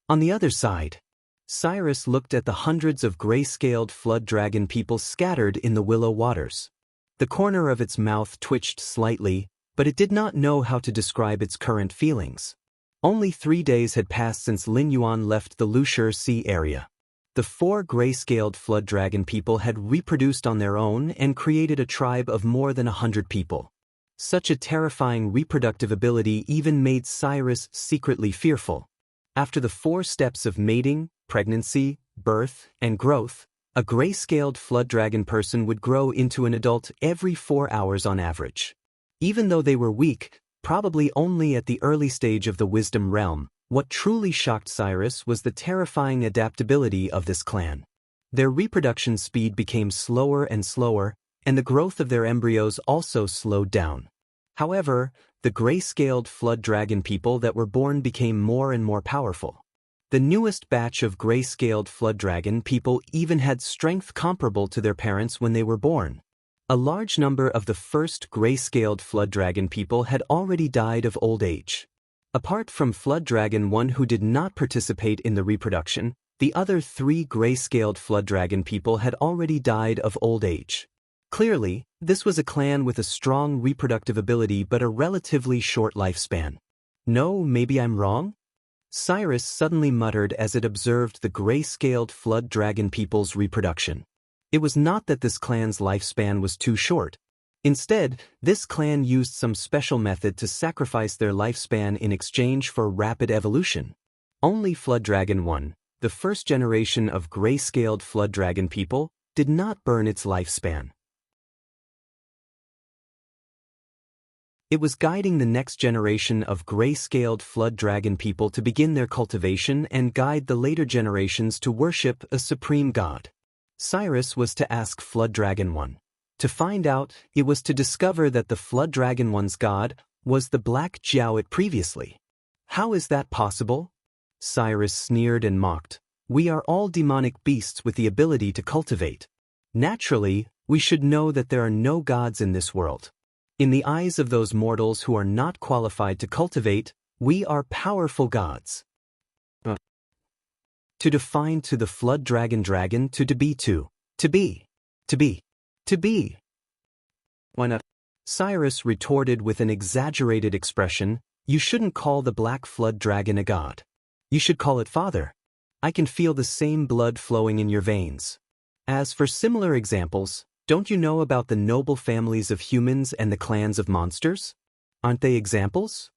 On the other side, Cyrus looked at the hundreds of gray-scaled flood dragon people scattered in the willow waters. The corner of its mouth twitched slightly, but it did not know how to describe its current feelings. Only 3 days had passed since Lin Yuan left the Lushur Sea area. The 4 gray-scaled flood dragon people had reproduced on their own and created a tribe of more than 100 people. Such a terrifying reproductive ability even made Cyrus secretly fearful. After the 4 steps of mating, pregnancy, birth, and growth, a gray-scaled flood dragon person would grow into an adult every 4 hours on average. Even though they were weak, probably only at the early stage of the wisdom realm, what truly shocked Cyrus was the terrifying adaptability of this clan. Their reproduction speed became slower and slower, and the growth of their embryos also slowed down. However, the gray-scaled flood dragon people that were born became more and more powerful. The newest batch of gray-scaled flood dragon people even had strength comparable to their parents when they were born. A large number of the first gray-scaled flood dragon people had already died of old age. Apart from Flood Dragon 1 who did not participate in the reproduction, the other 3 gray-scaled flood dragon people had already died of old age. Clearly, this was a clan with a strong reproductive ability but a relatively short lifespan. No, maybe I'm wrong? Cyrus suddenly muttered as it observed the gray-scaled flood dragon people's reproduction. It was not that this clan's lifespan was too short. Instead, this clan used some special method to sacrifice their lifespan in exchange for rapid evolution. Only Flood Dragon 1, the first generation of gray-scaled flood dragon people, did not burn its lifespan. It was guiding the next generation of gray-scaled flood dragon people to begin their cultivation and guide the later generations to worship a supreme god. Cyrus was to ask Flood Dragon 1. To find out, it was to discover that the Flood Dragon 1's god was the Black Jiaoit previously. How is that possible? Cyrus sneered and mocked. We are all demonic beasts with the ability to cultivate. Naturally, we should know that there are no gods in this world. In the eyes of those mortals who are not qualified to cultivate, we are powerful gods. To define to the flood dragon to be to be. Why not? Cyrus retorted with an exaggerated expression, you shouldn't call the black flood dragon a god. You should call it father. I can feel the same blood flowing in your veins. As for similar examples, don't you know about the noble families of humans and the clans of monsters? Aren't they examples?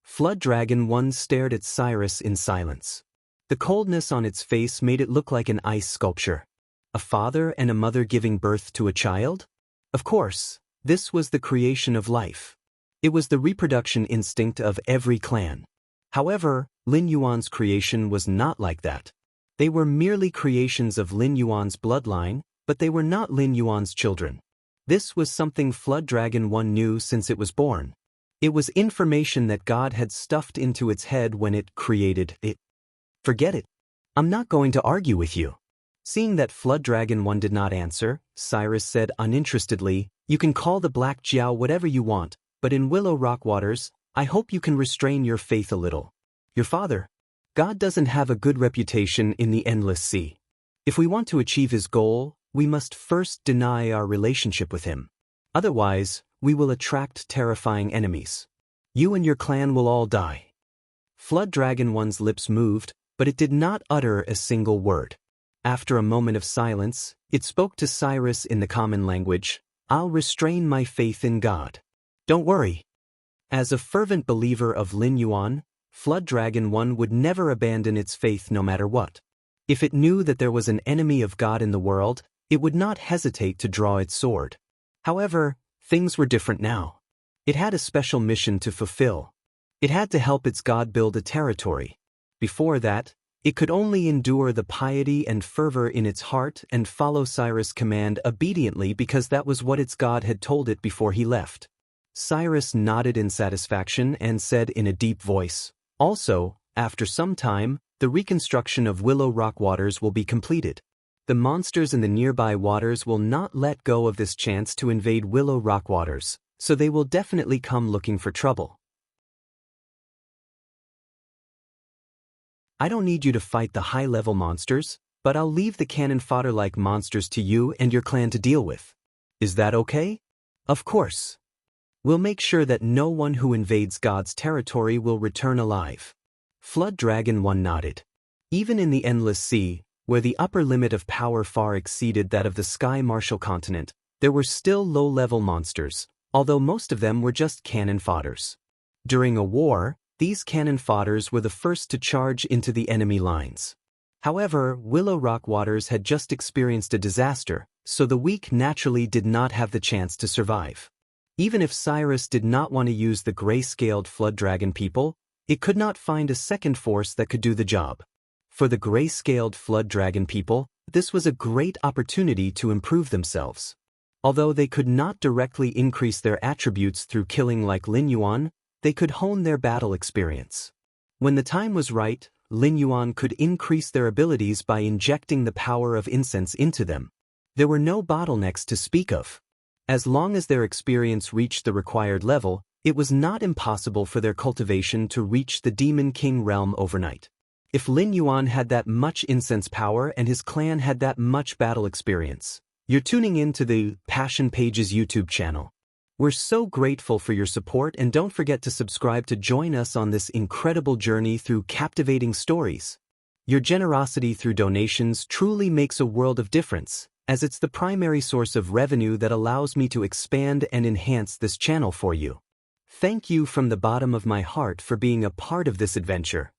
Flood Dragon 1 stared at Cyrus in silence. The coldness on its face made it look like an ice sculpture. A father and a mother giving birth to a child? Of course, this was the creation of life. It was the reproduction instinct of every clan. However, Lin Yuan's creation was not like that. They were merely creations of Lin Yuan's bloodline, but they were not Lin Yuan's children. This was something Flood Dragon 1 knew since it was born. It was information that God had stuffed into its head when it created it. Forget it. I'm not going to argue with you. Seeing that Flood Dragon 1 did not answer, Cyrus said uninterestedly, you can call the Black Jiao whatever you want, but in Willow Rock Waters, I hope you can restrain your faith a little. Your father, God doesn't have a good reputation in the endless sea. If we want to achieve his goal, we must first deny our relationship with him. Otherwise, we will attract terrifying enemies. You and your clan will all die. Flood Dragon 1's lips moved, but it did not utter a single word. After a moment of silence, it spoke to Cyrus in the common language, I'll restrain my faith in God. Don't worry. As a fervent believer of Lin Yuan, Flood Dragon 1 would never abandon its faith no matter what. If it knew that there was an enemy of God in the world, it would not hesitate to draw its sword. However, things were different now. It had a special mission to fulfill. It had to help its God build a territory. Before that, it could only endure the piety and fervor in its heart and follow Cyrus' command obediently because that was what its God had told it before he left. Cyrus nodded in satisfaction and said in a deep voice, also, after some time, the reconstruction of Willow Rock Waters will be completed. The monsters in the nearby waters will not let go of this chance to invade Willow Rock Waters, so they will definitely come looking for trouble. I don't need you to fight the high-level monsters, but I'll leave the cannon fodder-like monsters to you and your clan to deal with. Is that okay? Of course. We'll make sure that no one who invades God's territory will return alive. Flood Dragon 1 nodded. Even in the Endless Sea, where the upper limit of power far exceeded that of the Sky Martial continent, there were still low-level monsters, although most of them were just cannon fodders. During a war, these cannon fodders were the first to charge into the enemy lines. However, Willow Rock Waters had just experienced a disaster, so the weak naturally did not have the chance to survive. Even if Cyrus did not want to use the gray-scaled Flood Dragon people, it could not find a second force that could do the job. For the gray-scaled Flood Dragon people, this was a great opportunity to improve themselves. Although they could not directly increase their attributes through killing like Lin Yuan, they could hone their battle experience. When the time was right, Lin Yuan could increase their abilities by injecting the power of incense into them. There were no bottlenecks to speak of. As long as their experience reached the required level, it was not impossible for their cultivation to reach the Demon King realm overnight. If Lin Yuan had that much incense power and his clan had that much battle experience, you're tuning in to the Passion Pages YouTube channel. We're so grateful for your support, and don't forget to subscribe to join us on this incredible journey through captivating stories. Your generosity through donations truly makes a world of difference, as it's the primary source of revenue that allows me to expand and enhance this channel for you. Thank you from the bottom of my heart for being a part of this adventure.